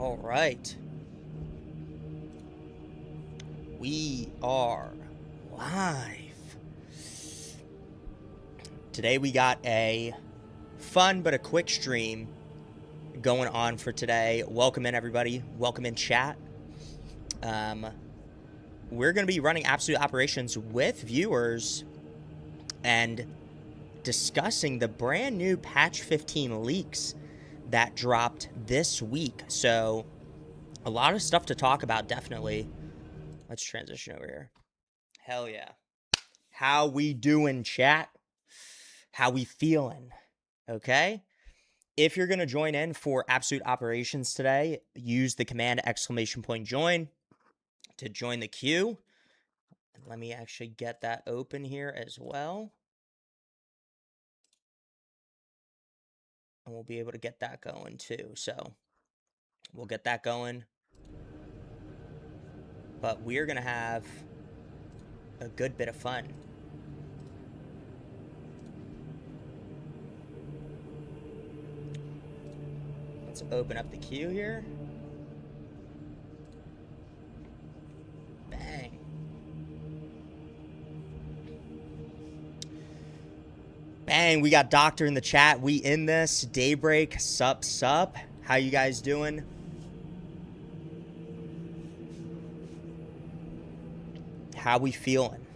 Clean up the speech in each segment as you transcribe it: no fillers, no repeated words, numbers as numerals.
All right. We are live. Today we got a fun but a quick stream going on for today. Welcome in, everybody. Welcome in, chat. We're going to be running Absolute Operations with viewers and discussing the brand new patch 15 leaks that dropped this week. So a lot of stuff to talk about, definitely. Let's transition over here. Hell yeah. How we doing, chat? How we feeling? Okay? If you're going to join in for Absolute Operations today, use the command !join to join the queue. And let me actually get that open here as well. And we'll be able to get that going too. So we'll get that going. But we're going to have a good bit of fun. Let's open up the queue here. Bang. Bang, we got Doctor in the chat. We in this. Daybreak, sup. How you guys doing? How we feeling?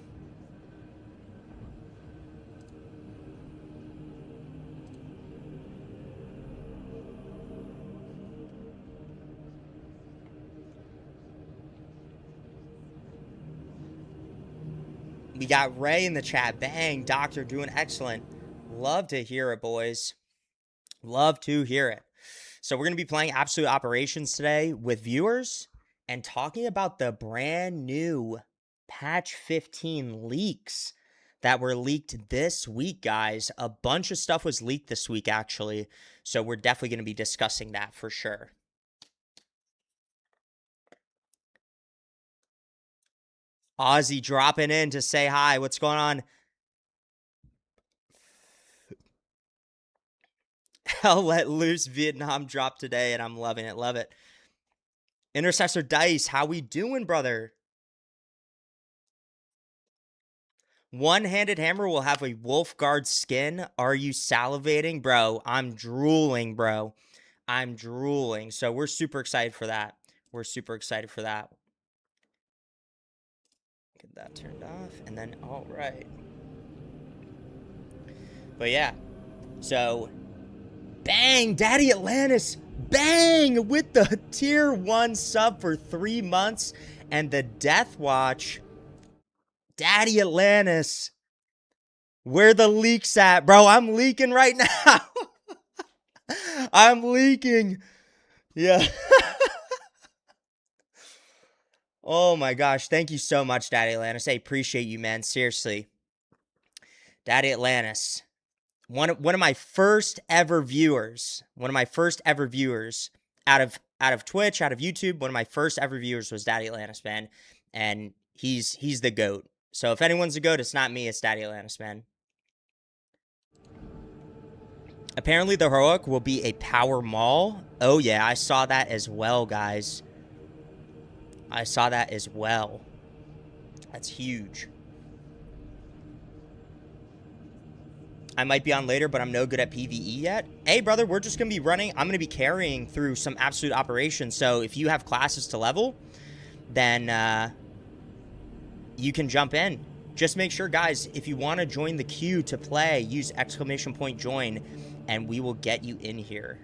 We got Ray in the chat. Bang, Doctor doing excellent. Love to hear it, boys. Love to hear it. So we're going to be playing Absolute Operations today with viewers and talking about the brand new patch 15 leaks that were leaked this week, guys. A bunch of stuff was leaked this week, actually. So we're definitely going to be discussing that for sure. Ozzy dropping in to say hi. What's going on? Hell let loose. Vietnam dropped today, and I'm loving it. Love it. Intercessor Dice, how we doing, brother? One-handed hammer will have a Wolfguard skin. Are you salivating? Bro, I'm drooling, bro. I'm drooling. So we're super excited for that. We're super excited for that. Get that turned off. And then, all right. But yeah. So, bang, Daddy Atlantis. Bang, with the tier 1 sub for 3 months. And the Death Watch. Daddy Atlantis. Where the leaks at? Bro, I'm leaking right now. I'm leaking. Yeah. Oh my gosh. Thank you so much, Daddy Atlantis. I appreciate you, man. Seriously. Daddy Atlantis. One of my first ever viewers. One of my first ever viewers out of Twitch, out of YouTube. One of my first ever viewers was Daddy Atlantis, man. And he's the GOAT. So if anyone's the GOAT, it's not me, it's Daddy Atlantis, man. Apparently the heroic will be a power maul. Oh yeah, I saw that as well, guys. I saw that as well. That's huge. I might be on later, but I'm no good at PvE yet. Hey, brother, we're just going to be running. I'm going to be carrying through some Absolute Operations. So if you have classes to level, then you can jump in. Just make sure, guys, if you want to join the queue to play, use !join, and we will get you in here.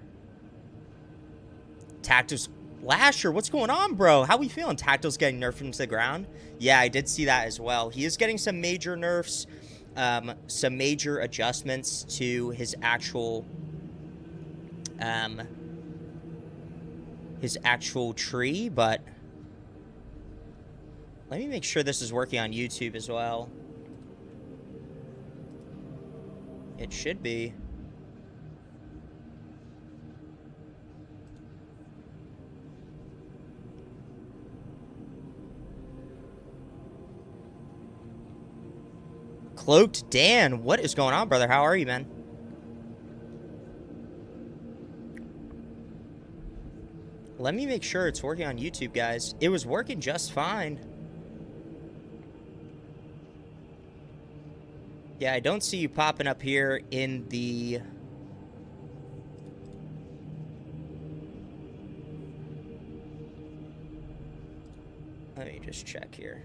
Tactus Lasher, what's going on, bro? How we feeling? Tactil's getting nerfed into the ground. Yeah, I did see that as well. He is getting some major nerfs. Some major adjustments to his actual tree, but let me make sure this is working on YouTube as well. It should be. Cloaked Dan, what is going on, brother? How are you, man? Let me make sure it's working on YouTube, guys. It was working just fine. Yeah, I don't see you popping up here in the... Let me just check here.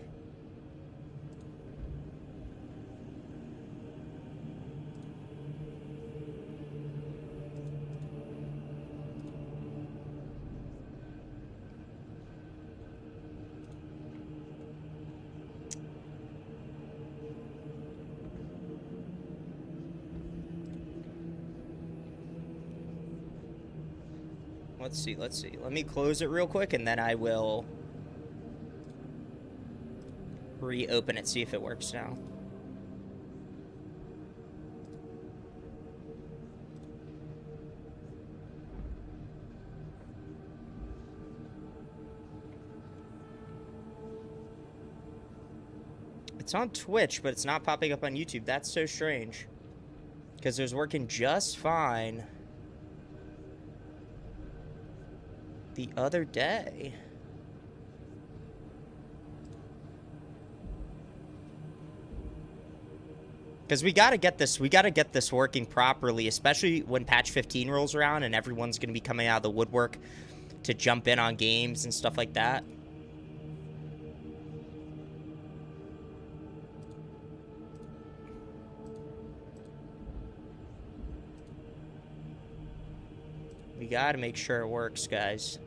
Let's see. Let me close it real quick, and then I will reopen it, see if it works now. It's on Twitch, but it's not popping up on YouTube. That's so strange. Because it was working just fine the other day. Because we gotta get this working properly, especially when patch 15 rolls around and everyone's gonna be coming out of the woodwork to jump in on games and stuff like that. We gotta make sure it works, guys.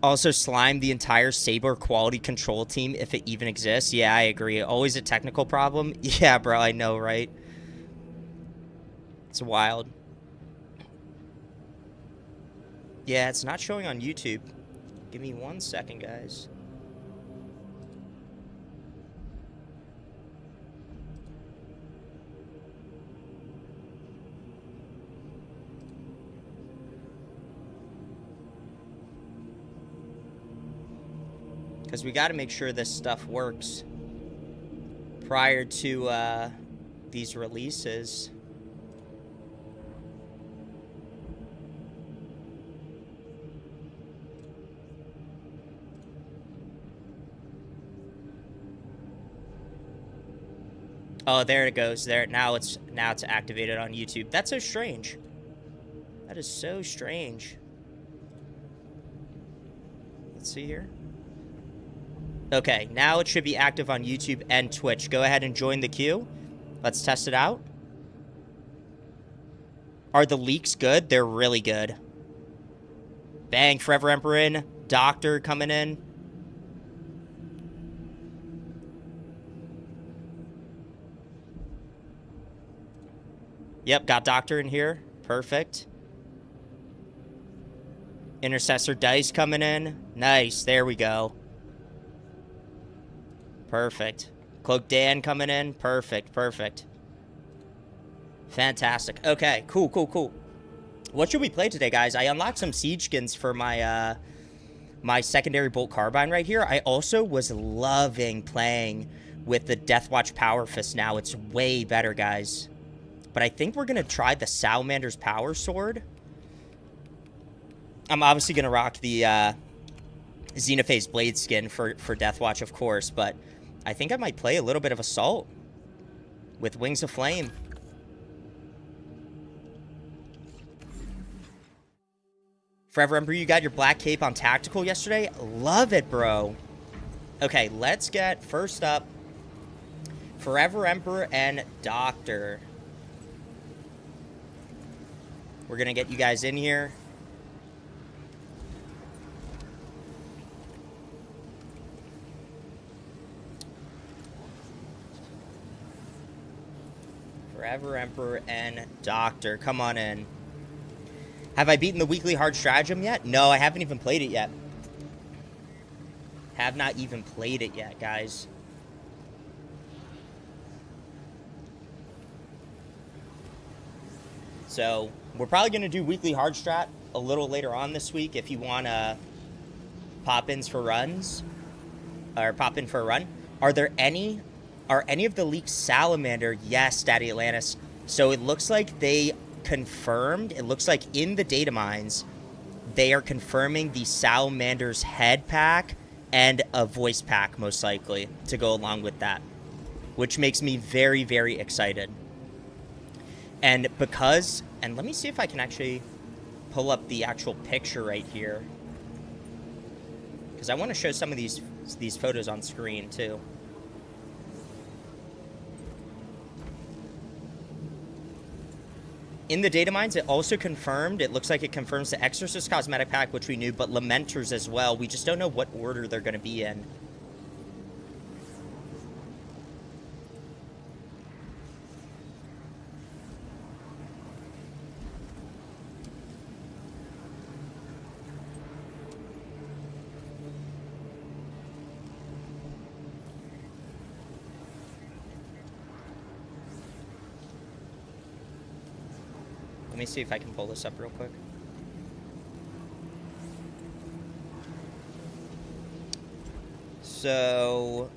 Also, slime the entire Saber quality control team if it even exists. Yeah, I agree. Always a technical problem. Yeah, bro, I know, right? It's wild. Yeah, it's not showing on YouTube. Give me 1 second, guys. Because we got to make sure this stuff works prior to these releases. Oh, there it goes. There now it's activated on YouTube. That's so strange. That is so strange. Let's see here. Okay, now it should be active on YouTube and Twitch. Go ahead and join the queue. Let's test it out. Are the leaks good? They're really good. Bang, Forever Emperor in. Doctor coming in. Yep, got Doctor in here. Perfect. Intercessor Dice coming in. Nice, there we go. Perfect. Cloak Dan coming in. Perfect, perfect. Fantastic. Okay, cool. What should we play today, guys? I unlocked some siege skins for my my secondary bolt carbine right here. I also was loving playing with the Deathwatch Power Fist now. It's way better, guys. But I think we're going to try the Salamander's Power Sword. I'm obviously going to rock the Xenophase Blade skin for Deathwatch, of course, but I think I might play a little bit of Assault with Wings of Flame. Forever Emperor, you got your black cape on Tactical yesterday? Love it, bro. Okay, let's get, first up, Forever Emperor and Doctor. We're going to get you guys in here. Forever Emperor and Doctor. Come on in. Have I beaten the weekly hard stratagem yet? No, I haven't even played it yet. Have not even played it yet, guys. So, we're probably going to do weekly hard strat a little later on this week if you want to pop-ins for runs. Or pop in for a run. Are any of the leaks salamander? Yes, Daddy Atlantis. So it looks like they confirmed, it looks like in the data mines, they are confirming the salamander's head pack and a voice pack, most likely, to go along with that. Which makes me very, very excited. And because, and let me see if I can actually pull up the actual picture right here. Because I want to show some of these photos on screen, too. In the data mines, it also confirmed, it looks like it confirms the Exorcist cosmetic pack, which we knew, but Lamenters as well. We just don't know what order they're going to be in. Let me see if I can pull this up real quick. So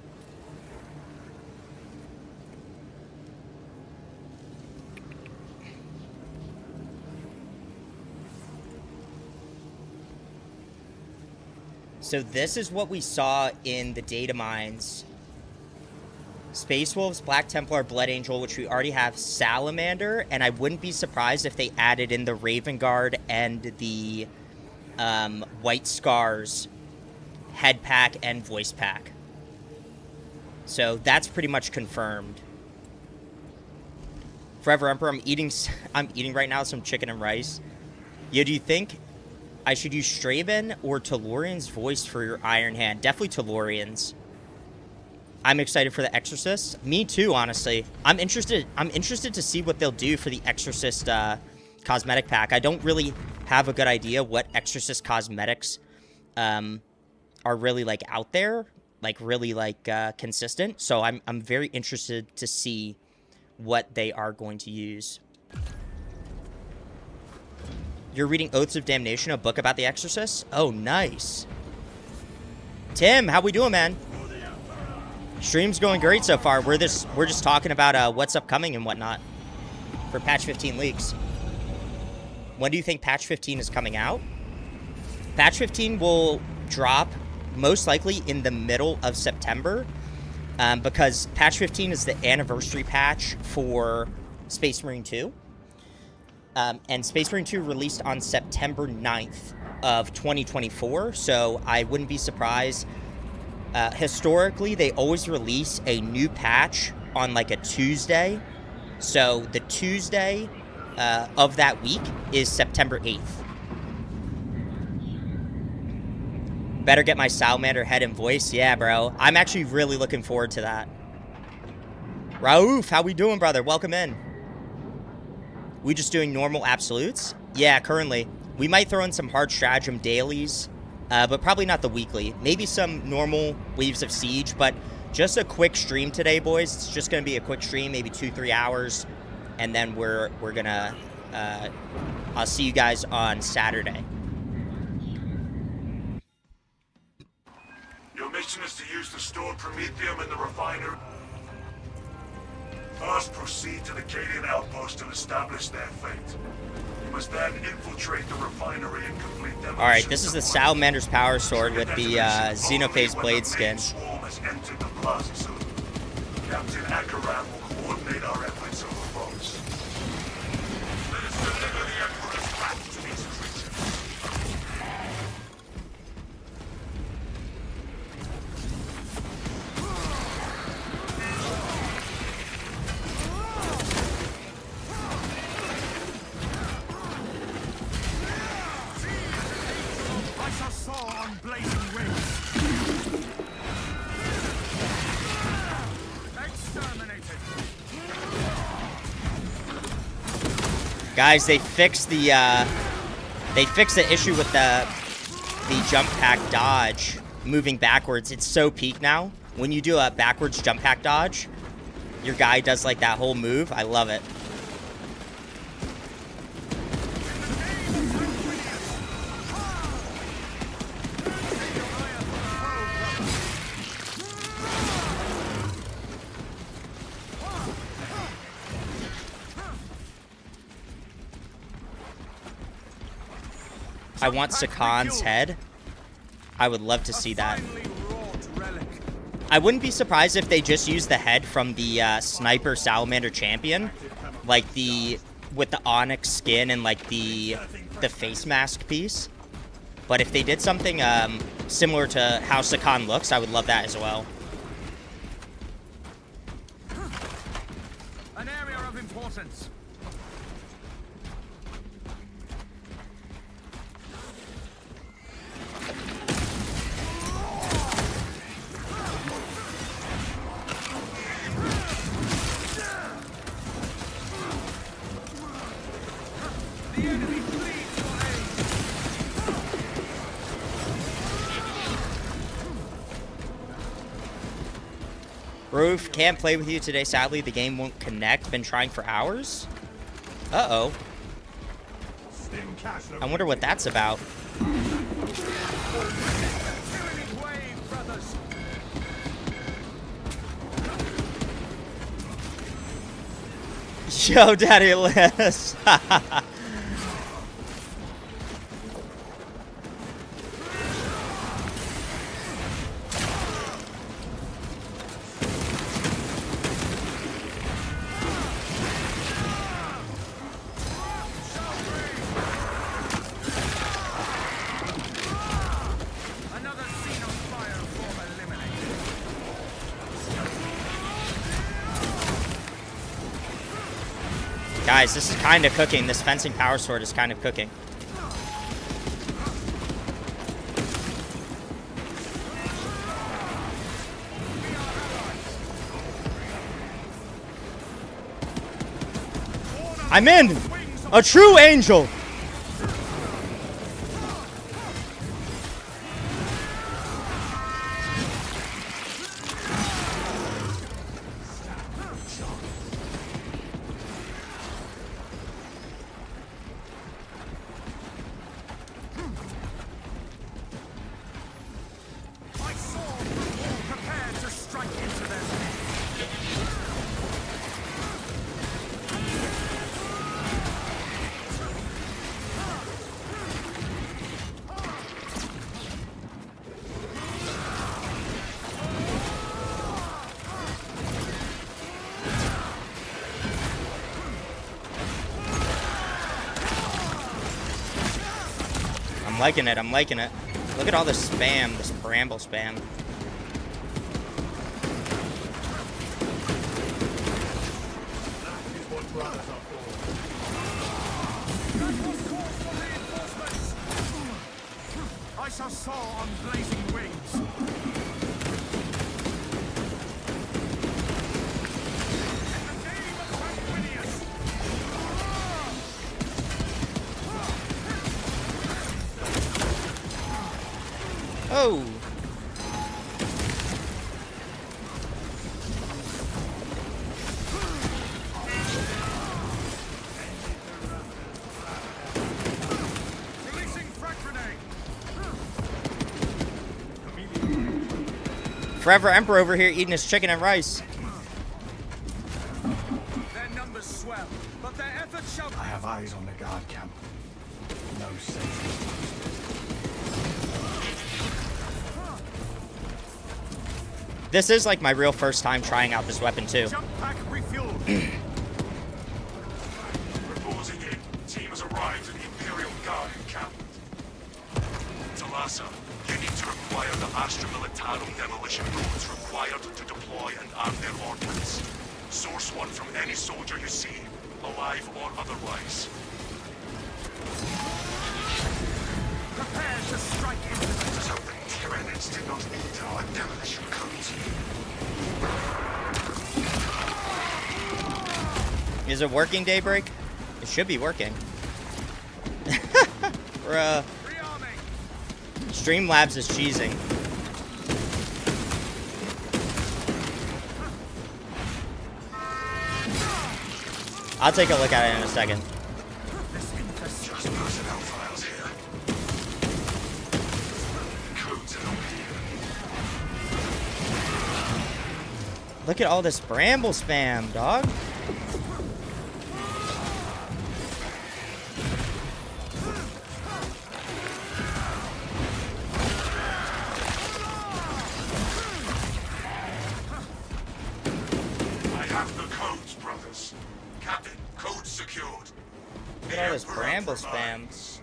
this is what we saw in the data mines. Space Wolves, Black Templar, Blood Angel, which we already have, Salamander, and I wouldn't be surprised if they added in the Raven Guard and the White Scars head pack and voice pack. So that's pretty much confirmed. Forever Emperor, I'm eating right now some chicken and rice. Yo, do you think I should use Straben or Tellurian's voice for your Iron Hand? Definitely Tellurian's. I'm excited for the Exorcist. Me too, honestly. I'm interested to see what they'll do for the Exorcist cosmetic pack. I don't really have a good idea what Exorcist cosmetics are really like out there, like really like consistent. So I'm very interested to see what they are going to use. You're reading Oaths of Damnation, a book about the Exorcist? Oh, nice. Tim, how we doing, man? Stream's going great so far. We're just talking about what's upcoming and whatnot for patch 15 leaks. When do you think patch 15 is coming out? Patch 15 will drop most likely in the middle of September, because patch 15 is the anniversary patch for Space Marine 2. And Space Marine 2 released on September 9th of 2024, so I wouldn't be surprised. Historically, they always release a new patch on like a Tuesday. So the Tuesday of that week is September 8th. Better get my Salamander head and voice. Yeah, bro. I'm actually really looking forward to that. Raouf, how we doing, brother? Welcome in. We just doing normal absolutes? Yeah, currently. We might throw in some hard stratagem dailies. But probably not the weekly. Maybe some normal Waves of Siege, but just a quick stream today, boys. It's just going to be a quick stream, maybe 2-3 hours, and then we're gonna. I'll see you guys on Saturday. Your mission is to use the stored Promethium in the refinery. First, proceed to the Cadian outpost and establish their fate. You must then infiltrate the refinery and complete demolition. Alright, this is the Salamander's Power Sword with the Xenophase Blade skin. Captain Akaram will coordinate our efforts over boats. Let us deliver the Emperor's wrath to these creatures. I shall soar on blazing wings. Exterminated. Guys, they fixed the They fixed the issue with the jump pack dodge moving backwards. It's so peak now. When you do a backwards jump pack dodge, your guy does like that whole move. I love it. I want Sakan's head. I would love to see that. I wouldn't be surprised if they just use the head from the Sniper Salamander Champion, like with the onyx skin and like the face mask piece. But if they did something similar to how Sakan looks, I would love that as well. An area of importance. Roof, can't play with you today. Sadly, the game won't connect. Been trying for hours. Uh-oh. I wonder what that's about. Yo, Daddy Liz. Guys, this is kind of cooking. This fencing power sword is kind of cooking. I'm in! A true angel! I'm liking it, I'm liking it. Look at all this spam, this bramble spam. I shall soar on blazing wings. In the name of Sanguinius. Oh! Releasing frag grenade. Forever Emperor over here eating his chicken and rice. Their numbers swell, but their efforts shall... I have eyes on the guard camp. No safety. This is like my real first time trying out this weapon too. Jump pack refueled. Reporting in. Team has arrived at the Imperial Guard encampment. Talassa, you need to acquire the Astra Militarum demolition rods required to deploy and arm their ordnance. Source one from any soldier you see, alive or otherwise. Prepare to strike into them. So the Tyranids did not need our demolition codes. Is it working, Daybreak? It should be working. Bruh. Rearming. Streamlabs is cheesing. I'll take a look at it in a second. This infest. Just personnel files here. Codes are over here. Look at all this bramble spam, dog. I have the codes, brothers. Captain, codes secured. Look at all this Emperor bramble spam. provides.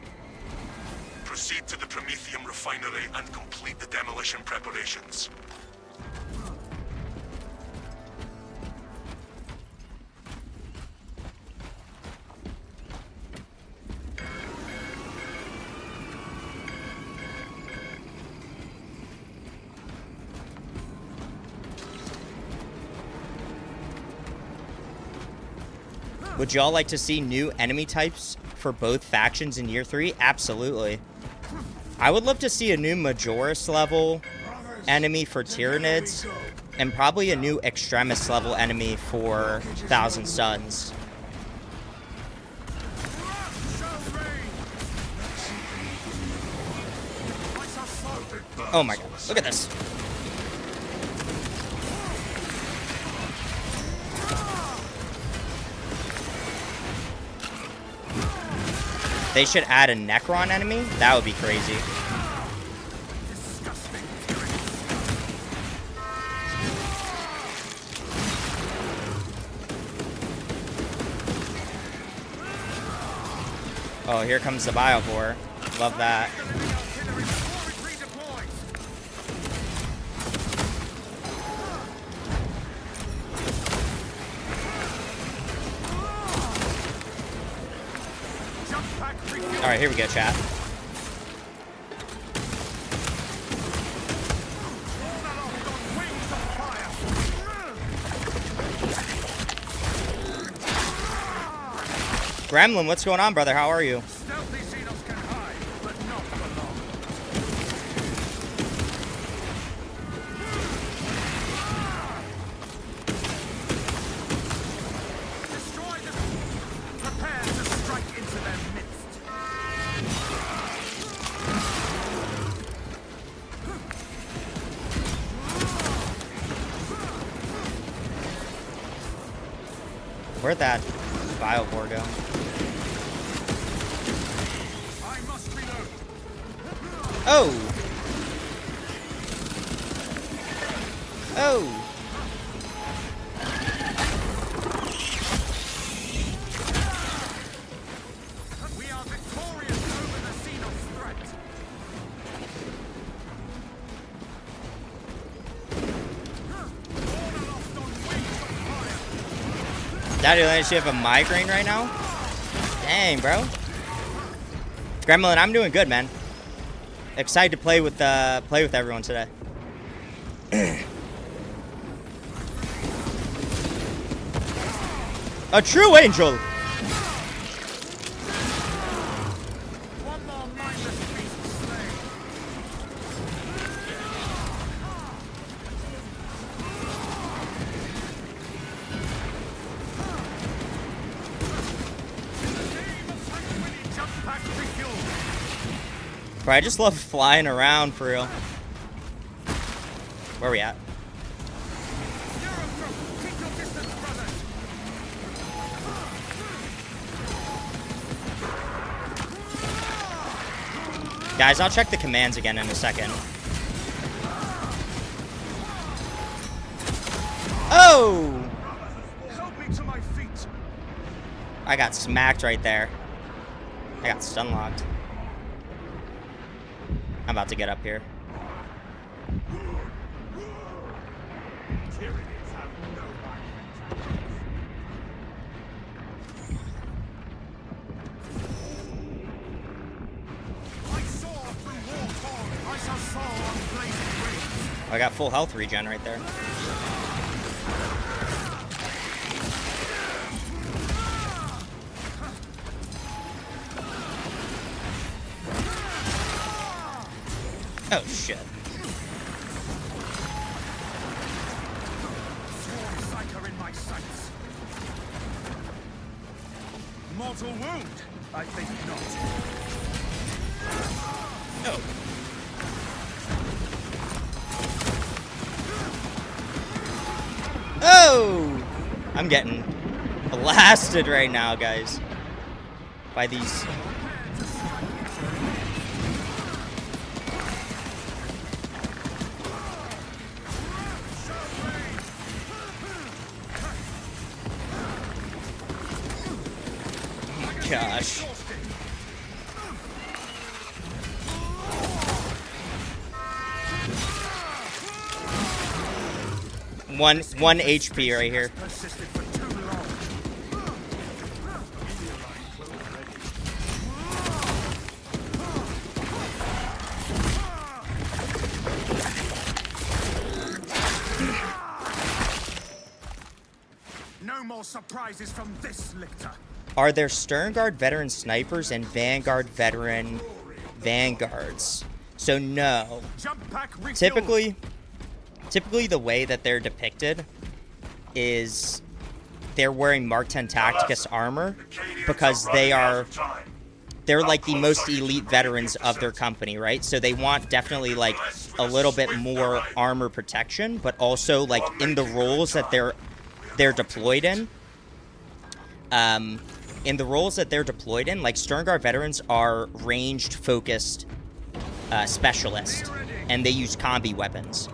Proceed to the Promethium refinery and complete the demolition preparations. Would y'all like to see new enemy types for both factions in Year 3? Absolutely. I would love to see a new Majoris level enemy for Tyranids, and probably a new Extremis level enemy for Thousand Suns. Oh my god, look at this. They should add a Necron enemy? That would be crazy. Disgusting. Oh, here comes the Biovore. Love that. Artillery forward redeployed. Jump back, refuel. Alright, here we go, chat. All aloft on wings of fire. Gremlin, what's going on, brother? How are you? Stealthy Xenos can hide, but not for long. Destroy them. Prepare to strike into their midst. Where'd that Biovore go? I must reload. Oh! Oh! We are victorious over the Xenos threat. All aloft on wings of fire. Daddy, let you have a migraine right now? Dang, bro. Gremlin, I'm doing good, man. Excited to play with everyone today. A true angel. One more mindless beast slain. Game of tranquility, jump pack refueled. Bro, I just love flying around for real. Where we at? Eurogroup, keep your distance, brothers. Guys, I'll check the commands again in a second. Oh! Help me to my feet. I got smacked right there. I got stun locked. I'm about to get up here. I saw through war-torn. I shall soar on blazing wings. I got full health regen right there. Oh, shit. Sworn psyker in my sights. Mortal wound? I think not. Oh. Oh! I'm getting blasted right now, guys. By these... Gosh. One HP right here. Persisted for too long. No more surprises from this lictor. Are there Sternguard veteran snipers and Vanguard veteran vanguards? So no. Jump pack refuel. Typically the way that they're depicted is they're wearing Mark 10 Tacticus armor because they're like the most elite veterans of their company, right? So they want definitely like a little bit more armor protection, but also like in the roles that they're deployed in. In the roles that they're deployed in, like Sternguard veterans are ranged focused specialists, and they use combi weapons.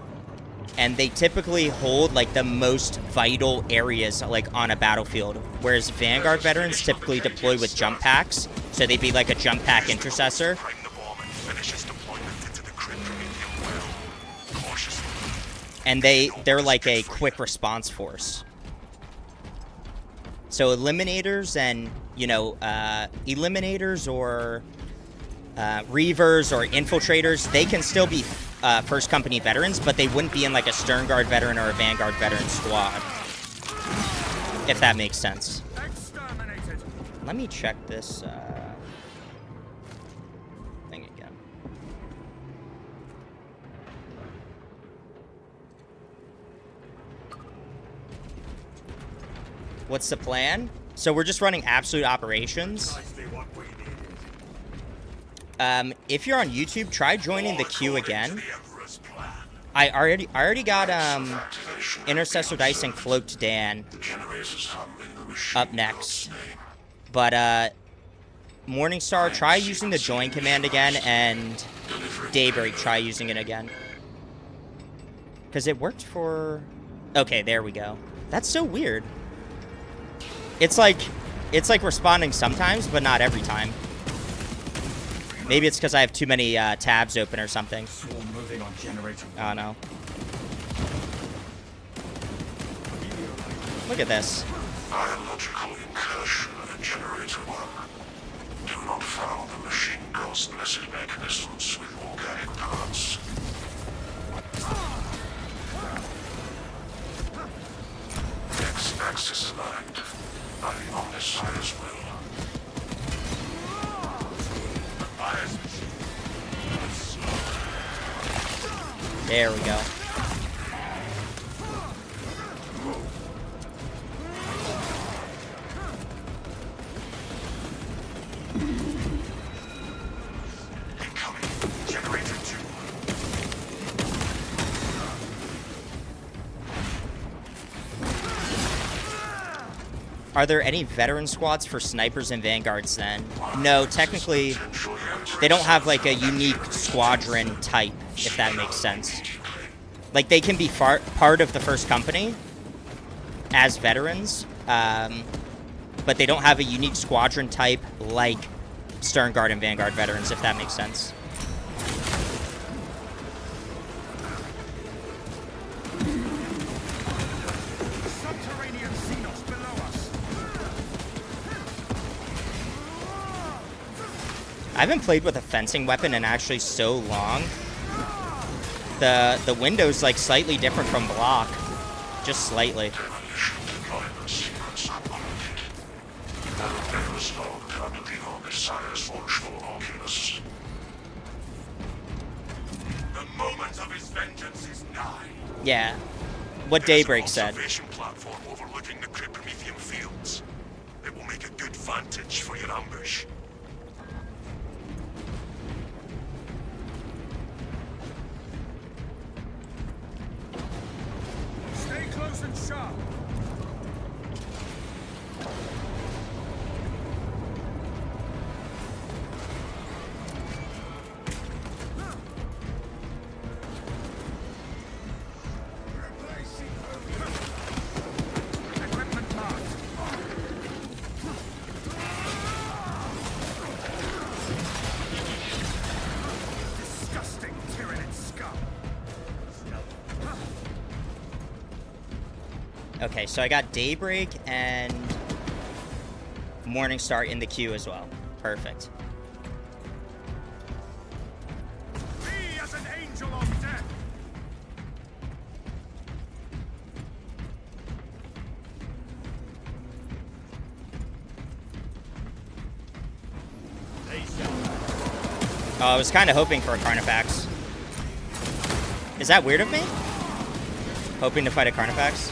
And they typically hold like the most vital areas like on a battlefield, whereas Vanguard veterans typically deploy with jump packs, so they'd be like a jump pack intercessor. And they're like a quick response force. So eliminators and, you know, eliminators or reavers or infiltrators, they can still be first company veterans, but they wouldn't be in like a Sternguard veteran or a Vanguard veteran squad, if that makes sense. Exterminated. Let me check this thing again. What's the plan? So we're just running absolute operations. If you're on YouTube, try joining the queue again. I already got Intercessor Dice and Cloaked Dan up next. But Morningstar, try using the join command again, and Daybreak, try using it again. Because it worked for... Okay, there we go. That's so weird. It's like responding sometimes, but not every time. Maybe it's because I have too many tabs open or something. Oh no. Look at this. Biological incursion in Generator 1. Do not foul the machine god's blessed mechanisms with organic parts. X-axis aligned by the Omnissiah's will. There we go. Incoming. Generator 2. Are there any veteran squads for snipers and vanguards then? No, technically, they don't have like a unique squadron type, if that makes sense. Like, they can be part of the first company as veterans, but they don't have a unique squadron type like Sternguard and Vanguard veterans, if that makes sense. Subterranean Xenos below us. I haven't played with a fencing weapon in actually so long. The window's like slightly different from block, just slightly. Yeah. What Daybreak There's an said. observation platform overlooking the Promethean fields. It will make a good vantage for your ambush. Stay close and sharp. Equipment marked. Disgusting Tyranid scum. Okay, so I got Daybreak and Morningstar in the queue as well. Perfect. Be as an angel on deck. Oh, I was kind of hoping for a Carnifex. Is that weird of me? Hoping to fight a Carnifex?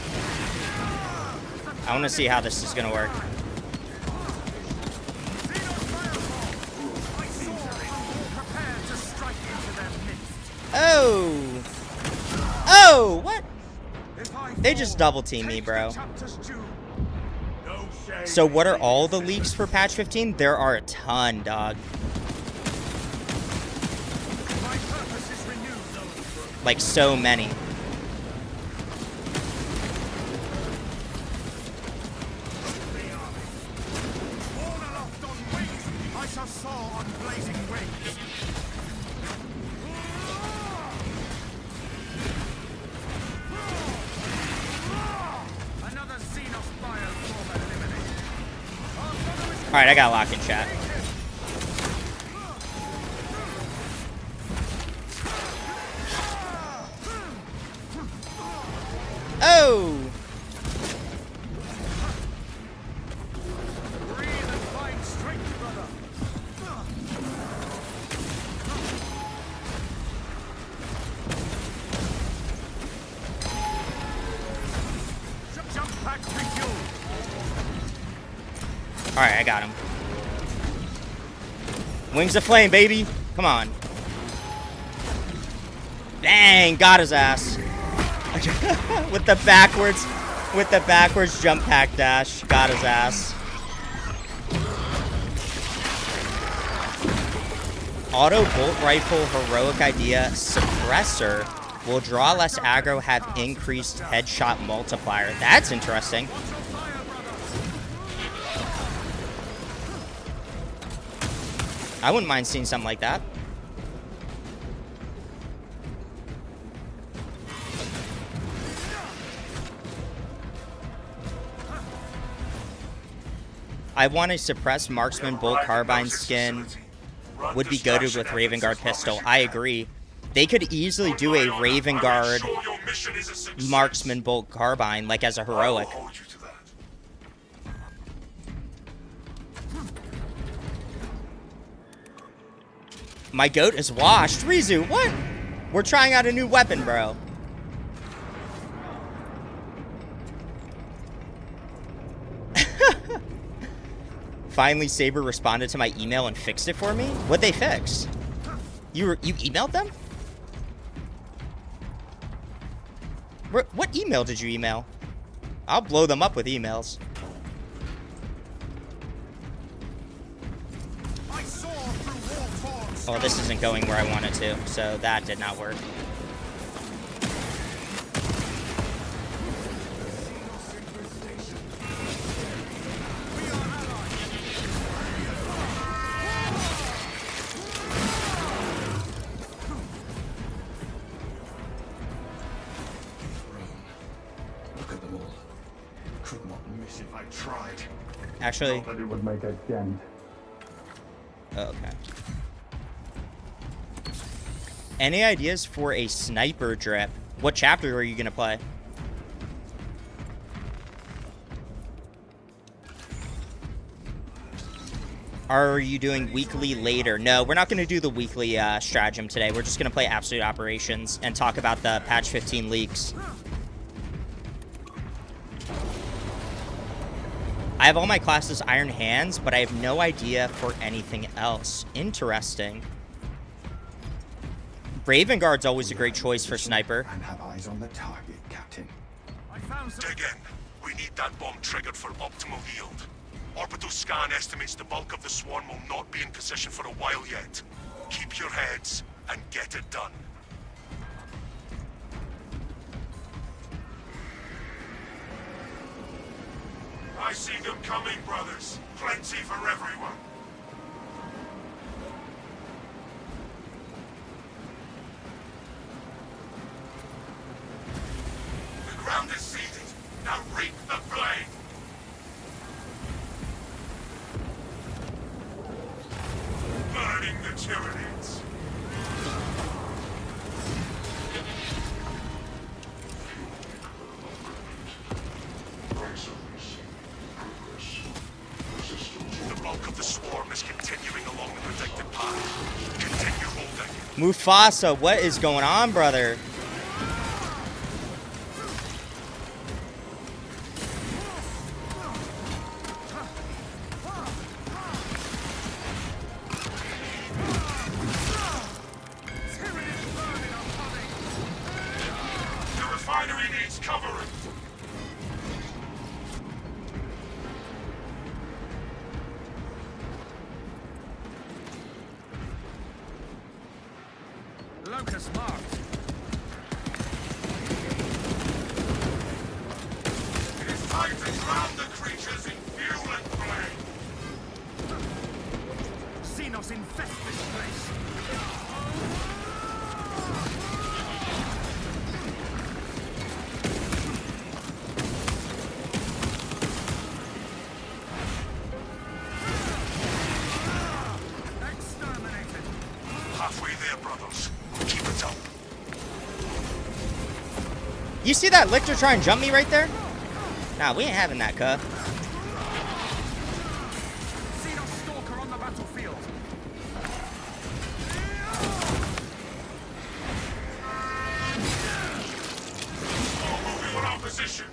I want to see how this is going to work. I saw all prepared to strike into their midst. Oh! Oh! What? If I They fall, just double team me, take bro. the chapters due. No shame. So what are all the leaks for patch 15? There are a ton, dog. My purpose is renewed. Like so many. Borne aloft on wings, I shall soar on blazing wings. Another Xenos bioform eliminated. Our brother is Alright, I got lock in chat. Oh! breathe and find strength, brother. Jump pack refuel. Alright, I got him. Wings of Flame, baby! Come on. Dang, got his ass. with the backwards jump pack dash. Got his ass. Auto bolt rifle heroic idea suppressor will draw less aggro, have increased headshot multiplier. That's interesting. I wouldn't mind seeing something like that. I want a suppressed marksman bolt carbine skin. Would be goated with Raven Guard pistol. I agree. They could easily do a Raven Guard marksman bolt carbine like as a heroic. My goat is washed. Rizu, what? We're trying out a new weapon, bro. Finally, Saber responded to my email and fixed it for me? What'd they fix? You emailed them? What email did you email? I'll blow them up with emails. I soar through war-torn Oh, this isn't going where I want it to, so that did not work. Look at them all. Could not miss if I tried. Actually, But it would make a dent. oh, okay. Any ideas for a sniper drip? What chapter are you gonna play? Are you doing weekly later? No, we're not going to do the weekly stratagem today. We're just going to play Absolute Operations and talk about the patch 15 leaks. I have all my classes Iron Hands, but I have no idea for anything else. Interesting. Raven Guard's always a great choice for sniper. And have eyes on the target, Captain. I found some... Dig in. We need that bomb triggered for optimal yield. Orbital scan estimates the bulk of the swarm will not be in position for a while yet. Keep your heads and get it done. I see them coming, brothers. Plenty for everyone. The ground is seeded. Now reap the flame. Burning the Tyranids. The bulk of the swarm is continuing along the predicted path. Continue holding. Mufasa, what is going on, brother? The refinery needs covering. Locust marked. It is time to drown the creatures in fuel and flame. Xenos infest this place. Exterminated. Halfway there, brothers. Keep it up. You see that Lictor try and jump me right there? Nah, we ain't having that, cuh. Xenos stalker on the battlefield. All moving on our position.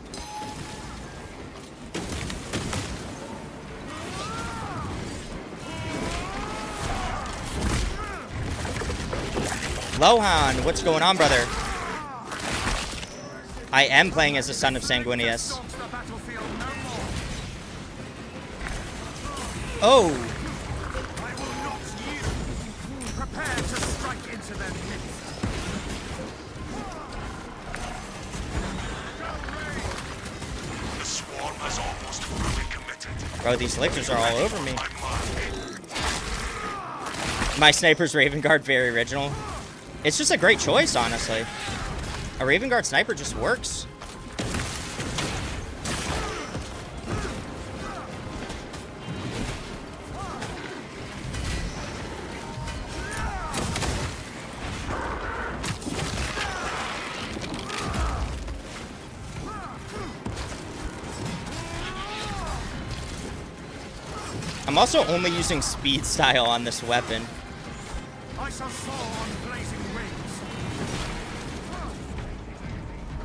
Lohan, what's going on, brother? I am playing as the son of Sanguinius. Stalks the battlefield no more. Oh, I will not yield. Prepare to strike into their midst. The swarm has almost fully committed. bro, these Lictors are all over me. My mark. My sniper's Raven Guard, very original. It's just a great choice, honestly. A Raven Guard sniper just works. I'm also only using speed style on this weapon. I shall soar on blazing wings.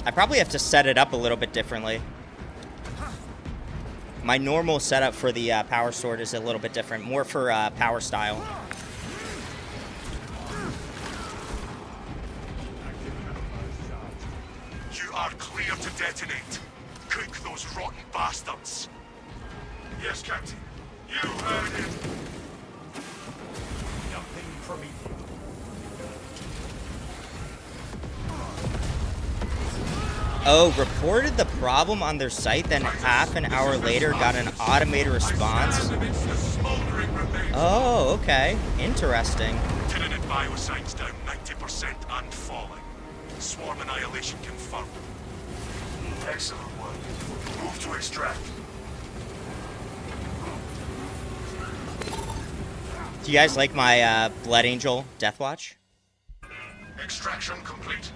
I probably have to set it up a little bit differently. My normal setup for the power sword is a little bit different, more for power style. You are clear to detonate. Cook those rotten bastards. Yes, Captain. You heard him. Nothing from me. Oh, reported the problem on their site, then half an hour later got an automated response. Amidst the smoldering remains. Oh, okay. Interesting. Tyranid biosigns down 90% and falling. Swarm annihilation confirmed. Excellent work. Move to extract. Do you guys like my Blood Angel Deathwatch? Extraction complete.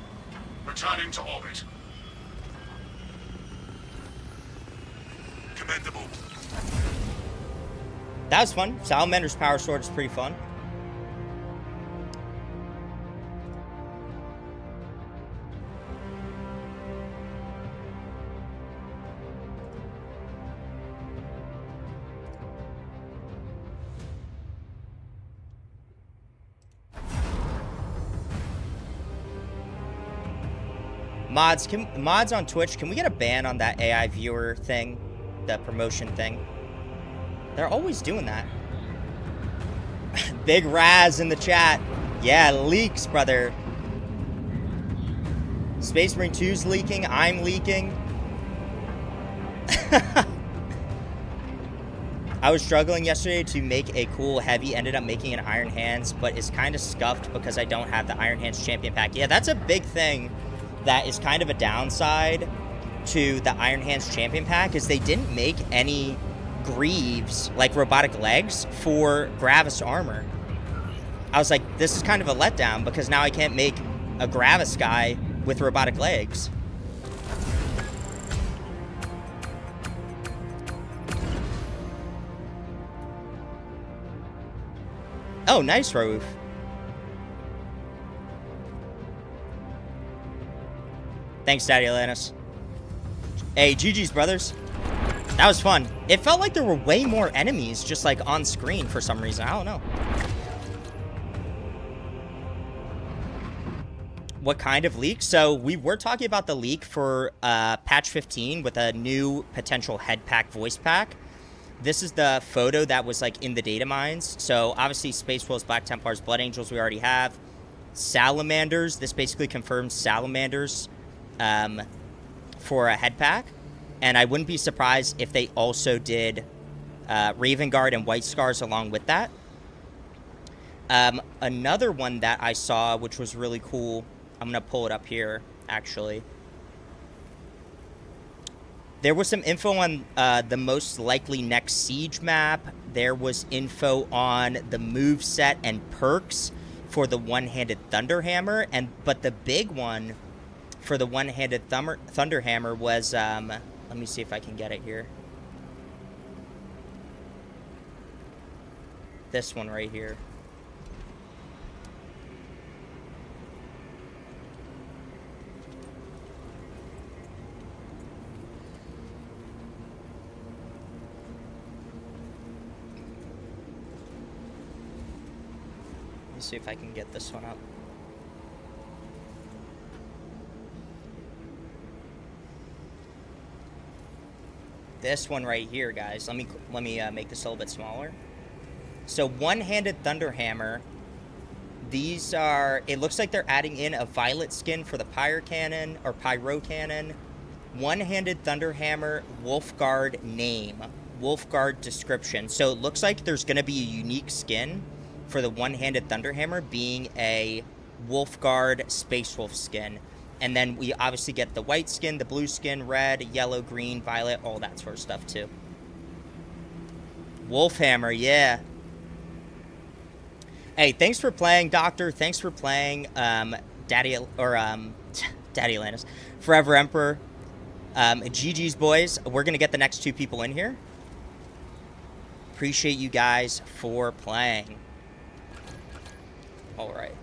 Returning to orbit. Commendable. That was fun. Salamander's Power Sword is pretty fun. Mods on Twitch, can we get a ban on that AI viewer thing? The promotion thing? They're always doing that. Big Raz in the chat. Yeah, leaks, brother. Space Marine 2's leaking. I'm leaking. I was struggling yesterday to make a cool heavy. Ended up making an Iron Hands, but it's kind of scuffed because I don't have the Iron Hands champion pack. Yeah, that's a big thing. That is kind of a downside to the Iron Hands champion pack, is they didn't make any greaves, like robotic legs, for Gravis armor. I was like, this is kind of a letdown, because now I can't make a Gravis guy with robotic legs. Oh, nice, Raouf. Thanks, Daddy Atlantis. Hey, GG's, brothers. That was fun. It felt like there were way more enemies just, like, on screen for some reason. I don't know. What kind of leak? So, we were talking about the leak for patch 15 with a new potential head pack, voice pack. This is the photo that was, like, in the data mines. So, obviously, Space Wolves, Black Templars, Blood Angels we already have. Salamanders. This basically confirms Salamanders for a head pack, and I wouldn't be surprised if they also did Raven Guard and White Scars along with that. Another one that I saw, which was really cool, I'm gonna pull it up here actually. There was some info on the most likely next Siege map. There was info on the move set and perks for the one-handed Thunderhammer, but the big one for the one-handed Thunderhammer was, let me see if I can get it here. This one right here. Let me see if I can get this one up. This one right here, guys. Let me make this a little bit smaller. So one-handed Thunderhammer. These are. It looks like they're adding in a violet skin for the Pyro Cannon or Pyro Cannon. One-handed Thunderhammer, Wolfguard name, Wolfguard description. So it looks like there's going to be a unique skin for the one-handed Thunderhammer, being a Wolfguard Space Wolf skin. And then we obviously get the white skin, the blue skin, red, yellow, green, violet, all that sort of stuff too. Wolfhammer, yeah. Hey, thanks for playing, Doctor. Thanks for playing, Daddy Atlantis, Forever Emperor. GG's, boys. We're gonna get the next two people in here. Appreciate you guys for playing. All right.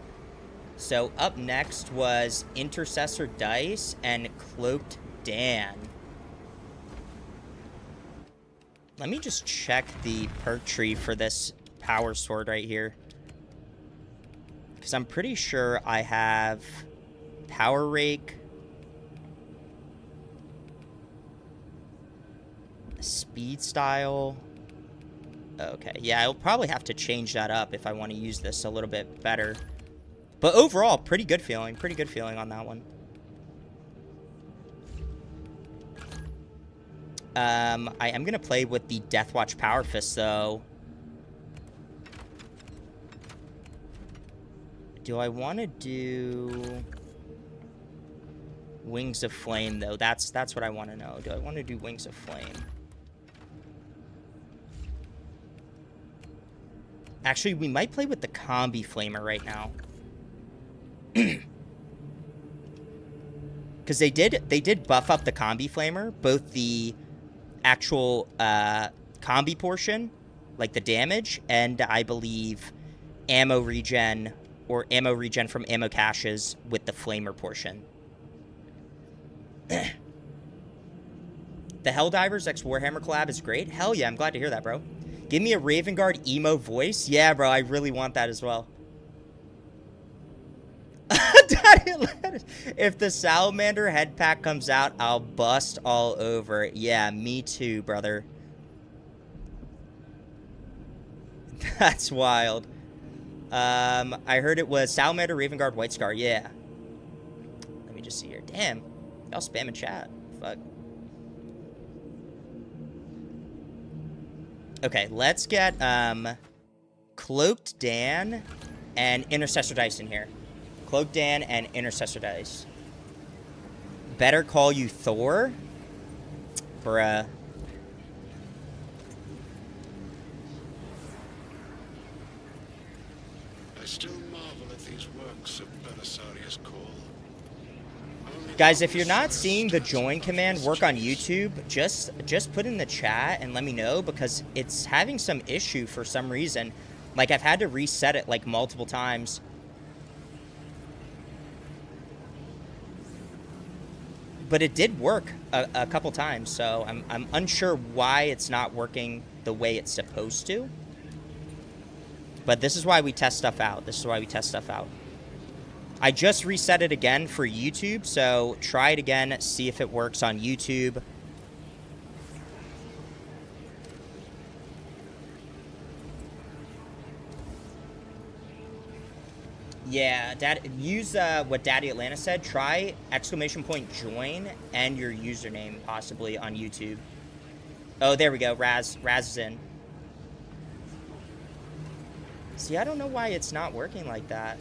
So up next was Intercessor Dice and Cloaked Dan. Let me just check the perk tree for this power sword right here, because I'm pretty sure I have Power Rake, Speed Style. Okay, yeah, I'll probably have to change that up if I want to use this a little bit better. But overall, pretty good feeling on that one. I am going to play with the Deathwatch Power Fist, though. Do I want to do Wings of Flame, though? That's what I want to know. Do I want to do Wings of Flame? Actually, we might play with the Combi Flamer right now. Because they did buff up the Combi Flamer, both the actual combi portion like the damage, and I believe ammo regen or ammo regen from ammo caches with the flamer portion. The Helldivers x Warhammer collab is great. Hell yeah, I'm glad to hear that, bro. Give me a Raven Guard emo voice. Yeah, bro, I really want that as well. If the Salamander head pack comes out, I'll bust all over it. Yeah, me too, brother. That's wild. I heard it was Salamander, Raven Guard, White Scar. Yeah. Let me just see here. Damn. Y'all spamming chat. Fuck. Okay, let's get Cloaked Dan and Intercessor Dice in here. Cloaked Dan and Intercessor Dice. Better call you Thor? Bruh. I still marvel at these works of Belisarius Cawl. Guys, if you're not seeing the join command work on YouTube, just put in the chat and let me know, because it's having some issue for some reason. Like, I've had to reset it like multiple times. But it did work a couple times, so I'm unsure why it's not working the way it's supposed to. But this is why we test stuff out. This is why we test stuff out. I just reset it again for YouTube, so try it again, see if it works on YouTube. Yeah, use what Daddy Atlanta said. Try !join and your username possibly on YouTube. Oh, there we go. Raz is in. See, I don't know why it's not working like that.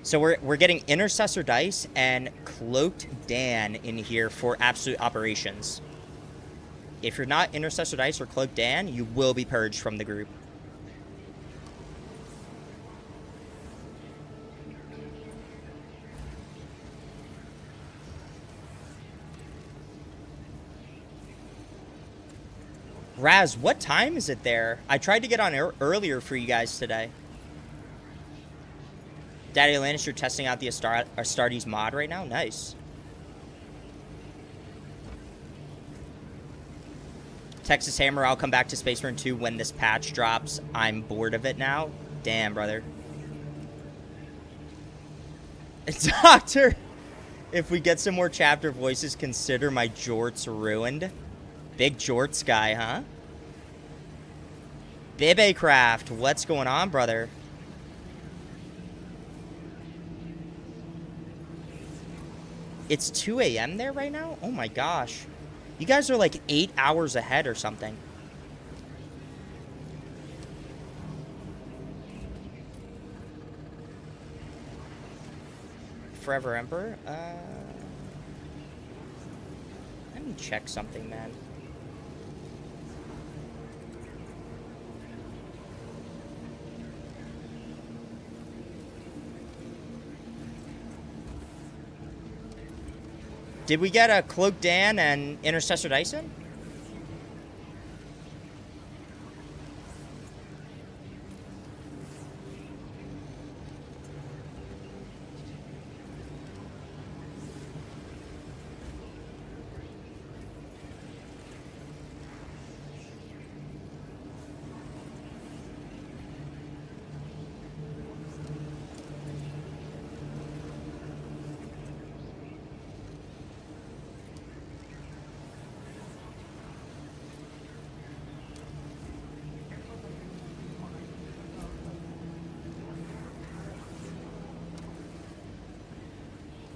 So we're getting Intercessor Dice and Cloaked Dan in here for Absolute Operations. If you're not Intercessor Dice or Cloaked Dan, you will be purged from the group. Raz, what time is it there? I tried to get on earlier for you guys today. Daddy Atlantis, you're testing out the Astartes mod right now? Nice. Texas Hammer, I'll come back to Space Marine 2 when this patch drops. I'm bored of it now. Damn, brother. Doctor, if we get some more chapter voices, consider my jorts ruined. Big jorts guy, huh? Bibecraft, what's going on, brother? It's 2 a.m. there right now? Oh my gosh. You guys are like 8 hours ahead or something. Forever Emperor? Let me check something, man. Did we get a Cloaked Dan and Intercessor Dyson?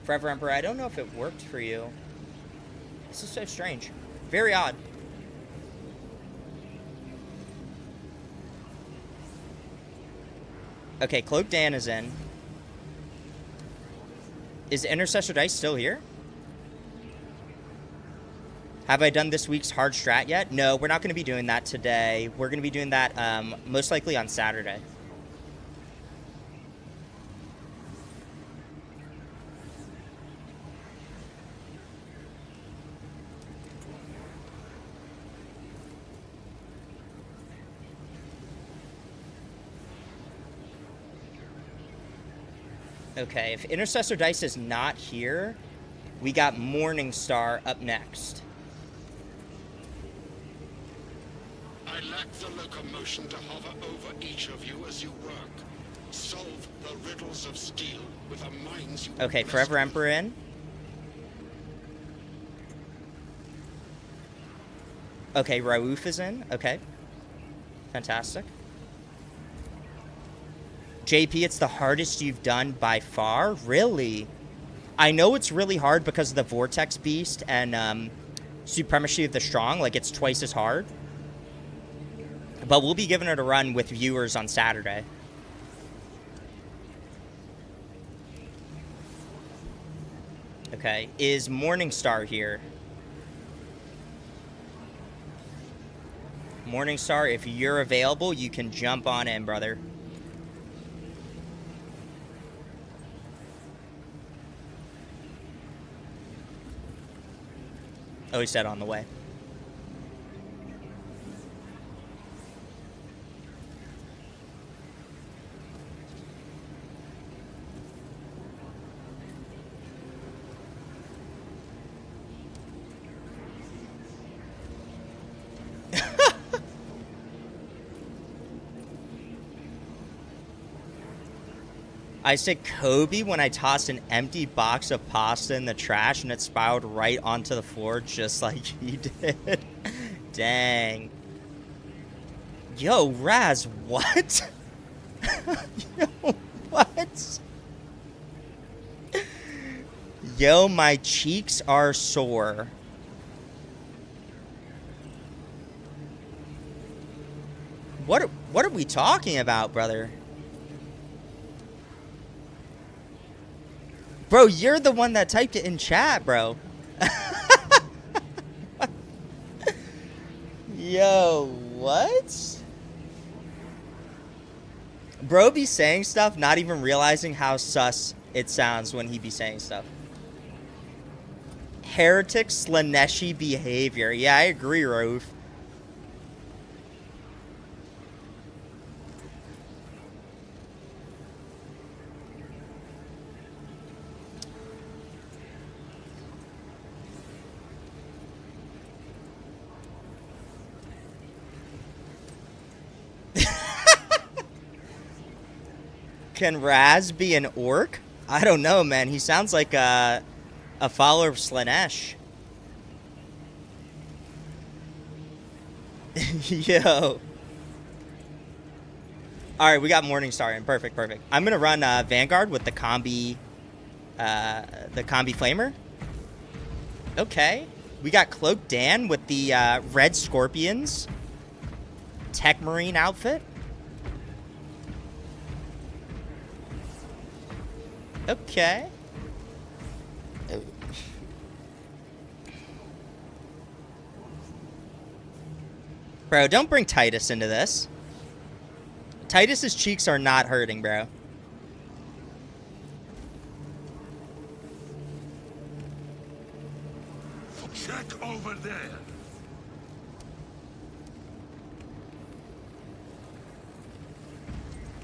Forever Emperor, I don't know if it worked for you. This is so strange. Very odd. Okay, Cloaked Dan is in. Is Intercessor Dice still here? Have I done this week's hard strat yet? No, we're not going to be doing that today. We're going to be doing that most likely on Saturday. Okay, if Intercessor Dice is not here, we got Morningstar up next. I lack the locomotion to hover over each of you as you work. Solve the riddles of steel with the minds you Okay, invest Forever with. Emperor in. Okay, Raouf is in. Okay. Fantastic. JP, it's the hardest you've done by far? Really? I know it's really hard because of the Vortex Beast and Supremacy of the Strong. Like, it's twice as hard. But we'll be giving it a run with viewers on Saturday. Okay, is Morningstar here? Morningstar, if you're available, you can jump on in, brother. Oh, he said on the way. I said Kobe when I tossed an empty box of pasta in the trash and it spiraled right onto the floor just like he did. Dang. Yo, Raz, what? Yo, what? Yo, my cheeks are sore. What are we talking about, brother? Bro, you're the one that typed it in chat, bro. Yo, what? Bro be saying stuff, not even realizing how sus it sounds when he be saying stuff. Heretic Slaneshi behavior. Yeah, I agree, Raouf. Can Raz be an orc? I don't know, man. He sounds like a follower of Slanesh. Yo. Alright, we got Morningstar in. Perfect, perfect. I'm gonna run Vanguard with the combi Flamer. Okay. We got Cloak Dan with the Red Scorpions Tech Marine outfit. Okay. Bro, don't bring Titus into this. Titus's cheeks are not hurting, bro. Check over there.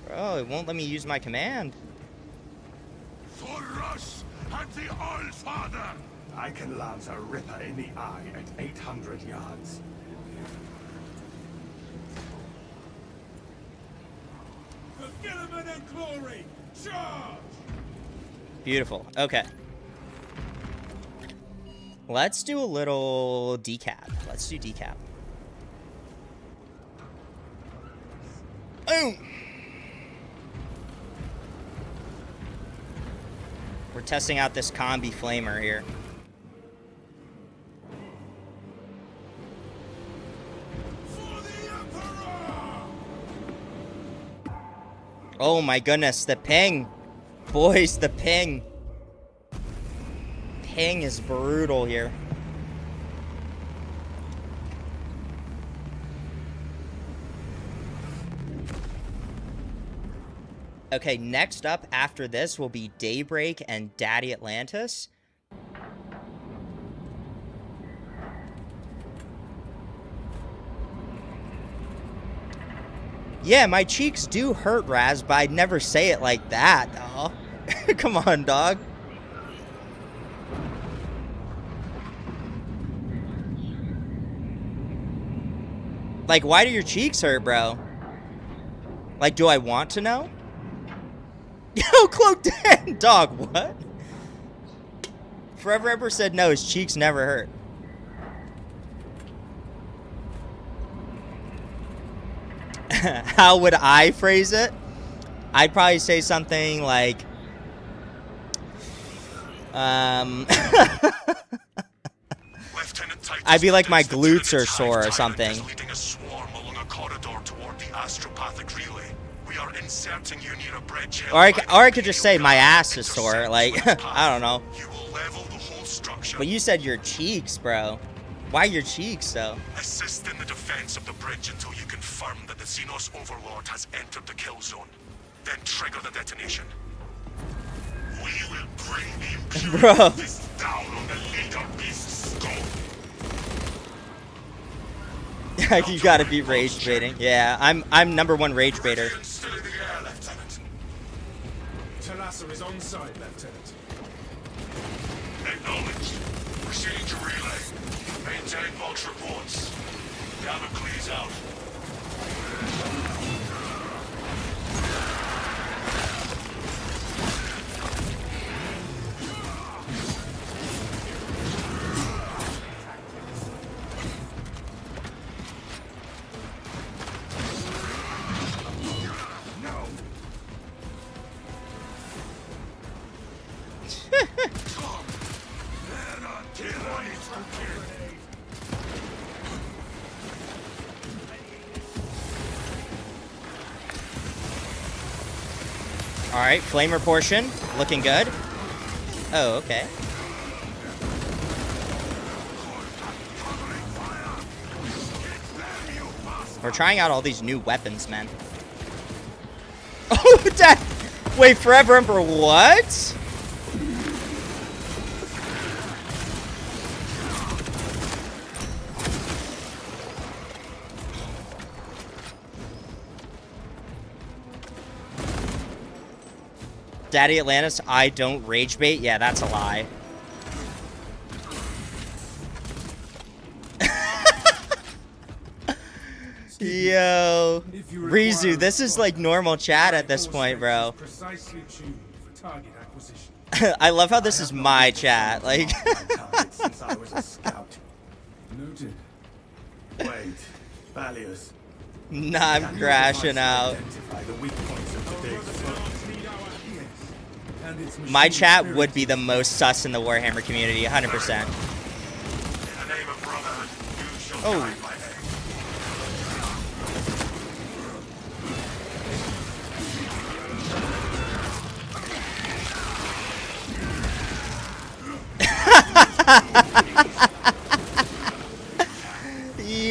Bro, it won't let me use my command. For us and the All-Father! I can lance a ripper in the eye at 800 yards. For Gilliman and glory, charge! Beautiful. Okay. Let's do a little decap. Let's do decap. Boom! We're testing out this combi flamer here. For the Emperor! Oh my goodness, the ping. Boys, the ping. Ping is brutal here. Okay, next up after this will be Daybreak and Daddy Atlantis. Yeah, my cheeks do hurt, Raz, but I'd never say it like that, though. Come on, dog. Like, why do your cheeks hurt, bro? Like, do I want to know? Yo, Cloak Dan! Dog, what? Forever Emperor said no, his cheeks never hurt. How would I phrase it? I'd probably say something like, I'd be like, my glutes are sore or something. Leading a swarm along a corridor toward the astropathic relay. We are inserting you near a bridge. Or I could just say my ass is sore. Like, I don't know. You will level the whole structure. But you said your cheeks, bro. Why your cheeks, though? Assist in the defense of the bridge until you confirm that the Xenos Overlord has entered the kill zone. Then trigger the detonation. We will bring the Imperial Bro. Fist down on the leader beast's skull. You gotta be rage baiting. Yeah, I'm number one rage baiter. Still in the air, Lieutenant. Talassa is on site, Lieutenant. Acknowledged. Proceeding to relay. Maintain Vault's reports. Damocles out. Alright, flamer portion. Looking good. Oh, okay. We're trying out all these new weapons, man. Oh, Dad! Wait, Forever Emperor, what? Daddy Atlantis, I don't rage bait? Yeah, that's a lie. Yo. Rizu, this is like normal chat at this point, bro. Precisely tuned for target acquisition. I love how this is my chat. Like, Since I was a scout. Noted. Wait, Valius. nah, I'm crashing out. Identify the weak points of today's foe. My chat would be the most sus in the Warhammer community, 100%. In the name of brotherhood, you shall Oh. guide my name.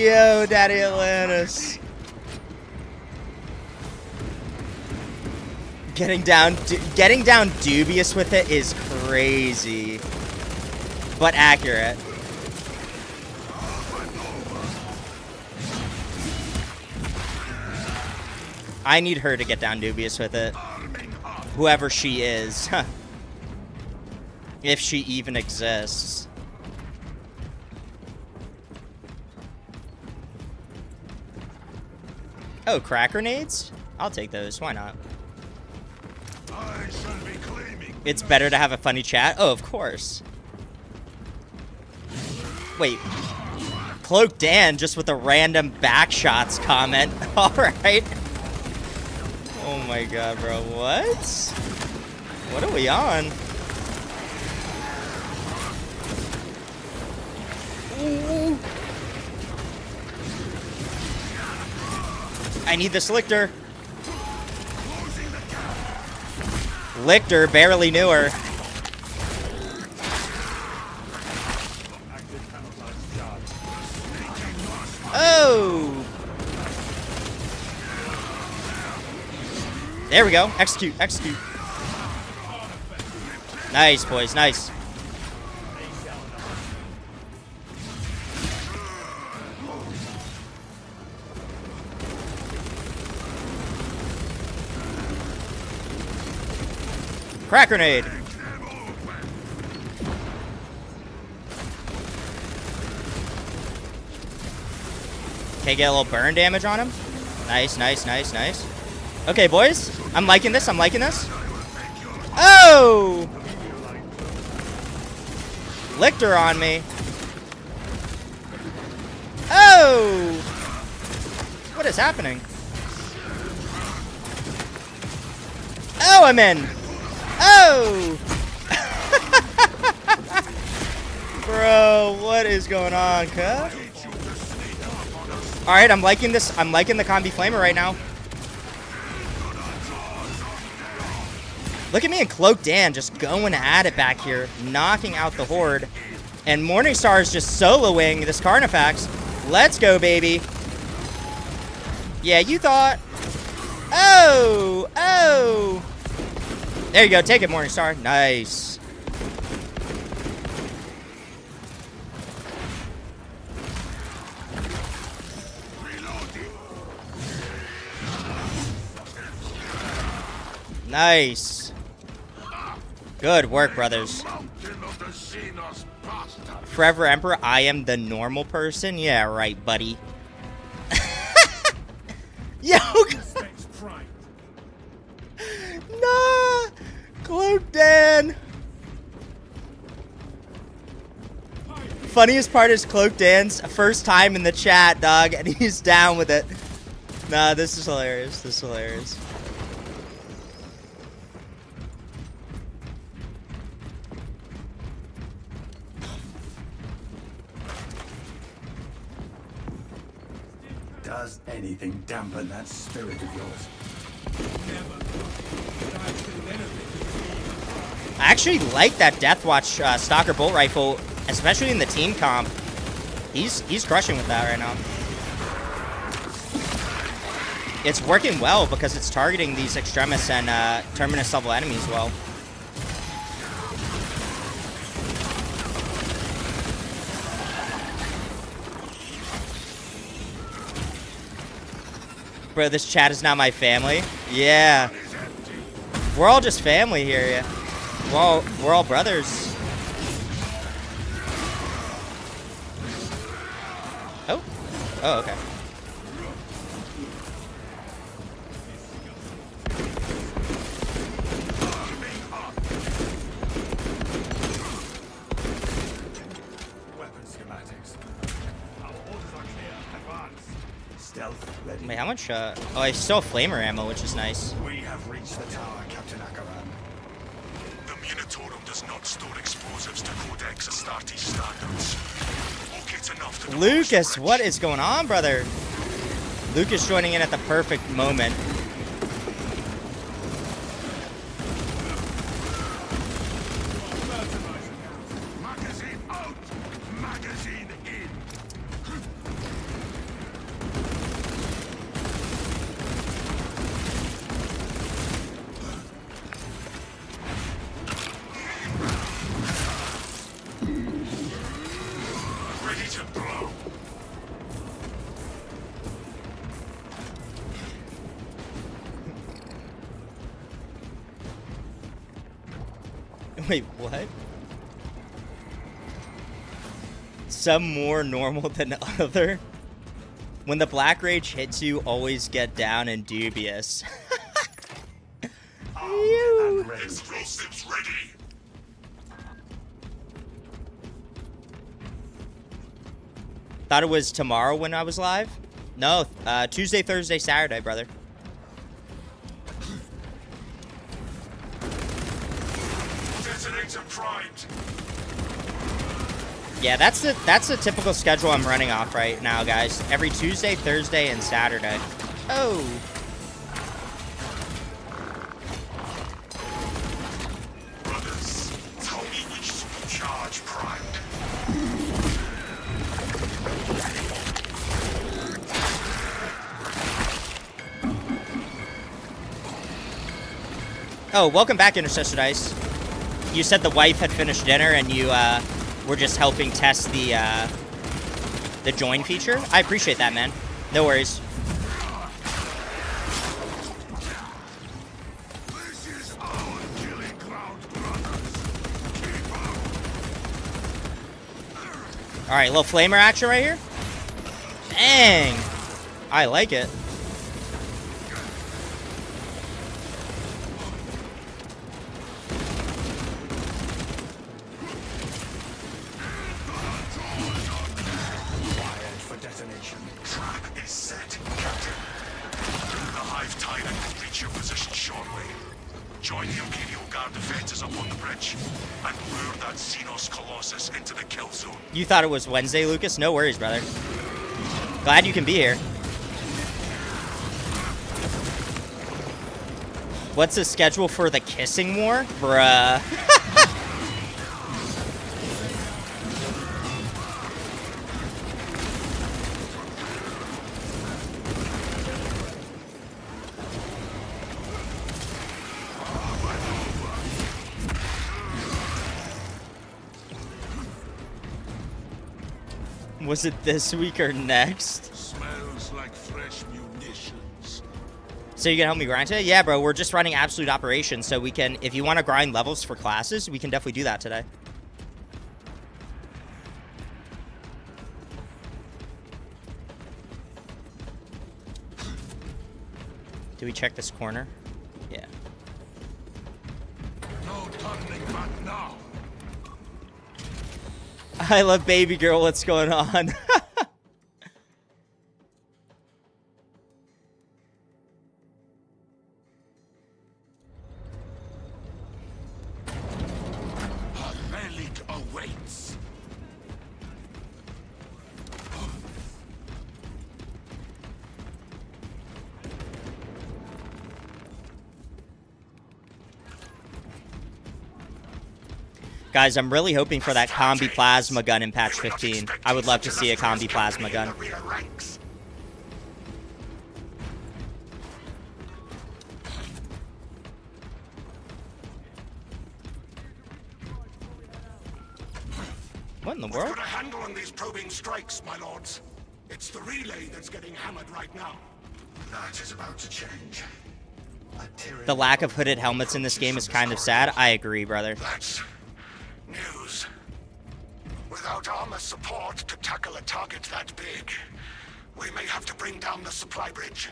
Yo, Daddy Atlantis. Getting down dubious with it is crazy, but accurate. I need her to get down dubious with it. Whoever she is. If she even exists. Oh, crack grenades? I'll take those. Why not? I shall be claiming. It's better to have a funny chat? Oh, of course. Wait. Cloak Dan just with a random backshots comment. Alright. Oh my god, bro. What? What are we on? Ooh. I need this Lictor. Lictor, barely knew her. Oh! There we go. Execute, execute. Nice, boys, nice. Crack grenade. Okay, get a little burn damage on him. Nice, nice, nice, nice. Okay, boys. I'm liking this. I'm liking this. Oh! Lictor on me. Oh! What is happening? Oh, I'm in. Oh! Bro, what is going on, cuz? Alright, I'm liking this. I'm liking the Combi Flamer right now. Look at me and Cloak Dan just going at it back here, knocking out the Horde. And Morningstar is just soloing this Carnifex. Let's go, baby. Yeah, you thought. Oh! Oh! There you go. Take it, Morningstar. Nice. Nice. Good work, brothers. Forever Emperor, I am the normal person? Yeah, right, buddy. Yo! Nah! Cloak Dan! Funniest part is Cloak Dan's first time in the chat, dog, and he's down with it. Nah, this is hilarious. This is hilarious. Does anything dampen that spirit of yours? I actually like that Deathwatch Stalker Bolt Rifle, especially in the team comp. He's crushing with that right now. It's working well because it's targeting these Extremis and Terminus level enemies well. Bro, this chat is not my family. Yeah. We're all just family here, yeah. We're all brothers. Oh. Oh, okay. Weapon schematics. Our orders are clear. Advance. Stealth ready. Wait, how much? Oh, I still have flamer ammo, which is nice. We have reached the tower, Captain Akaran. The Munitorum does not store explosives to Codex Astartes standards. Locate enough to Lucas, demolish what the is going on, brother? Lucas joining in at the perfect moment. Magazine out! Magazine in! ready to blow. Wait, what? Some more normal than other? When the Black Rage hits you, always get down and dubious. Ew. Explosives ready. Thought it was tomorrow when I was live? No, Tuesday, Thursday, Saturday, brother. Detonator primed. Yeah, that's the typical schedule I'm running off right now, guys. Every Tuesday, Thursday, and Saturday. Oh. Brothers, tell me which supercharge primed. Oh, welcome back, Intercessor Dice. You said the wife had finished dinner and you were just helping test the join feature. I appreciate that, man. No worries. This is our killing ground. All right, little flamer action right here. Dang. I like it. For detonation. Trap is set, Captain. The Hive Tyrant will reach your position shortly. Join the Imperial Guard defenses up on the bridge and lure that Xenos Colossus into the kill zone. You thought it was Wednesday, Lucas? No worries, brother. Glad you can be here. What's the schedule for the kissing war? Bruh. Was it this week or next? Smells like fresh munitions. So you can help me grind today? Yeah, bro. We're just running absolute operations, so we can. If you want to grind levels for classes, we can definitely do that today. Do we check this corner? Yeah. No turning back now. I love baby girl. What's going on? A relic awaits. Guys, I'm really hoping for that combi plasma gun in patch 15. I would love to see a combi plasma gun. Rear ranks. What in the We've world? got a handle on these probing strikes, my lords. It's the relay that's getting hammered right now. That is about to change. The lack of hooded helmets in this game is kind of sad. I agree, brother. That's news. Without armor support to tackle a target that big, we may have to bring down the supply bridge.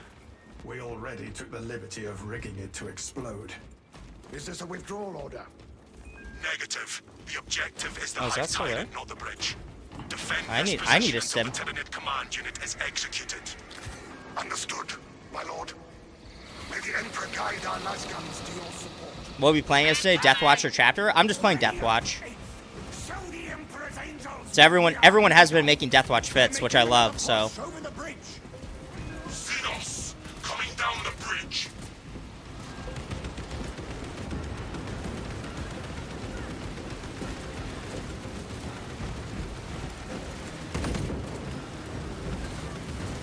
We already took the liberty of rigging it to explode. Is this a withdrawal order? Negative. The objective is the Oh, is Hive that so there? Tyrant, not the bridge. Defend I this need a position sim. until the Tyranid command unit is executed. Understood, my lord. May the Emperor guide our lasguns to your support. What are we playing as today? Deathwatch or Chapter? I'm just playing Deathwatch. Show the Emperor's angels. So everyone has been making Deathwatch fits, which I love, so. Over the bridge. Xenos, coming down the bridge.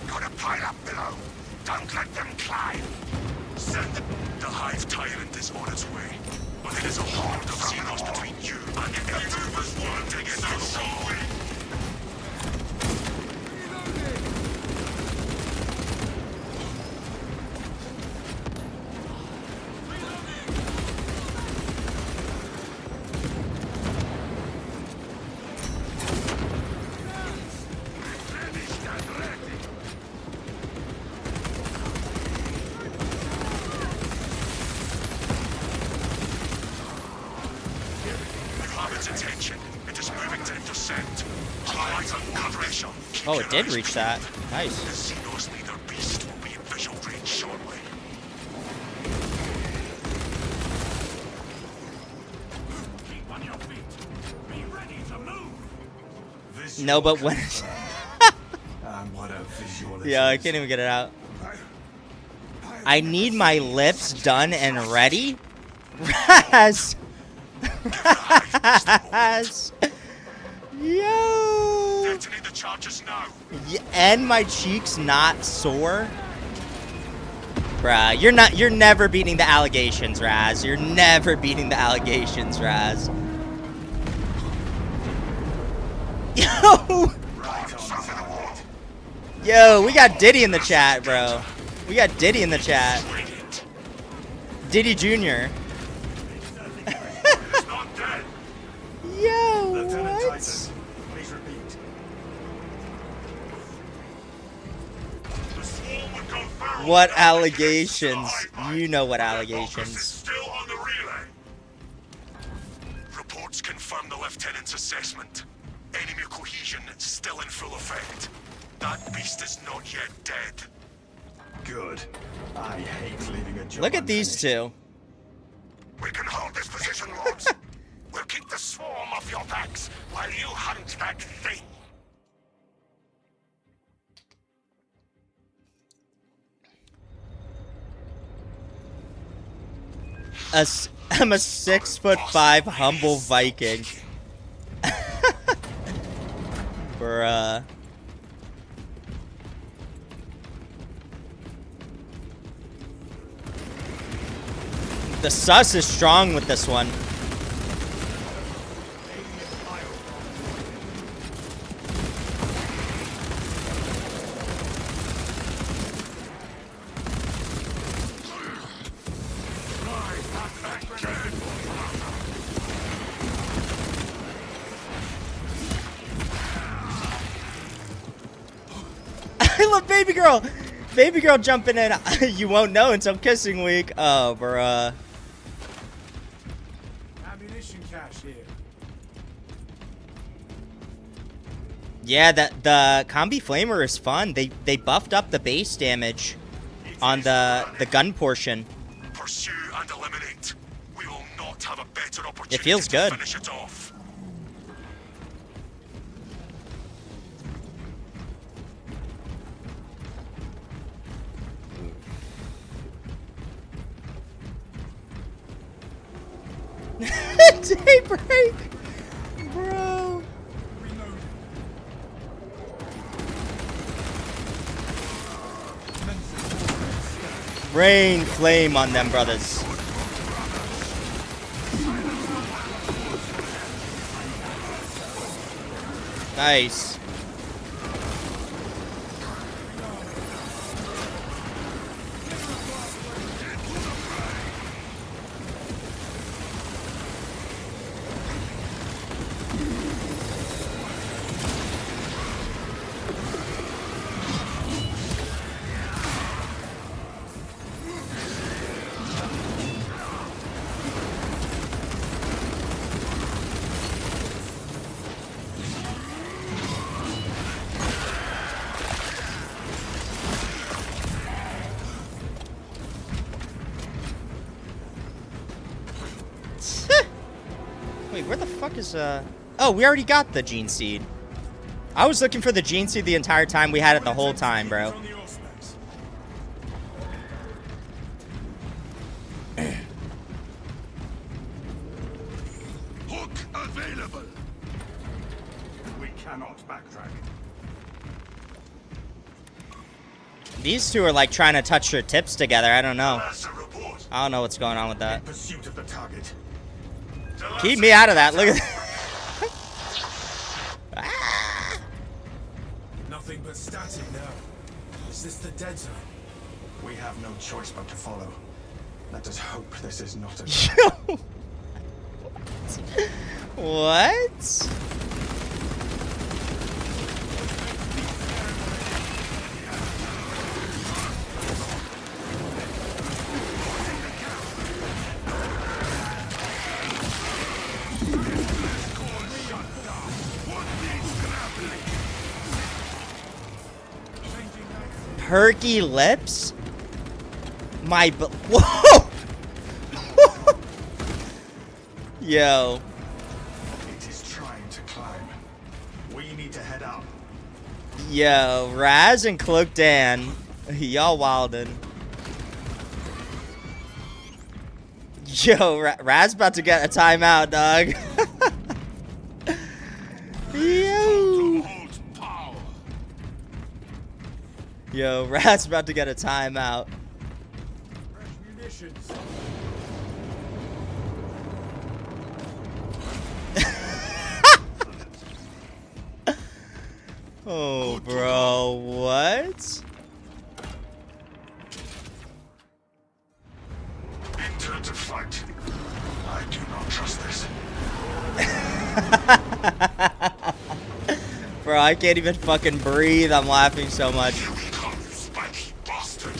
Got a pile up below. Don't let them climb. Send them. The Hive Tyrant is on its way. But it is a horde of Xenos between you and the Emperor's world to get the soul. Attention. It is moving to intercept. Eyes on coverage. Oh, it did reach that. Nice. The Xenos leader beast will be in visual range shortly. Keep on your feet. Be ready to move. This No, but when. and what a visual it Yeah, I is. can't even get it out. I need my lips done and ready. Raz. Raz. Yo. Detonate the charges now. And my cheeks not sore. Bruh, you're never beating the allegations, Raz. You're never beating the allegations, Raz. Yo. Yo, we got Diddy in the chat, bro. We got Diddy in the chat. Radiant. Diddy Jr. It's not dead. Yo, Lieutenant what? Titan, please repeat. What allegations? You know what allegations. Still on the relay. Reports confirm the lieutenant's assessment. Enemy cohesion still in full effect. That beast is not yet dead. Good. I hate leaving a job Look at these unfinished. two. We can hold this position, Lords. We'll keep the swarm off your backs while you hunt that thing. I'm a 6'5" humble Viking. Bruh. The sus is strong with this one. I love baby girl. Baby girl jumping in. You won't know until kissing week. Oh, bruh. Ammunition cache here. Yeah, the combi flamer is fun. They buffed up the base damage on the gun portion. Pursue and eliminate. We will not have a better opportunity It feels to good. finish it off. Daybreak, bro. Rain flame on them, brothers. Nice. Wait, where the fuck is Oh, we already got the gene seed. I was looking for the gene seed the entire time. We had it the whole time, bro. Hook available. We cannot backtrack. These two are like trying to touch their tips together. I don't know. That's a report. I don't know what's going on with that. In pursuit of the target. Keep me out of that. Look at that. Ah! Nothing but static now. Is this the dead zone? We have no choice but to follow. Let us hope this is not a Yo. What? Perky lips? Whoa! Yo. It is trying to climb. We need to head up. Yo, Raz and Cloak Dan. Y'all wildin'. Yo, Raz about to get a timeout, dog. Yo. Holds power. Yo, Raz about to get a timeout. Fresh munitions. Oh, bro, what? Enter to fight. I do not trust this. Bro, I can't even fucking breathe. I'm laughing so much. Here we come, you spiky bastard.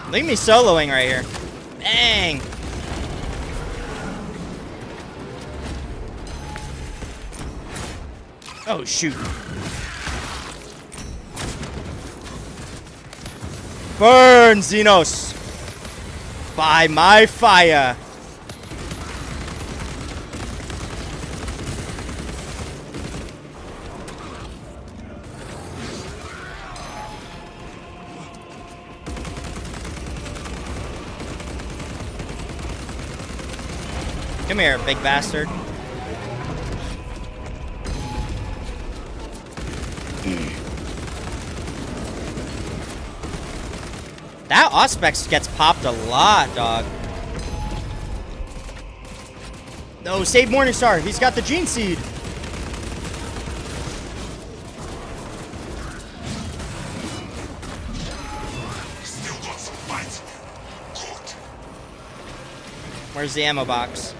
Look at me soloing right here. Bang! Oh, shoot. Burn, Xenos! By my fire! Come here, big bastard. That Auspex gets popped a lot, dog. No, save Morningstar. He's got the Gene Seed. Still got some fight. Good. Where's the ammo box?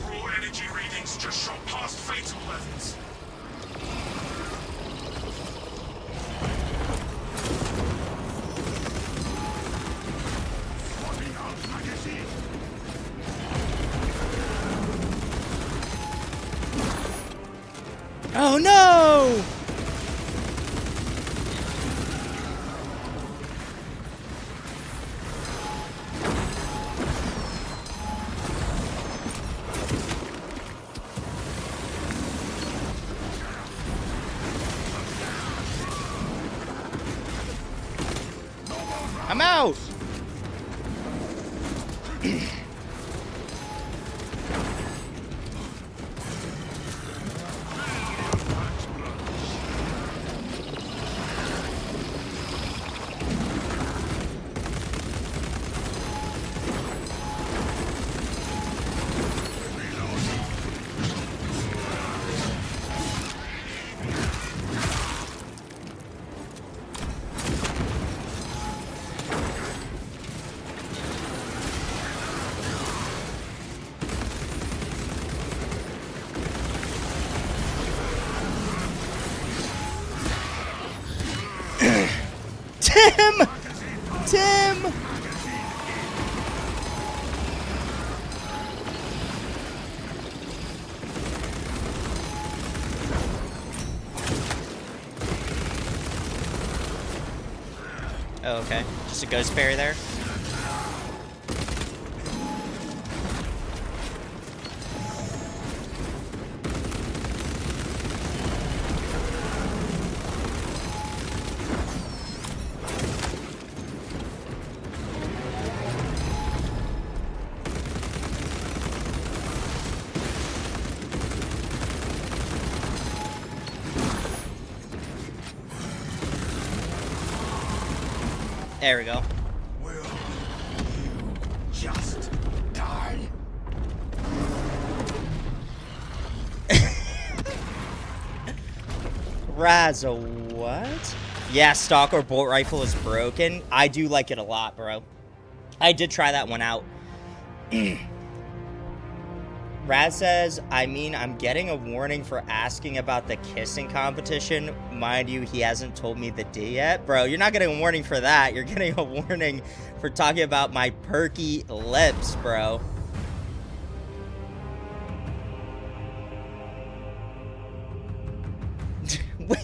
Raw energy readings just shot past fatal levels. Swapping out magazine. Oh no! I'm out! Tim! Tim! Oh, okay. Just a ghost fairy there. There we go. Will you just die? Raz, a what? Yeah, Stalker bolt rifle is broken. I do like it a lot, bro. I did try that one out. Raz says, I mean, I'm getting a warning for asking about the kissing competition. Mind you, he hasn't told me the day yet. Bro, you're not getting a warning for that. You're getting a warning for talking about my perky lips, bro.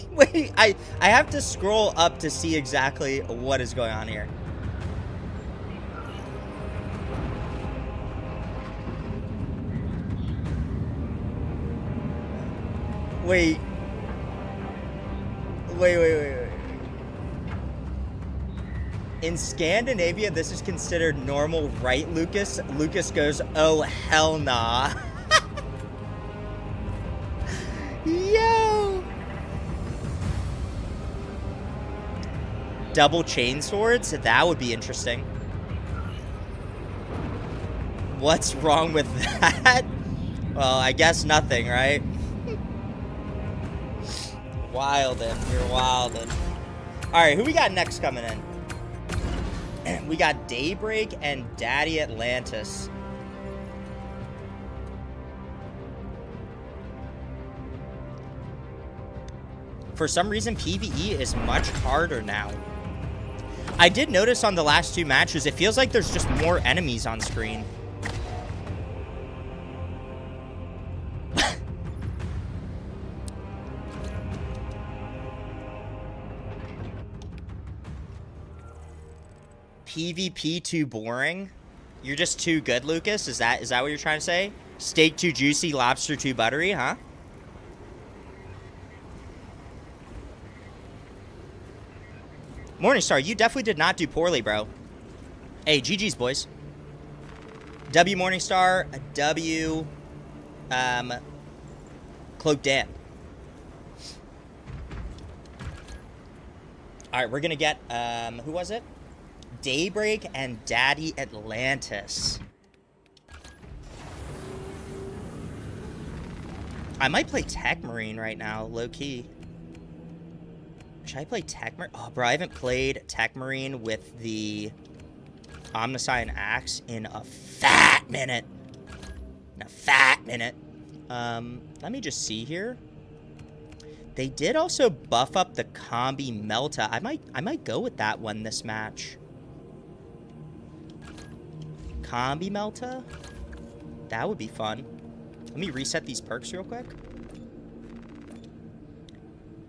Wait, I have to scroll up to see exactly what is going on here. Wait. In Scandinavia, this is considered normal, right, Lucas? Lucas goes, oh, hell nah. Yo! Double chain swords? That would be interesting. What's wrong with that? Well, I guess nothing, right? Wildin'. You're wildin'. Alright, who we got next coming in? We got Daybreak and Daddy Atlantis. For some reason, PvE is much harder now. I did notice on the last 2 matches, it feels like there's just more enemies on screen. PvP too boring? You're just too good, Lucas? Is that what you're trying to say? Steak too juicy, lobster too buttery, huh? Morningstar, you definitely did not do poorly, bro. Hey, GG's, boys. W Morningstar, W Cloak Dan. Alright, we're gonna get who was it? Daybreak and Daddy Atlantis. I might play Tech Marine right now, low key. Should I play Tech Marine? Oh, bro, I haven't played Tech Marine with the Omnissiah Axe in a fat minute. Let me just see here. They did also buff up the Combi Melta. I might go with that one this match. Combi Melta? That would be fun. Let me reset these perks real quick.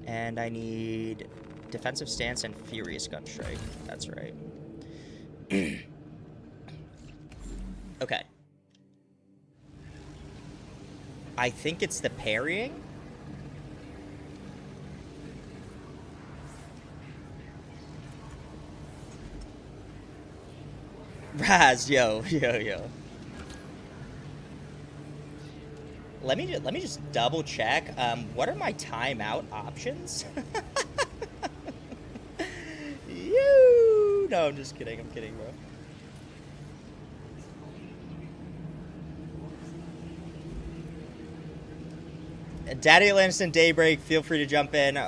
And I need Defensive Stance and Furious Gunstrike. That's right. Okay. I think it's the parrying. Raz, yo. Let me just double check. What are my timeout options? No, I'm just kidding. I'm kidding, bro. Daddy Atlantis and Daybreak, feel free to jump in.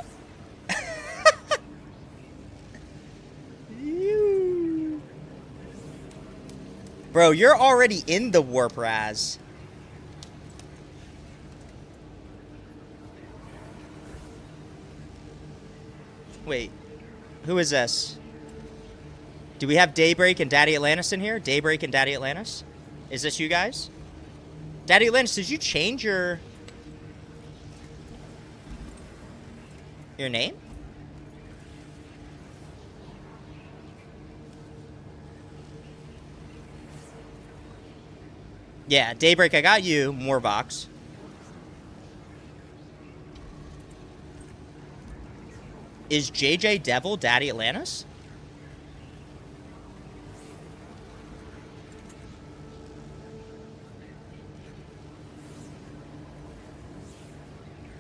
Bro, you're already in the warp, Raz. Wait, who is this? Do we have Daybreak and Daddy Atlantis in here? Daybreak and Daddy Atlantis? Is this you guys? Daddy Atlantis, did you change your name? Yeah, Daybreak, I got you, Morvox. Is JJ Devil Daddy Atlantis?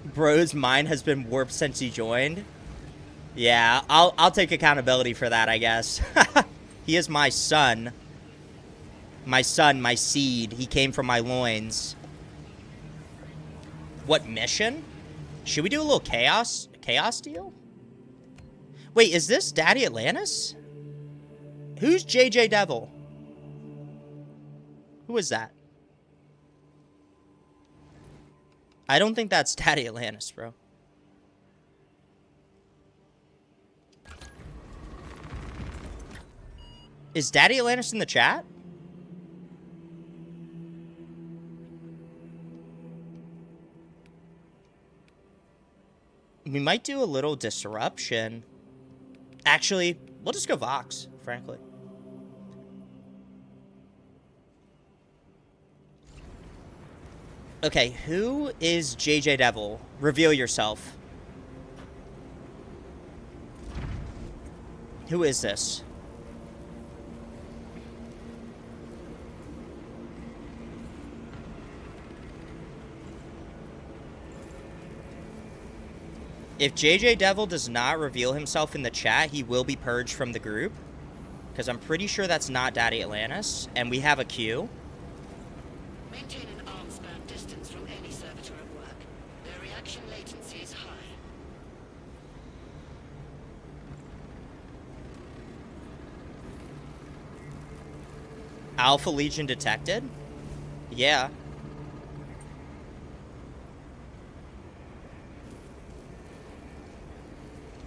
Bro's mind has been warped since he joined. Yeah, I'll take accountability for that, I guess. He is my son. My son, my seed. He came from my loins. What mission? Should we do a little chaos deal? Wait, is this Daddy Atlantis? Who's JJ Devil? Who is that? I don't think that's Daddy Atlantis, bro. Is Daddy Atlantis in the chat? We might do a little disruption. Actually, we'll just go Vox, frankly. Okay, who is JJ Devil? Reveal yourself. Who is this? If JJ Devil does not reveal himself in the chat, he will be purged from the group. Because I'm pretty sure that's not Daddy Atlantis. And we have a queue. Maintain an arm span distance from any servitor at work. Their reaction latency is high. Alpha Legion detected? Yeah.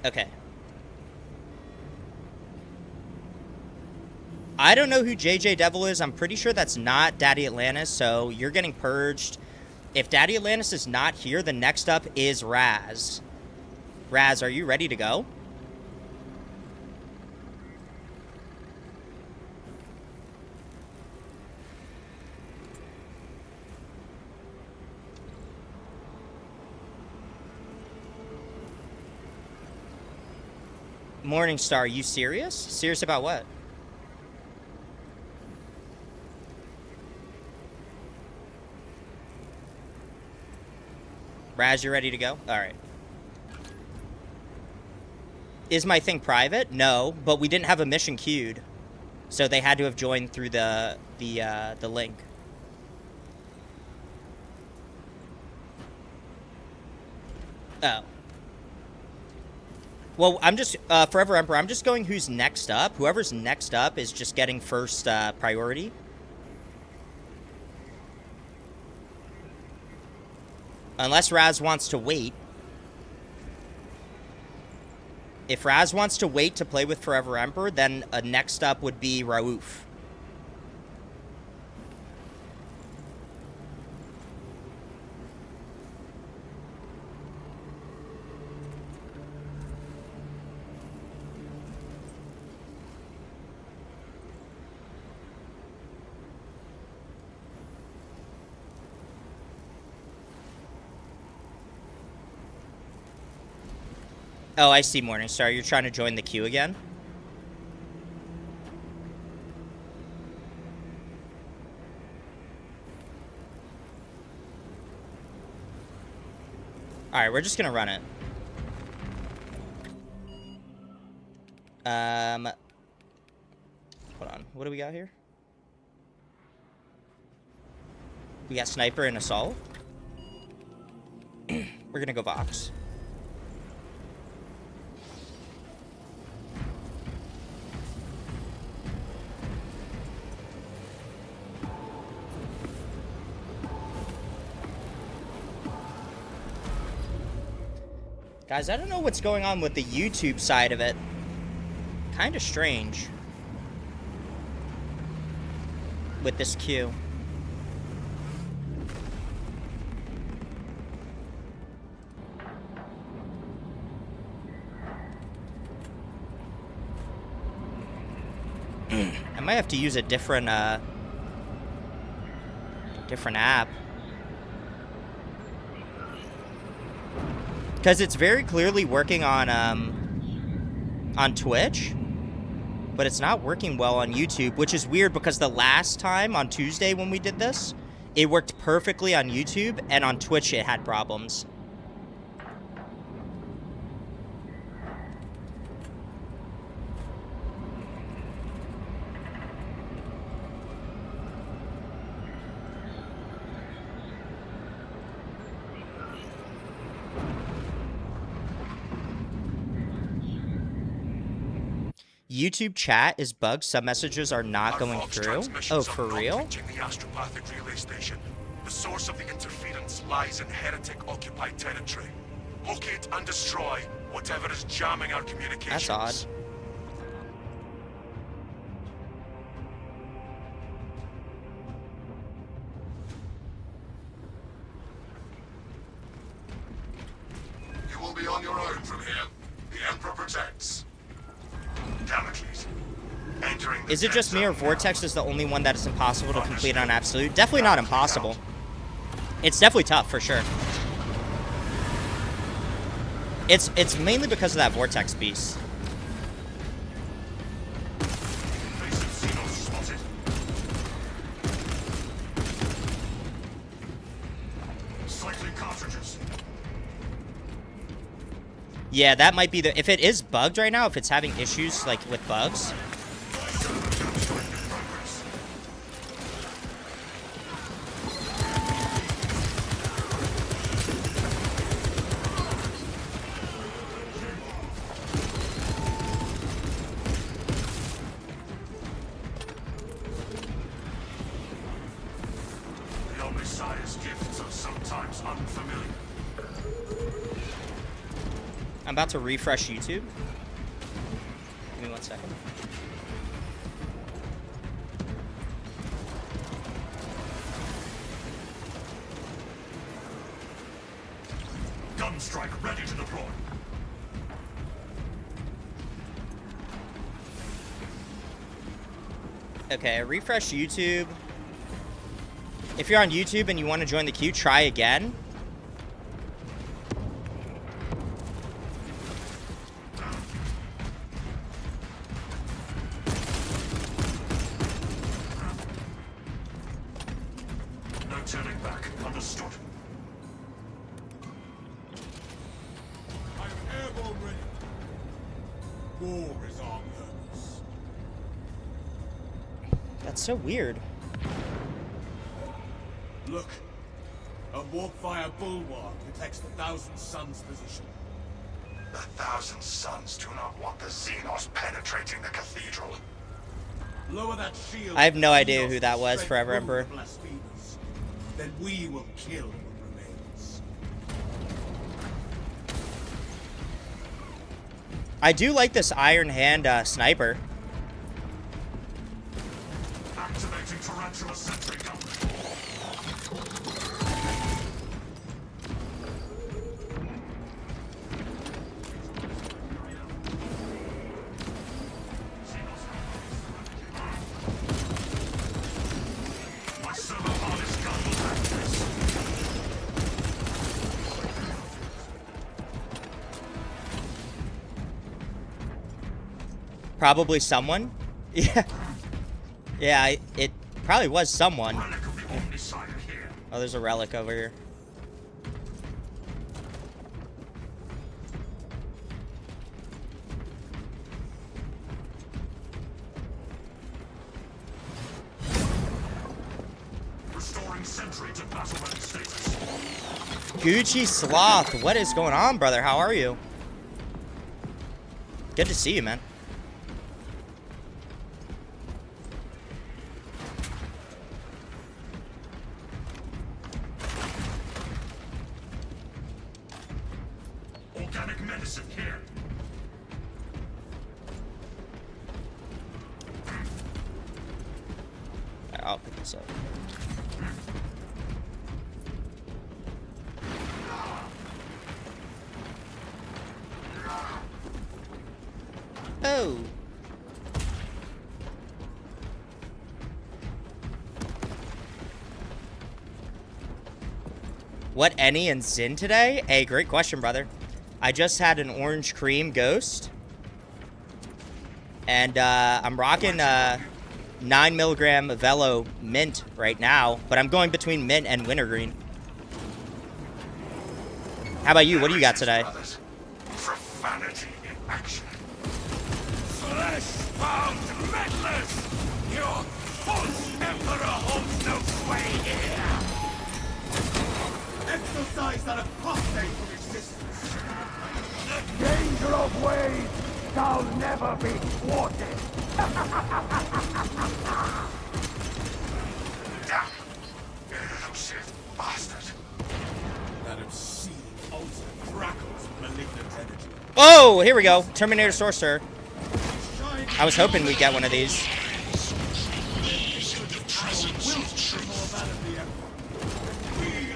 Okay. I don't know who JJ Devil is. I'm pretty sure that's not Daddy Atlantis, so you're getting purged. If Daddy Atlantis is not here, the next up is Raz. Raz, are you ready to go? Morningstar, are you serious? Serious about what? Raz, you ready to go? Alright. Is my thing private? No, but we didn't have a mission queued. So they had to have joined through the link. Oh. Well, I'm just, Forever Emperor, I'm just going who's next up. Whoever's next up is just getting first priority. Unless Raz wants to wait. If Raz wants to wait to play with Forever Emperor, then next up would be Raouf. Oh, I see, Morningstar. You're trying to join the queue again? Alright, we're just gonna run it. Hold on. What do we got here? We got Sniper and Assault. We're gonna go Vox. Guys, I don't know what's going on with the YouTube side of it. Kind of strange. With this queue. I might have to use a different app. Because it's very clearly working on Twitch, but it's not working well on YouTube, which is weird because the last time on Tuesday when we did this, it worked perfectly on YouTube, and on Twitch it had problems. YouTube chat is bugged. Some messages are not going through. Oh, for real? The astropathic relay station. The source of the interference lies in heretic-occupied territory. Locate and destroy whatever is jamming our communications. That's odd. You will be on your own from here. The Emperor protects. Damocles. Entering the Is it just me or Vortex is the only one that is impossible to complete on Absolute? Definitely not impossible. It's definitely tough, for sure. It's mainly because of that Vortex piece. Yeah, that might be the... If it is bugged right now, if it's having issues, like, with bugs... The Omnissiah's gifts are sometimes unfamiliar. I'm about to refresh YouTube. Give me 1 second. strike ready to deploy. Okay, refresh YouTube. If you're on YouTube and you want to join the queue, try again. No turning back. Understood. I'm airborne ready. War is our purpose. That's so weird. Look. A warpfire bulwark protects the Thousand Suns position. The Thousand Suns do not want the Xenos penetrating the cathedral. Lower that shield. I have no idea Xenos who that will was, shred Forever through Emperor. the blasphemers. Then we will kill what remains. I do like this Iron Hand sniper. Activating Tarantula Sentry Gun. My servo harness gun will handle this. Probably someone. Yeah. Yeah, it probably was someone. Relic of the Omnisire here. Oh, there's a relic over here. Restoring sentry to battle-ready status. Gucci Sloth, what is going on, brother? How are you? Good to see you, man. Organic medicine here. Alright, I'll pick this up. Oh. What Any and Zin today? Hey, great question, brother. I just had an orange cream ghost. And I'm rocking 9 milligram Velo mint right now, but I'm going between mint and wintergreen. How about you? What do you got today? Brothers, profanity in action. Flesh-bound meddlers! Your false emperor holds no sway here! Exorcise that apostate from existence! The danger of ways shall never be thwarted! Damn! Elusive bastard. That obscene altar crackles with malignant energy. Oh, here we go. Terminator Sorcerer. I was hoping we'd get one of these.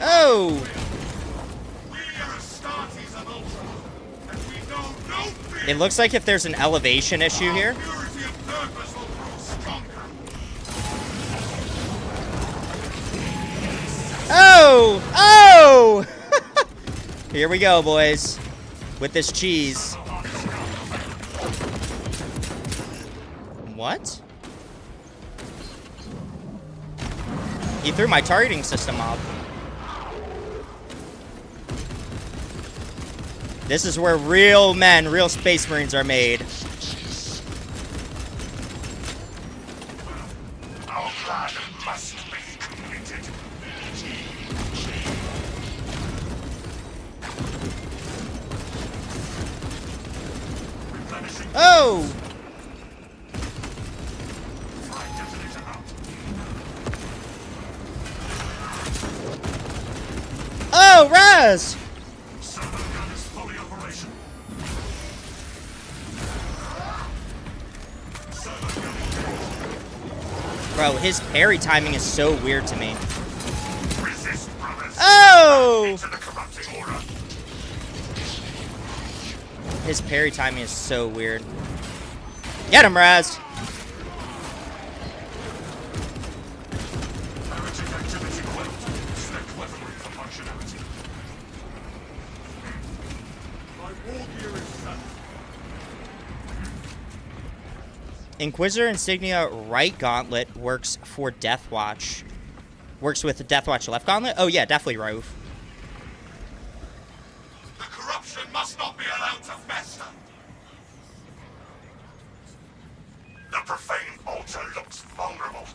Oh! We are Astartes of Ultra, and we know no fear. It looks like if there's an elevation issue here. Purity of purpose will grow stronger. Oh! Oh! Here we go, boys. With this cheese. What? He threw my targeting system off. This is where real men, real space marines are made. Our plan must be completed. Replenishing Oh! fire detonator out. Oh, Raz! Servo gun is fully operational. Servo gun Bro, his parry timing is so weird to me. resist, brothers. Oh! To the corrupting aura. His parry timing is so weird. Get him, Raz! Heretic activity quelled. Select weaponry for functionality. My war gear is set. Inquisitor Insignia right gauntlet works for Deathwatch. Works with the Deathwatch left gauntlet? Oh yeah, definitely Rauf. The corruption must not be allowed to fester. The profane altar looks vulnerable.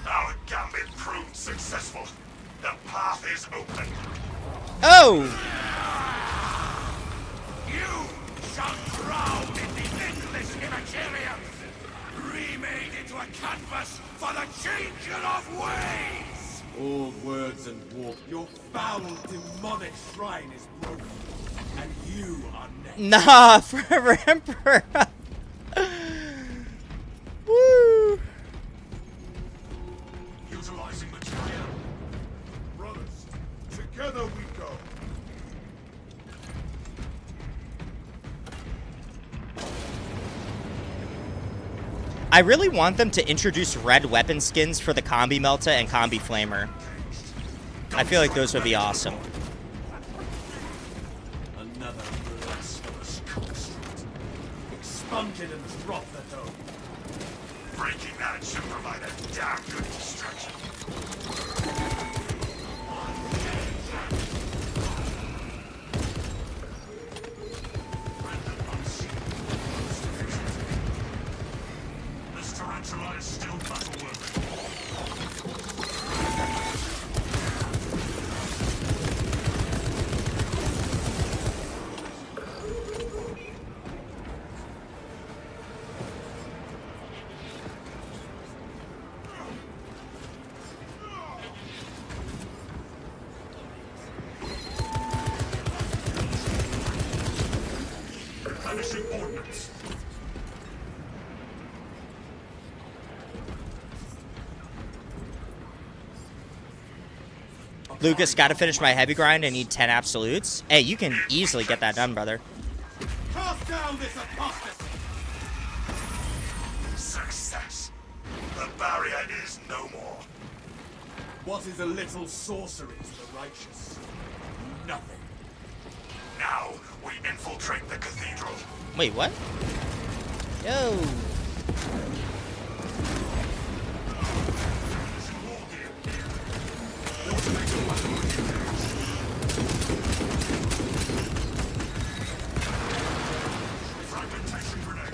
Our gambit proved successful. The path is open. Oh! You shall drown in the endless Immaterium, remade into a canvas for the changer of ways! Old words and warp. Your foul demonic shrine is broken. And you are next. Nah, Forever Emperor! Woo! Utilizing material. Brothers, together we go. I really want them to introduce red weapon skins for the Combi Melta and Combi Flamer. I feel like those would be awesome. Another blasphemous construct. Expunge it and drop the dome. Breaking that should provide a damn good distraction. This tarantula is still battle-worthy. Vanishing ordnance. Lucas, gotta finish my heavy grind. I need 10 absolutes. Hey, you can easily get that done, brother. Cast down this apostasy! Success. The barrier is no more. What is a little sorcery to the righteous? Nothing. Now we infiltrate the cathedral. Wait, what? Yo! Fragmentation grenade.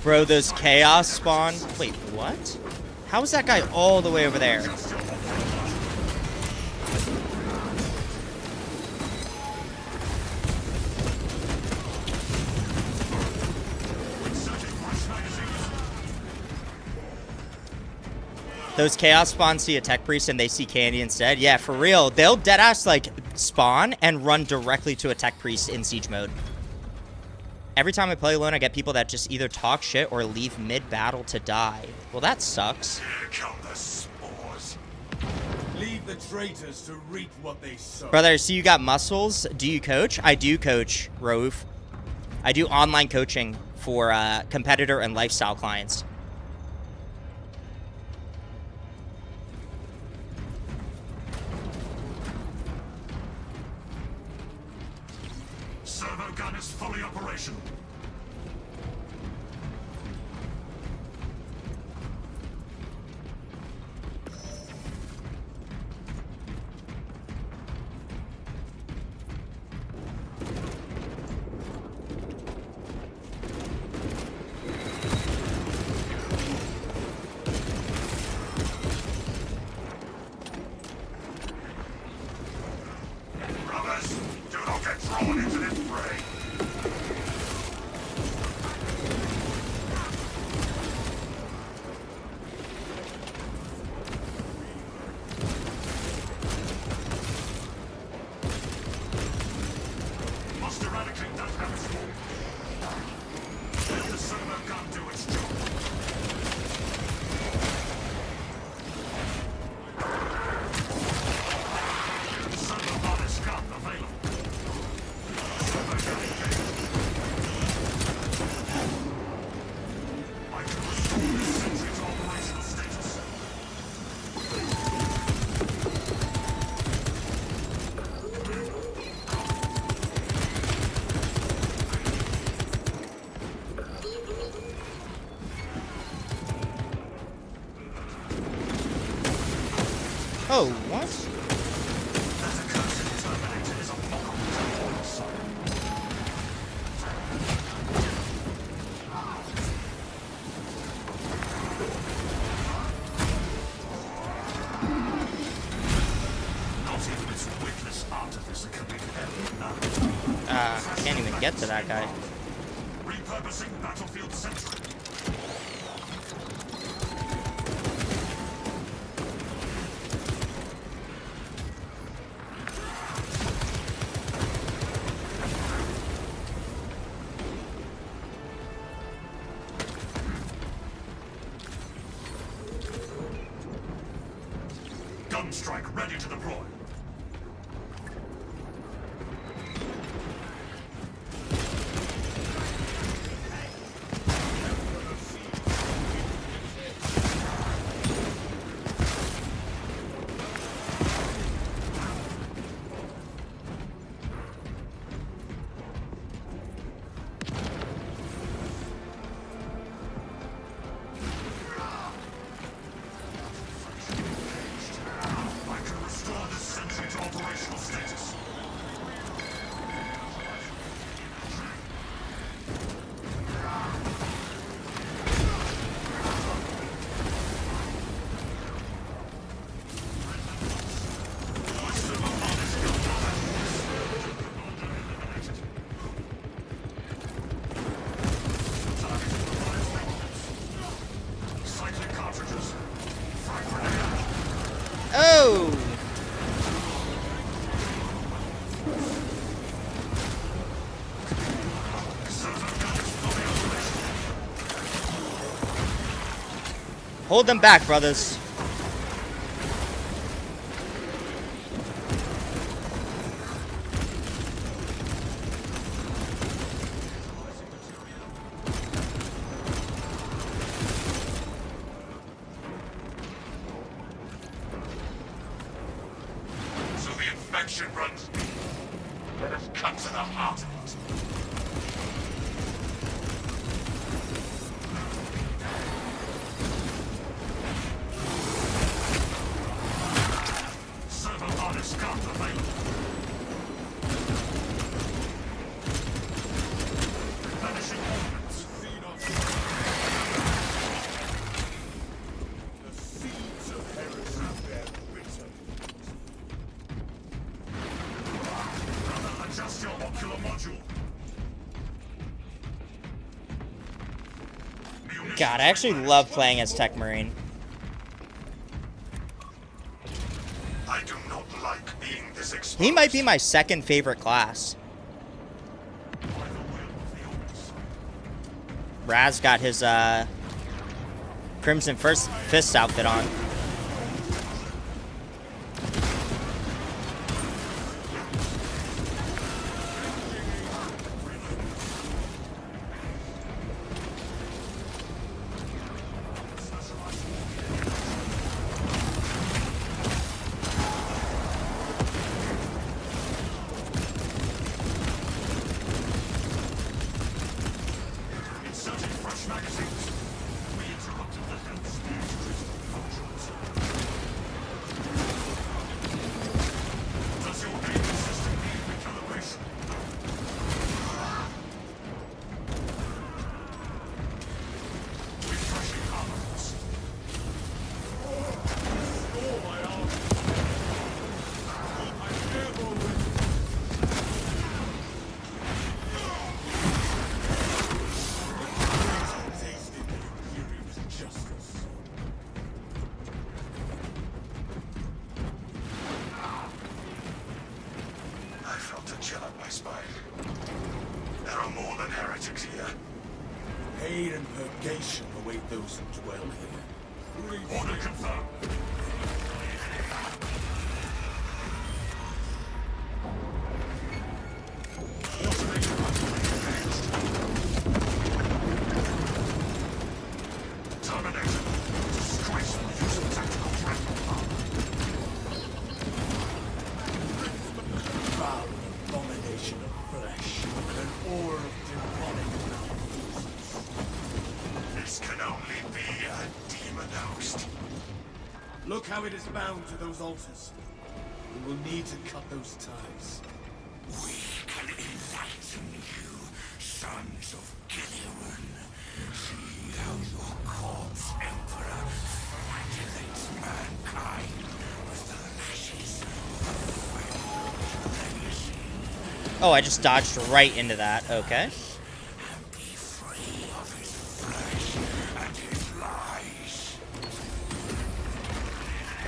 Bro, those chaos spawn. Wait, what? How is that guy all the way over there? Those chaos spawns see a tech priest and they see candy instead. Yeah, for real. They'll deadass like spawn and run directly to a tech priest in siege mode. Every time I play alone, I get people that just either talk shit or leave mid-battle to die. Well, that sucks. Here come the spores. Leave the traitors to reap what they sow. Brother, I see you got muscles. Do you coach? I do coach, Rauf. I do online coaching for competitor and lifestyle clients. Servo gun is fully operational. Brothers, do not get drawn into this fray. Oh, what? That accursed Terminator is a mockery to all side. Not even its witless artificer can make hell now. Can't even get to that guy. Repurposing battlefield sentry. Gunstrike ready to deploy. I can restore this sentry to operational status. Cycling cartridges. Frag grenade. Oh! Hold them back, brothers. So the infection runs deep. Let us cut to the heart of it. Servo harness gun available. Replenishing ordnance. The seeds of heresy bear bitter. Adjust your ocular module. God, I actually love playing as Tech Marine. I do not like being this exposed. He might be my second favorite class. By the will of the Orcs. Raz got his Crimson Fist outfit on. Inserting fresh magazines. We interrupted the health spirituals functions. Does your aiming system need recalibration? Refreshing armaments. Restore my army. I'm airborne with tasted the Imperium's justice. I felt a chill up my spine. There are more than heretics here. Pain and purgation await those who dwell here. Order confirmed. Terminator. Disgraceful use of tactical threat power. Foul abomination of flesh, an aura of demonic malfeasance. This can only be a demon host. Look how it is bound to those altars. We will need to cut those ties. We can enlighten you, sons of Gilliwan. See how your corpse emperor flagellates mankind with the lashes of legacy. Oh, I just dodged right into that. Okay. And be free of his flesh and his lies.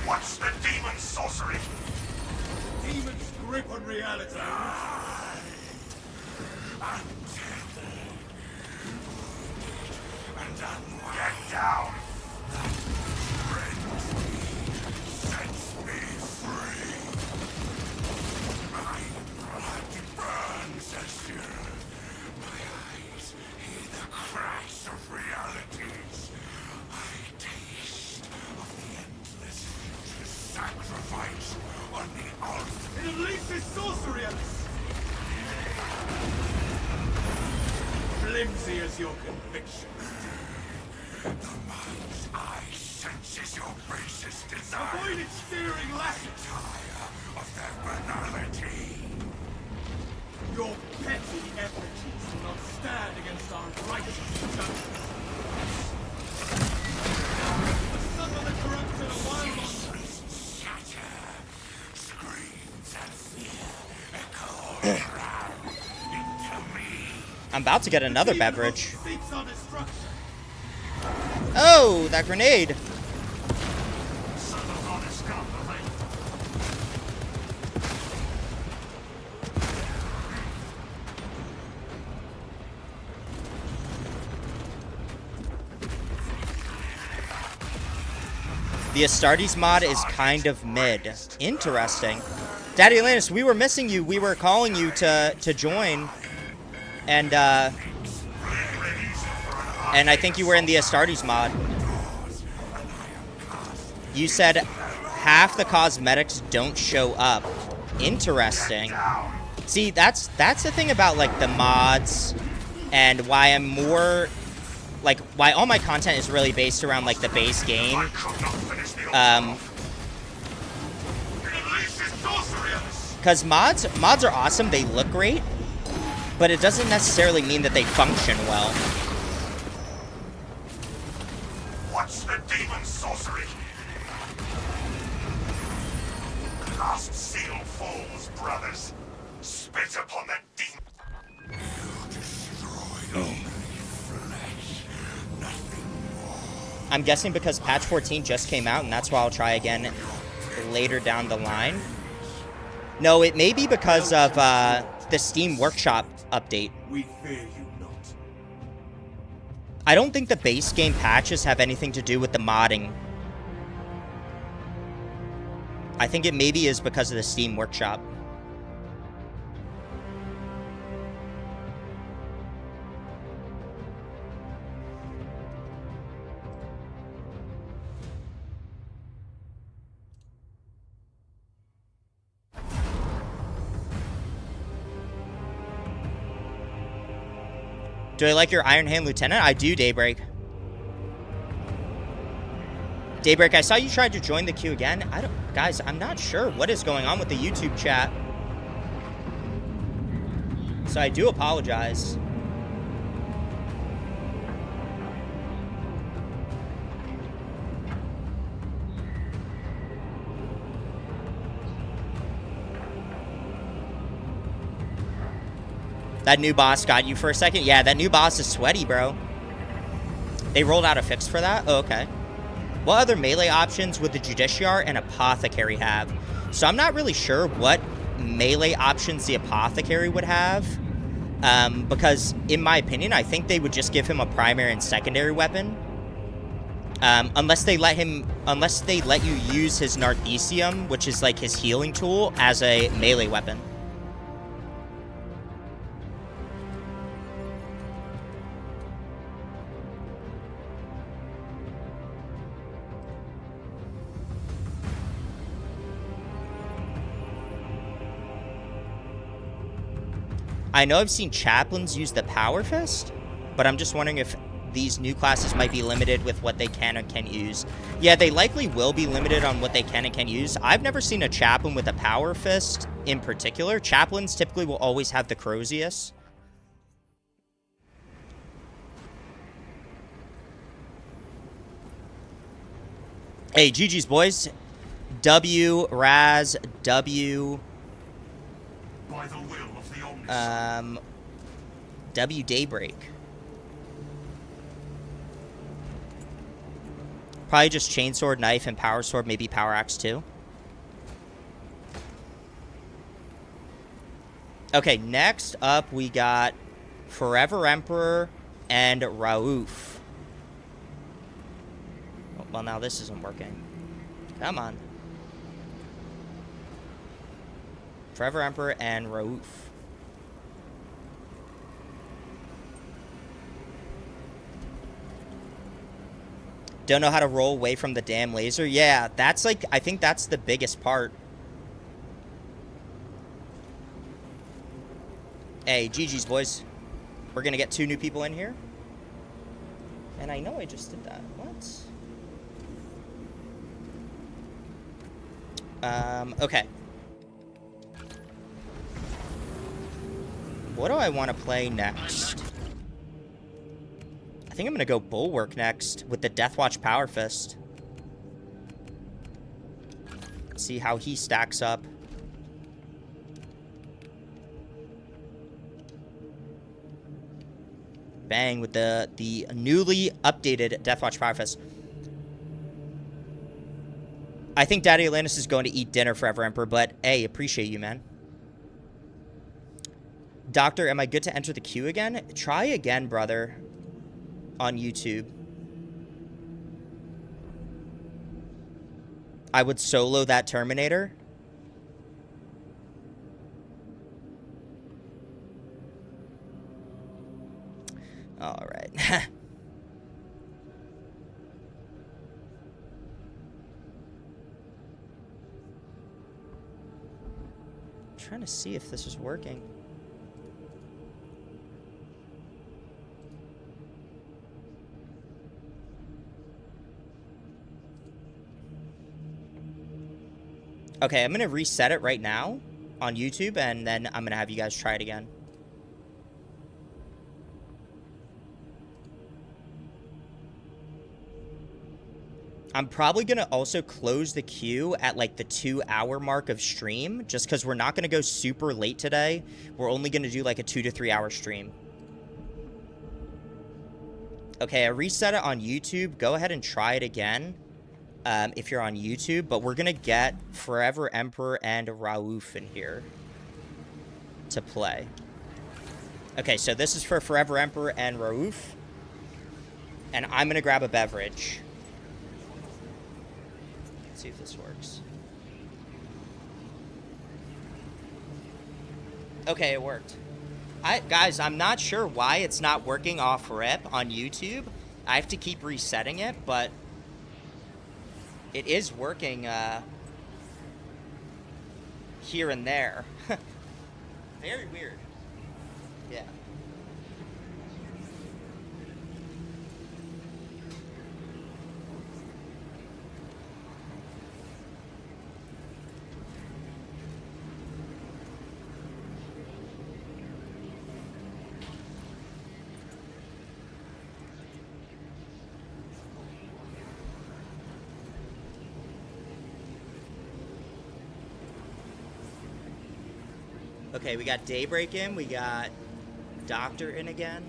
What's the demon sorcery? Demon's grip on reality. And unwind. Get down! Sets me free. My blood burns as you. My eyes hear the crash of realities. I taste of the endless future sacrifice on the altar. It unleashes sorcery at us! Flimsy as your conviction. The mind's eye senses your basest desire. Avoid its steering lashes! Tire of their banality. Your petty effigies will not stand against our righteous judgment. Suffer the corruption of wild monsters. Shatter. Screams and fear echo all around into me. I'm about to get another Demon beverage. host seeks our destruction. Oh, that grenade. Son of honest compliment. The Astartes mod is kind of mid. Interesting. Daddy Atlantis, we were missing you. We were calling you to join. And I think you were in the Astartes mod. You said half the cosmetics don't show up. Interesting. See, that's the thing about like the mods and why I'm more like why all my content is really based around like the base game. I could not finish the It unleashes sorcery at us. Because mods are awesome, they look great, but it doesn't necessarily mean that they function well. What's the demon sorcery? Last seal falls, brothers. Spit upon the demon. I'm guessing because patch 14 just came out, and that's why I'll try again later down the line. No, it may be because of the Steam Workshop update. We fear you not. I don't think the base game patches have anything to do with the modding. I think it maybe is because of the Steam Workshop. Do I like your Iron Hand Lieutenant? I do, Daybreak. Daybreak, I saw you tried to join the queue again. Guys, I'm not sure what is going on with the YouTube chat. So I do apologize. That new boss got you for a second? Yeah, that new boss is sweaty, bro. They rolled out a fix for that? Oh, okay. What other melee options would the Justiciar and Apothecary have? So I'm not really sure what melee options the Apothecary would have. Because, in my opinion, I think they would just give him a primary and secondary weapon. Unless they let you use his Narthecium, which is like his healing tool, as a melee weapon. I know I've seen chaplains use the Power Fist, but I'm just wondering if these new classes might be limited with what they can and can't use. Yeah, they likely will be limited on what they can and can't use. I've never seen a chaplain with a power fist in particular. Chaplains typically will always have the Crozius. Hey, GG's, boys. W, Raz, W. By the will of the Omnissiah. W, Daybreak. Probably just Chainsword, Knife, and Power Sword, maybe Power Axe too. Okay, next up we got Forever Emperor and Raouf. Oh, well, now this isn't working. Come on. Forever Emperor and Raouf. Don't know how to roll away from the damn laser. Yeah, that's like, I think that's the biggest part. Hey, GG's, boys. We're gonna get 2 new people in here. And I know I just did that. What? Okay. What do I want to play next? I think I'm going to go Bulwark next with the Deathwatch Power Fist. See how he stacks up. Bang with the newly updated Deathwatch Power Fist. I think Daddy Atlantis is going to eat dinner Forever Emperor, but hey, appreciate you, man. Doctor, am I good to enter the queue again? Try again, brother. On YouTube. I would solo that Terminator. All right. Trying to see if this is working. Okay, I'm going to reset it right now on YouTube, and then I'm going to have you guys try it again. I'm probably going to also close the queue at like the 2-hour mark of stream, just because we're not going to go super late today. We're only going to do like a 2 to 3 hour stream. Okay, I reset it on YouTube. Go ahead and try it again. If you're on YouTube, but we're gonna get Forever Emperor and Raouf in here to play. Okay, so this is for Forever Emperor and Raouf, and I'm gonna grab a beverage. Let's see if this works. Okay, it worked. Guys, I'm not sure why it's not working off rip on YouTube. I have to keep resetting it, but it is working here and there. Very weird. Yeah. Okay, we got Daybreak in, we got Doctor in again.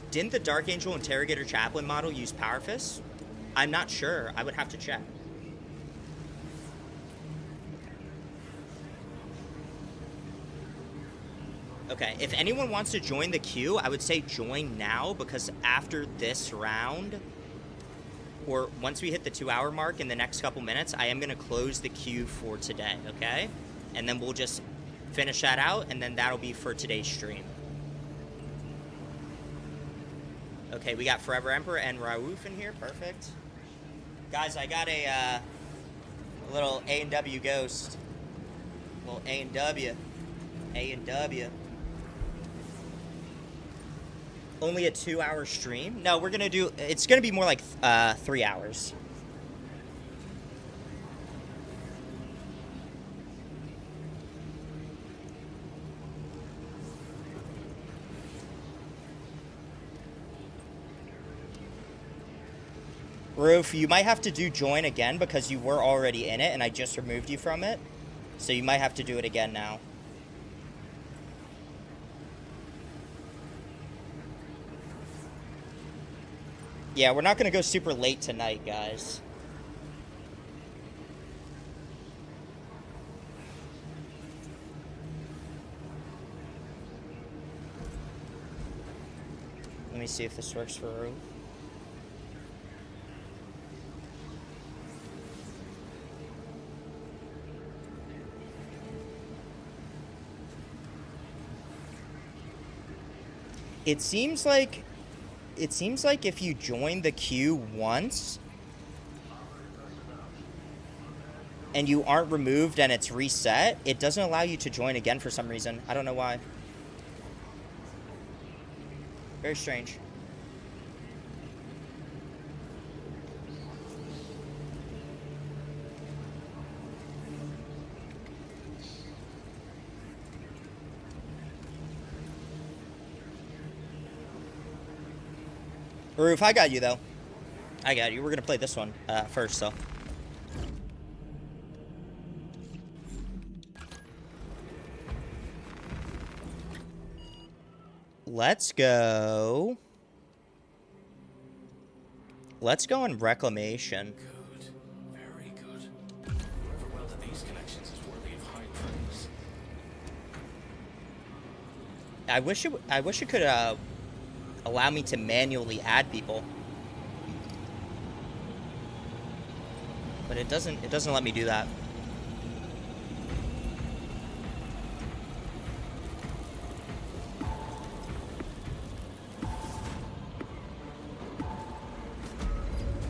Didn't the Dark Angel Interrogator Chaplain model use Power Fist? I'm not sure. I would have to check. Okay, if anyone wants to join the queue, I would say join now, because after this round, or once we hit the 2-hour mark in the next couple minutes, I am going to close the queue for today, okay? And then we'll just finish that out, and then that'll be for today's stream. Okay, we got Forever Emperor and Raouf in here. Perfect. Guys, I got a little A&W ghost. A little A&W. A&W. Only a 2-hour stream? No, we're gonna do. It's gonna be more like 3 hours. Roof, you might have to do join again because you were already in it and I just removed you from it. So you might have to do it again now. Yeah, we're not going to go super late tonight, guys. Let me see if this works for Roof. It seems like if you join the queue once and you aren't removed and it's reset, it doesn't allow you to join again for some reason. I don't know why. Very strange. Roof, I got you, though. I got you. We're going to play this one first, so. Let's go. Let's go in Reclamation. Good. Very good. Whoever welded these connections is worthy of high praise. I wish it could allow me to manually add people, but it doesn't let me do that.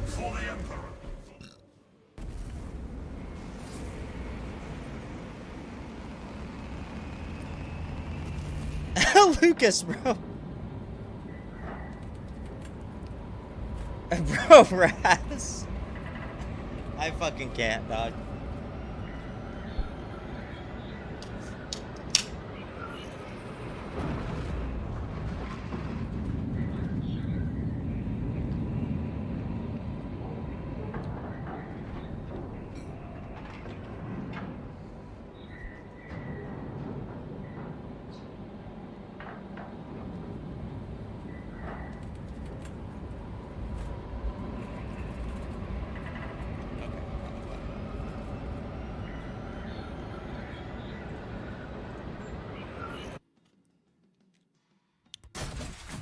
For the Emperor. Lucas, bro. Bro, Raz. I fucking can't, dog.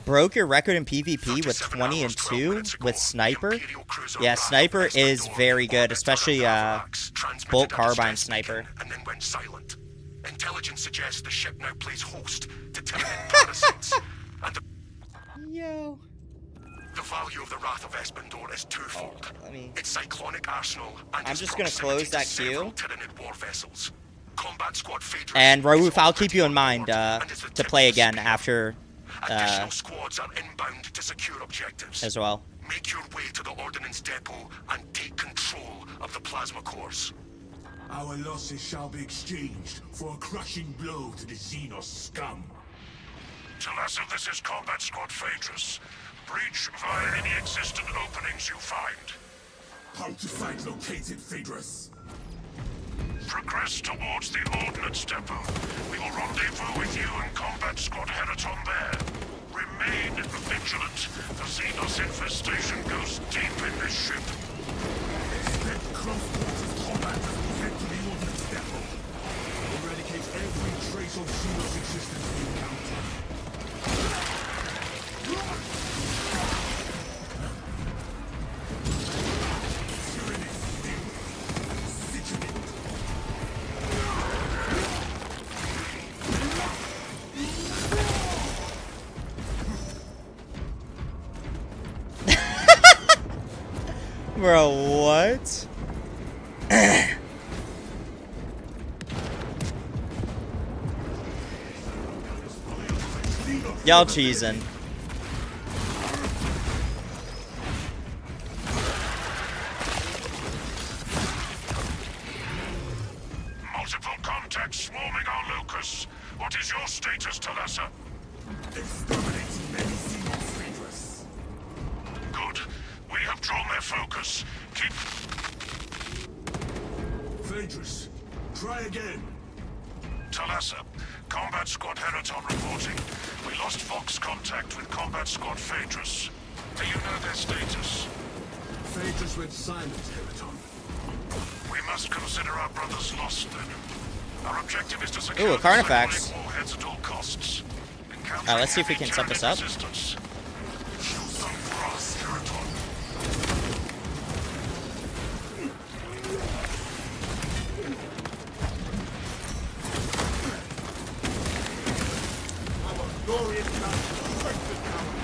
Broke your record in PvP with 20 and 2 with Sniper. Yeah, Sniper is very good, especially bolt carbine Sniper. And then went silent. Intelligence suggests the ship now plays host to Tyranid parasites. And Yo. the value of the Wrath of Espandor is twofold. Let me. Its cyclonic arsenal and I'm its just gonna proximity close that to several queue. Tyranid war vessels. Combat Squad Phaedrus And is Raouf, I'll already keep you in on mind board and is the to tip play of the again spear. after Additional squads are inbound to secure objectives. as well. Make your way to the Ordnance Depot and take control of the plasma cores. Our losses shall be exchanged for a crushing blow to the Xenos scum. Talassa, this is Combat Squad Phaedrus. Breach via any existent openings you find. How to find located Phaedrus? Progress towards the Ordnance Depot. We will rendezvous with you and Combat Squad Heraton there. Remain vigilant. The Xenos infestation goes deep in this ship. Expect close quarters combat as we head to the Ordnance Depot. Eradicate every trace of Xenos existence we encounter. Bro, what? Y'all cheesing. status, Talassa? Exterminating many Xenos, Phaedrus. Good. We have drawn their focus. Keep... Phaedrus, try again. Talassa, Combat Squad Heraton reporting. We lost Fox contact with Combat Squad Phaedrus. Do you know their status? Phaedrus went silent, Heraton. We must consider our brothers lost then. Our objective is to secure Ooh, a the Carnifex. cybernetic warheads at all costs. Let's see if we can set this up. Resistance. Show some for us, Heraton. Our glorious master strengthened power.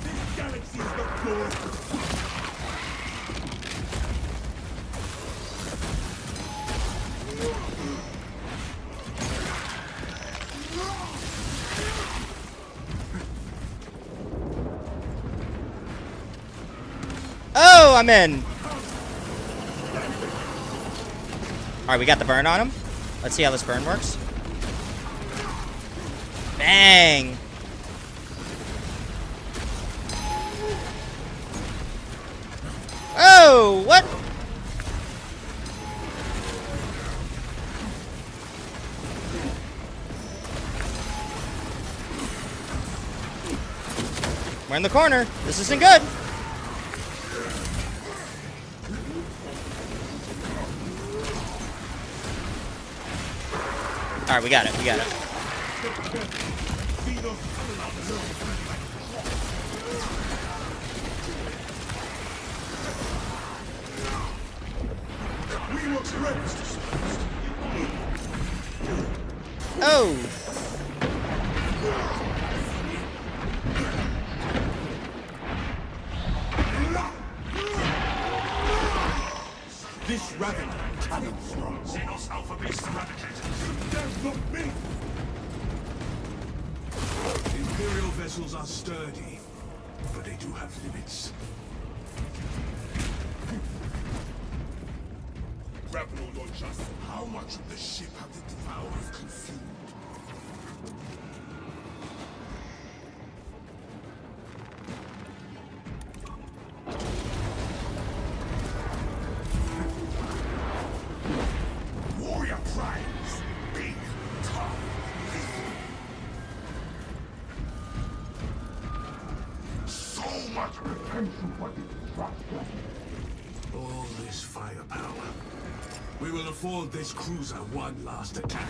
This galaxy is not yours. Oh, I'm in. All right, we got the burn on him. Let's see how this burn works. Bang. Oh, what? We're in the corner. This isn't good. All right, we got it. We got it. We were cleansed. Oh. This Raven cannot strong. Xenos Alpha Beast eradicated. That's not me! Imperial vessels are sturdy, but they do have limits. Grapple launch us. How much of the ship have the Devourers consumed? Warrior primes, big, tough, So much attention for destruction. all this firepower. We will afford this cruiser one last attack.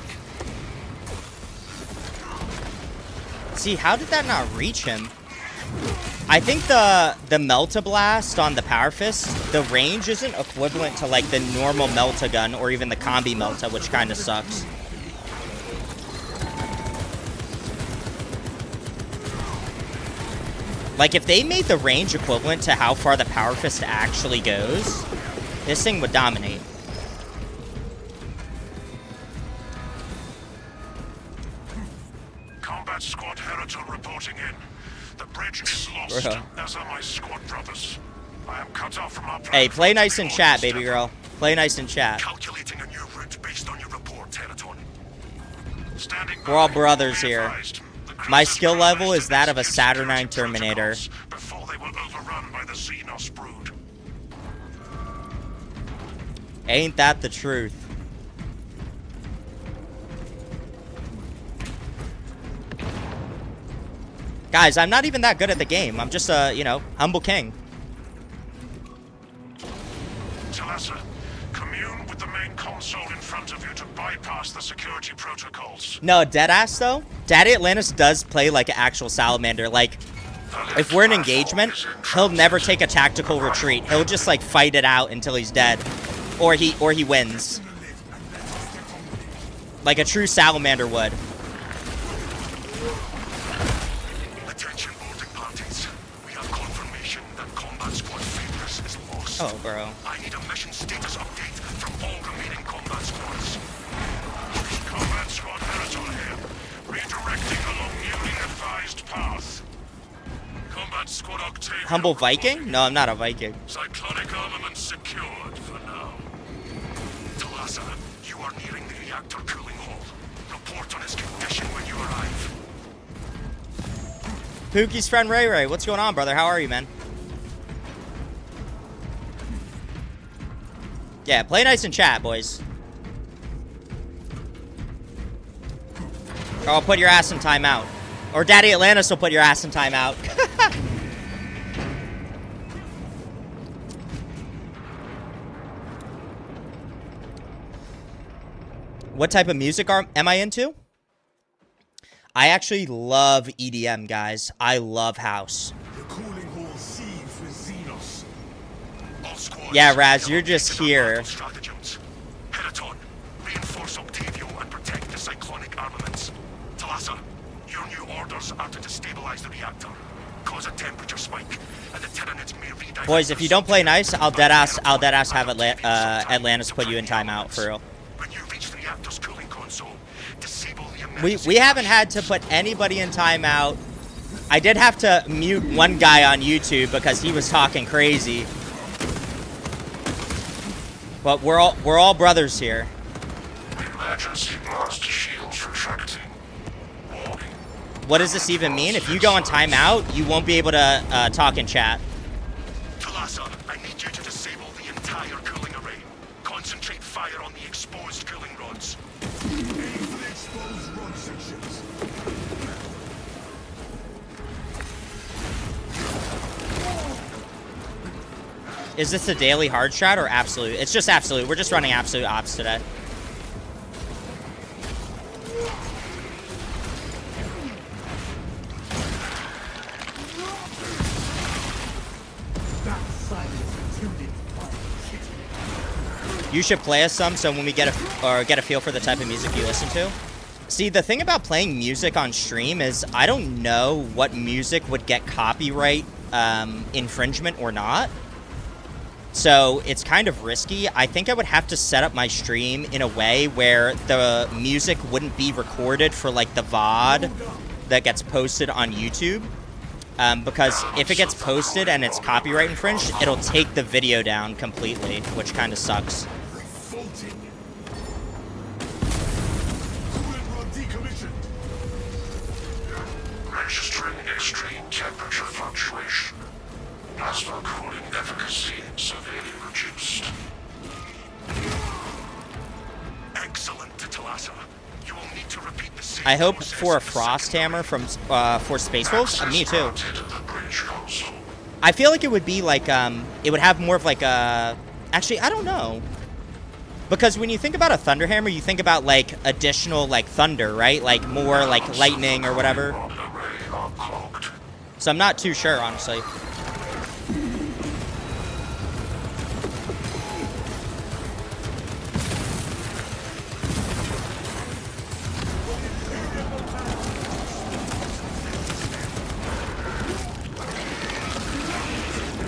See, how did that not reach him? I think the Melta Blast on the Power Fist, the range isn't equivalent to like the normal Melta gun or even the Combi Melta, which kind of sucks. Like if they made the range equivalent to how far the Power Fist actually goes, this thing would dominate. Combat Squad Heraton reporting in. The bridge is lost, Bro. as are my squad brothers. I am cut off from our Hey, play platform nice in beyond chat, this baby tether. girl. Play nice in chat. Calculating a new route based on your report, Heraton. Standing We're all by. brothers Be here. advised, the My cruiser's skill level progress is that of a against Saturnine security Terminator. protocols Before they will overrun by the Xenos brood. Ain't that the truth? Guys, I'm not even that good at the game. I'm just a, humble king. Talassa, commune with the main console in front of you to bypass the security protocols. No, deadass though. Daddy Atlantis does play like an actual salamander. Like, if we're in engagement, he'll never take a tactical retreat. He'll just like fight it out until he's dead, or he wins, like a true salamander would. Attention boarding parties. We have confirmation that Combat Squad Phaedrus is lost. Oh, bro. I need a mission status update from all remaining combat squads. Combat Squad Heraton here. Redirecting along newly advised path. Combat Squad Octavia. Humble Viking? No, I'm not a Viking. Cyclonic armament secured for now. Talassa, you are nearing the reactor cooling hall. Report on its condition when you arrive. Pookie's friend Ray Ray, what's going on, brother? How are you, man? Yeah, play nice in chat, boys. Or I'll put your ass in timeout. Or Daddy Atlantis will put your ass in timeout. What type of music am I into? I actually love EDM, guys. I love house. The cooling hall seethes with Xenos. All squads, Yeah, Raz, you're just execute here. battle stratagems. Heraton, reinforce Octavio and protect the cyclonic armaments. Talassa, your new orders are to destabilize the reactor, cause a temperature spike, and the Tyranids may redirect. Boys, if you don't play nice, I'll deadass have Atlantis put you in timeout, for real. When you reach the reactor's cooling console, disable the We emergency haven't flash. had to put anybody in timeout. I did have to mute one guy on YouTube because he was talking crazy. But we're all brothers here. Emergency blast shields retracting. Warning. What does this even mean? If you go on timeout, you won't be able to talk in chat. Talassa, I need you to disable the entire cooling array. Concentrate fire on the exposed cooling rods. Aim for the exposed rod sections. Is this a daily hard strat or absolute? It's just absolute. We're just running absolute ops today. That silence tuned into fire. You should play us some so when we get a feel for the type of music you listen to. See, the thing about playing music on stream is I don't know what music would get copyright infringement or not. So it's kind of risky. I think I would have to set up my stream in a way where the music wouldn't be recorded for like the VOD that gets posted on YouTube. Because if it gets posted and it's copyright infringed, it'll take the video down completely, which kind of sucks. Revolting. Cooling rod decommissioned. Registering extreme temperature fluctuation. Plasma cooling efficacy severely reduced. Excellent, Talassa. You will need to repeat the same I hope process for a in the frost second hammer from for Space Wolves. Me too. granted at the bridge console. I feel like it would be like it would have more of like a. Actually, I don't know. Because when you think about a thunder hammer, you think about like additional like thunder, right? Like more like lightning or whatever. Rod array unclogged. So I'm not too sure, honestly.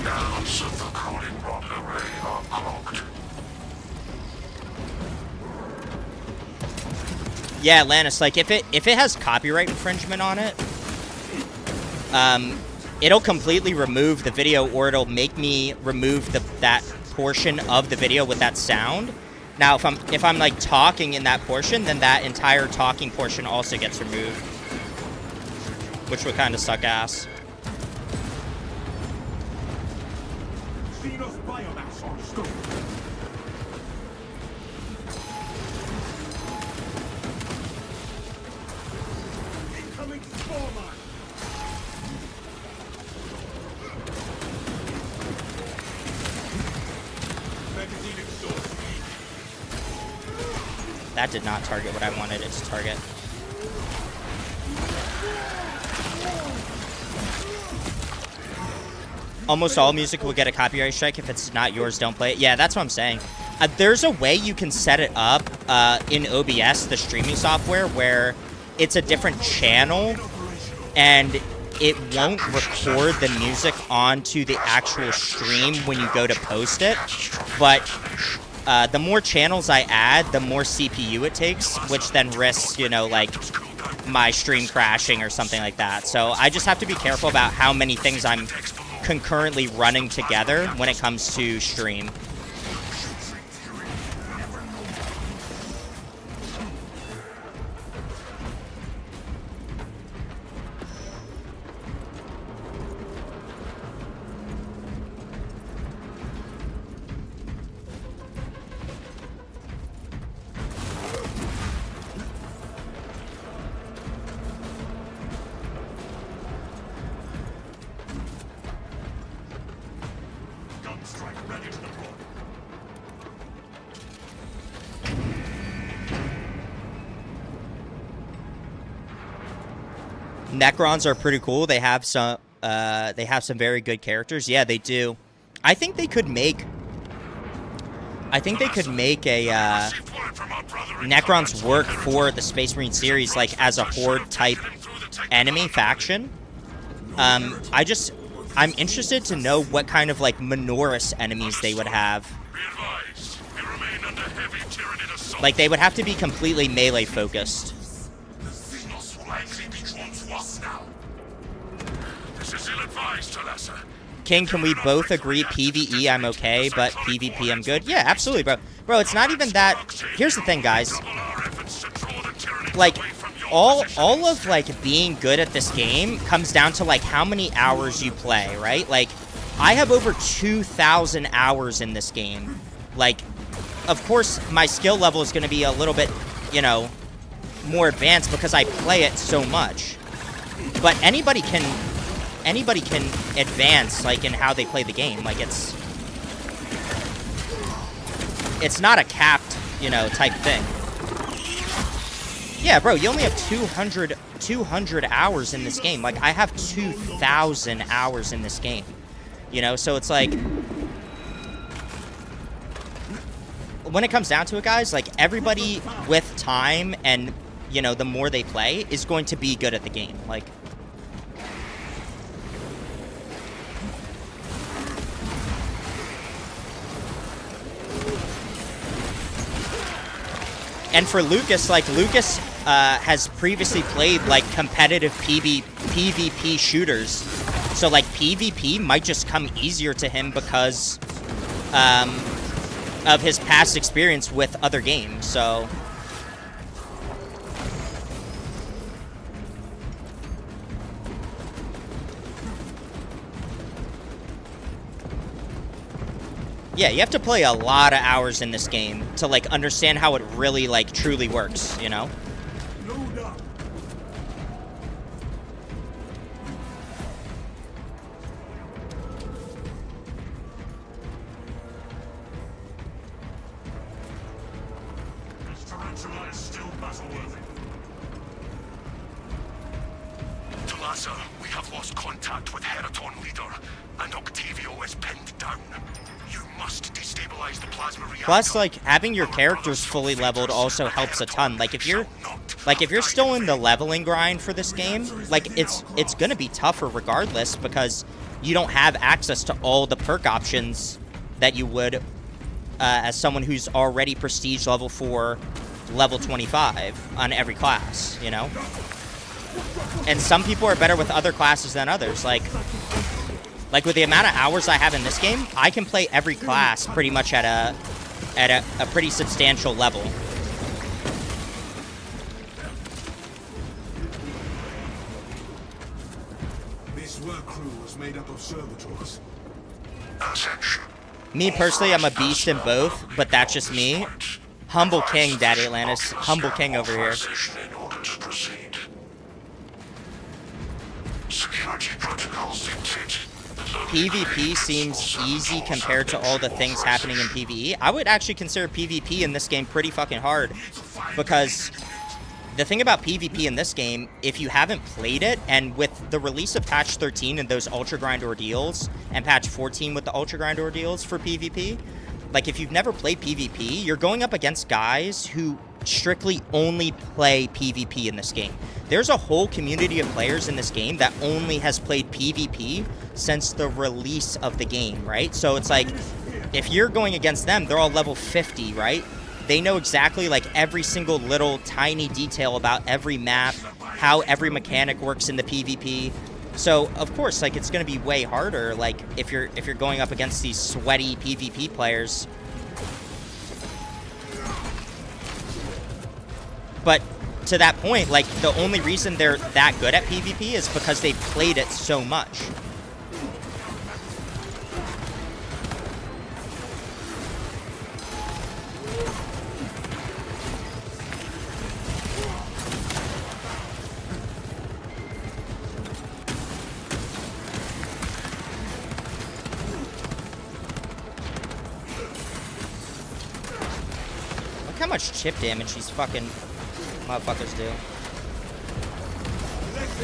Balance of the cooling rod array unclogged. Yeah, Lannis, like if it has copyright infringement on it, it'll completely remove the video, or it'll make me remove that portion of the video with that sound. Now, if I'm like talking in that portion, then that entire talking portion also gets removed, which would kind of suck ass. Xenos biomass on stone. Incoming spore mine. Magazine exhaust. That did not target what I wanted it to target. Almost all music will get a copyright strike. If it's not yours, don't play it. Yeah, that's what I'm saying. There's a way you can set it up in OBS, the streaming software, where it's a different channel and it won't record the music onto the actual stream when you go to post it. But the more channels I add, the more CPU it takes, which then risks, you know, like my stream crashing or something like that. So I just have to be careful about how many things I'm concurrently running together when it comes to stream. Necrons are pretty cool. They have some very good characters. Yeah, they do. I think they could make a Necrons work for the Space Marine series, like as a horde type enemy faction. I'm interested to know what kind of like Minoris enemies they would have. Like they would have to be completely melee focused. The Xenos will likely be drawn to us now. This is ill-advised, Talassa. King, can we both agree PvE I'm okay, but PvP I'm good? Yeah, absolutely, bro. Bro, it's not even that. Here's the thing, guys. Like, all of, like, being good at this game comes down to, like, how many hours you play, right? Like, I have over 2,000 hours in this game. Like, of course, my skill level is going to be a little bit, you know, more advanced because I play it so much. But anybody can advance, like, in how they play the game. Like, it's not a capped, you know, type thing. Yeah, bro, you only have 200 hours in this game. Like, I have 2,000 hours in this game. You know, so it's like, when it comes down to it, guys, like, everybody with time and, you know, the more they play is going to be good at the game. Like, and for Lucas, like, Lucas has previously played, like, competitive PvP shooters. So, like, PvP might just come easier to him because of his past experience with other games, so... Yeah, you have to play a lot of hours in this game to, like, understand how it really, like, truly works, you know? Load up. This tarantula is still battle-worthy. Talassa, we have lost contact with Heraton leader, and Octavio is pinned down. You must destabilize the plasma reactor. Plus, like, having your characters fully leveled also helps a ton. Like, if you're still in the leveling grind for this game, like, it's gonna be tougher regardless because you don't have access to all the perk options that you would as someone who's already prestige level 4, level 25 on every class, you know? And some people are better with other classes than others. Like with the amount of hours I have in this game, I can play every class pretty much at a pretty substantial level. This work crew was made up of servitors. Ascension. Me personally, I'm a beast in both, but that's just me. Humble King, Daddy Atlantis. Humble King over here. In order to proceed. Security protocols dictate. PvP seems easy compared to all the things happening in PvE. I would actually consider PvP in this game pretty fucking hard because the thing about PvP in this game, if you haven't played it, and with the release of patch 13 and those Ultra Grind ordeals, and patch 14 with the Ultra Grind ordeals for PvP, like, if you've never played PvP, you're going up against guys who strictly only play PvP in this game. There's a whole community of players in this game that only has played PvP since the release of the game, right? So it's like, if you're going against them, they're all level 50, right? They know exactly, like, every single little tiny detail about every map, how every mechanic works in the PvP. So, of course, like, it's going to be way harder, like, if you're going up against these sweaty PvP players. But to that point, like, the only reason they're that good at PvP is because they've played it so much. Look how much chip damage these fucking motherfuckers do. Let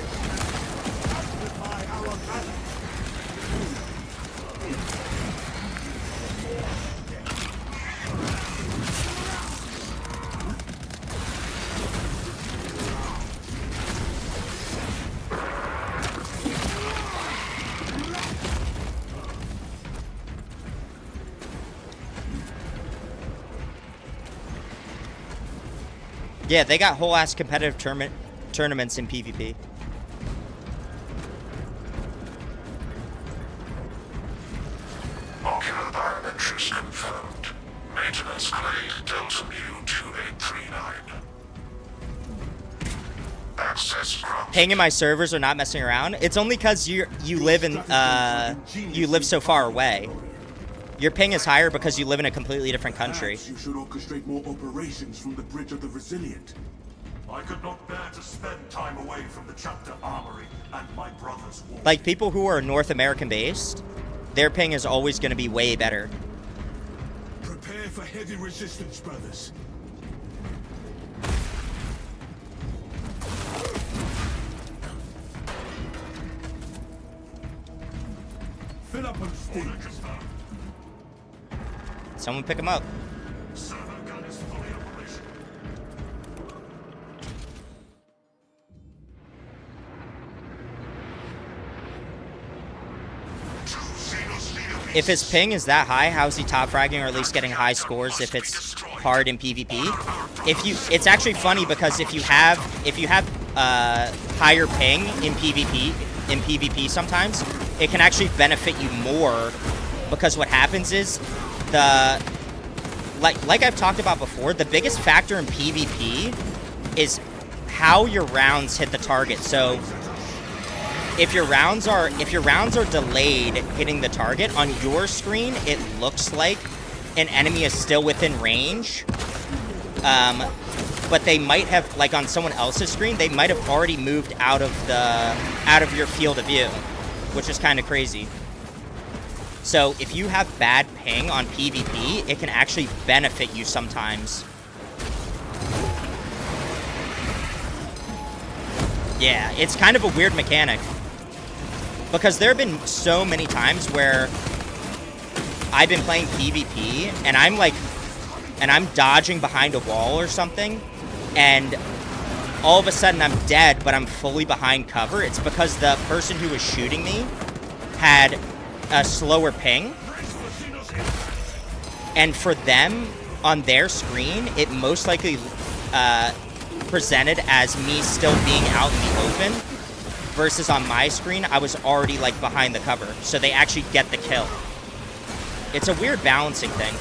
Yeah, they got whole ass competitive tournaments in PvP. Ocular biometrics confirmed. Maintenance grade Delta Mu 2839. Access granted. Ping and my servers are not messing around. It's only because you live in you live so far away. Your ping is higher because you live in a completely different country. Perhaps you should orchestrate more operations from the Bridge of the Resilient. I could not bear to spend time away from the chapter armory and my brother's war. Like people who are North American based, their ping is always going to be way better. Prepare for heavy resistance, brothers. Fill up on steam. Someone pick him up. Servo gun is fully operational. If his ping is that high, how is he top fragging or at least getting high scores if it's hard in PvP? It's actually funny because if you have higher ping in PvP sometimes, it can actually benefit you more because what happens is like I've talked about before, the biggest factor in PvP is how your rounds hit the target. So if your rounds are delayed hitting the target on your screen, it looks like an enemy is still within range. But they might have, like on someone else's screen, they might have already moved out of your field of view, which is kind of crazy. So if you have bad ping on PvP, it can actually benefit you sometimes. Yeah, it's kind of a weird mechanic. Because there have been so many times where I've been playing PvP and I'm dodging behind a wall or something, and all of a sudden I'm dead, but I'm fully behind cover. It's because the person who was shooting me had a slower ping, and for them on their screen, it most likely presented as me still being out in the open. Versus on my screen, I was already like behind the cover, so they actually get the kill. It's a weird balancing thing.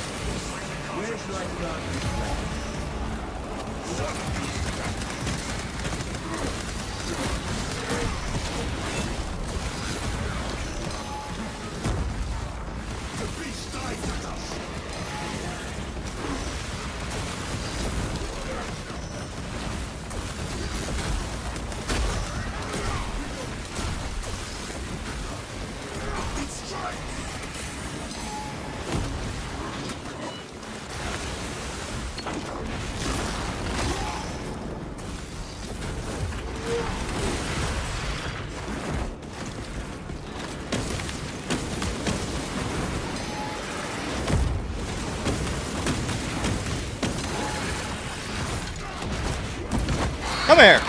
Come here.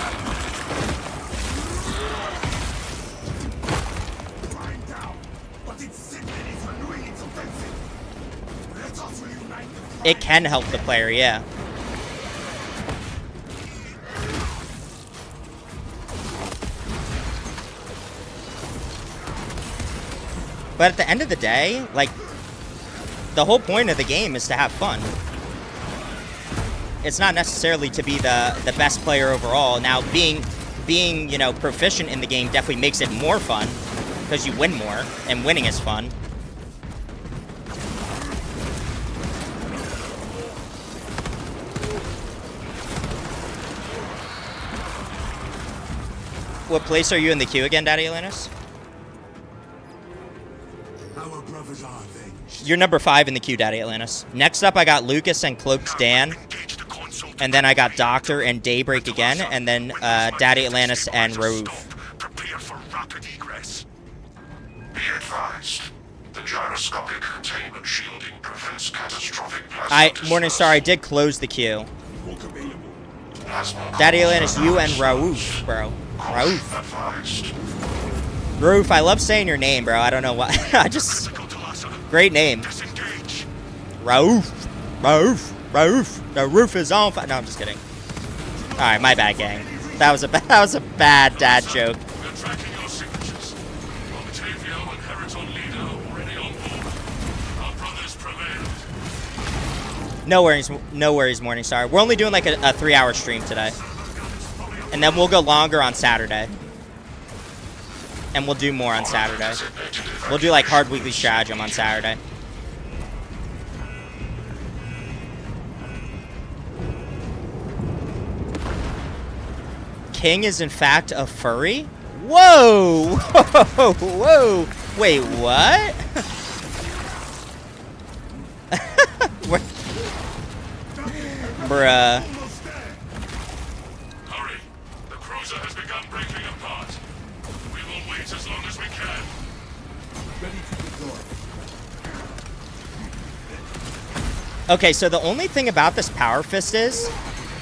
It can help the player, yeah. But at the end of the day, like, the whole point of the game is to have fun. It's not necessarily to be the best player overall. Now, being you know, proficient in the game definitely makes it more fun because you win more, and winning is fun. What place are you in the queue again, Daddy Atlantis? Our brothers are avenged. You're number 5 in the queue, Daddy Atlantis. Next up, I got Lucas and Cloaked Dan. Engage the console. And then I got Doctor and Daybreak again. And then Daddy Atlantis and Raouf. Gyroscopic containment shielding prevents catastrophic plasma Morningstar, I did close the queue. Walk available. plasma Daddy Atlantis, you and Raouf, bro. Raouf. advised. Raouf, I love saying your name, bro. I don't know why. I just... Critical Talassa. Great name. Disengage. Raouf. Raouf. Raouf. The roof is on fire. No, I'm just kidding. Alright, my bad, gang. That was a bad dad joke. We're tracking your signatures. Octavio and Heriton Leader already on board. Our brothers prevailed. No worries, Morningstar. We're only doing like a 3-hour stream today. And then we'll go longer on Saturday. And we'll do more on Saturday. We'll do like hard weekly stratagem on Saturday. King is in fact a furry? Whoa! Whoa! Whoa! Wait, what? Bruh. Hurry. The cruiser has begun breaking apart. We will wait as long as we can. Ready to deploy. Okay, so the only thing about this Power Fist is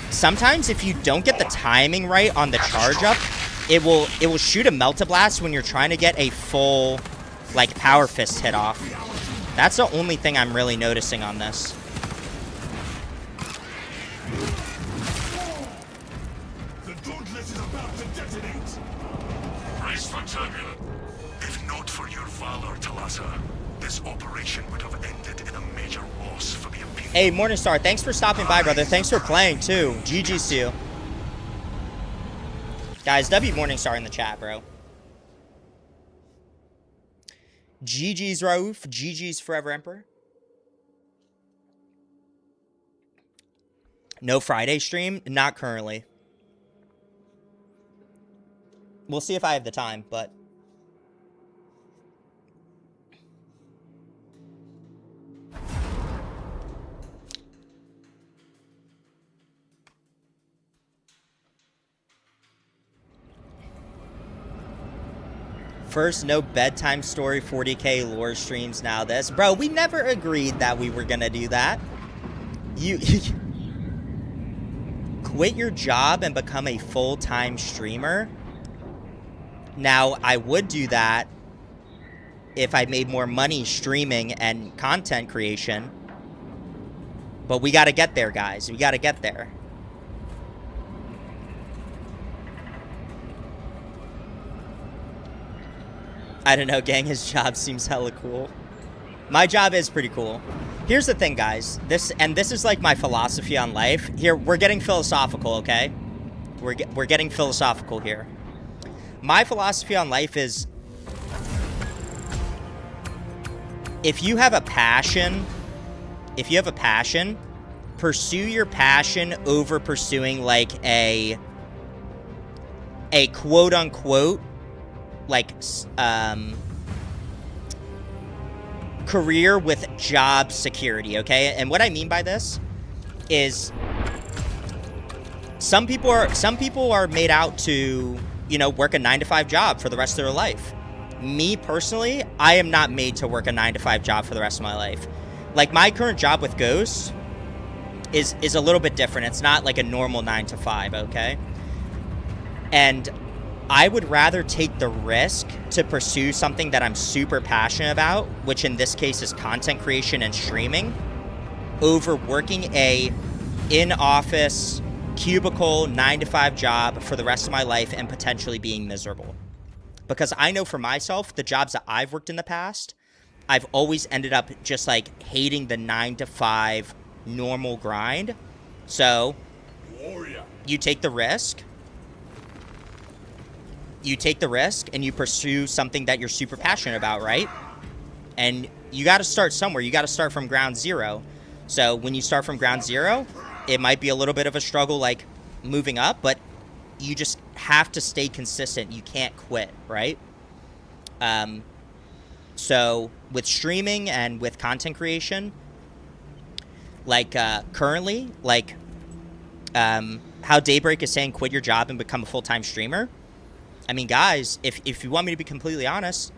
sometimes if you don't get the timing right on the charge up, it will shoot a Melt-a-Blast when you're trying to get a full like Power Fist hit off. That's the only thing I'm really noticing on this. The Dauntless is about to detonate! Brace for turbulence. If not for your valor, Talassa, this operation would have ended in a major loss for the Imperial. Hey, Morningstar, thanks for stopping by, brother. Thanks for playing, too. GG's to you. Guys, W Morningstar in the chat, bro. GG's, Raouf. GG's, Forever Emperor. No Friday stream? Not currently. We'll see if I have the time, but... First, no bedtime story, 40k lore streams, now this. Bro, we never agreed that we were gonna do that. You quit your job and become a full-time streamer? Now, I would do that if I made more money streaming and content creation. But we gotta get there, guys. We gotta get there. I don't know, gang. His job seems hella cool. My job is pretty cool. Here's the thing, guys. This is like my philosophy on life. Here, we're getting philosophical, okay? We're getting philosophical here. My philosophy on life is, if you have a passion, pursue your passion over pursuing like a quote unquote like career with job security, okay? And what I mean by this is some people are made out to, you know, work a 9-to-5 job for the rest of their life. Me personally, I am not made to work a 9-to-5 job for the rest of my life. Like, my current job with Ghost is a little bit different. It's not like a normal 9-to-5, okay? And I would rather take the risk to pursue something that I'm super passionate about, which in this case is content creation and streaming, over working a in-office, cubicle, 9-to-5 job for the rest of my life and potentially being miserable. Because I know for myself, the jobs that I've worked in the past, I've always ended up just like hating the 9-to-5 normal grind. So you take the risk. You take the risk and you pursue something that you're super passionate about, right? And you got to start somewhere. You got to start from ground zero. So when you start from ground zero, it might be a little bit of a struggle like moving up, but you just have to stay consistent. You can't quit, right? So with streaming and with content creation, like currently, like how Daybreak is saying quit your job and become a full-time streamer. I mean, guys, if you want me to be completely honest,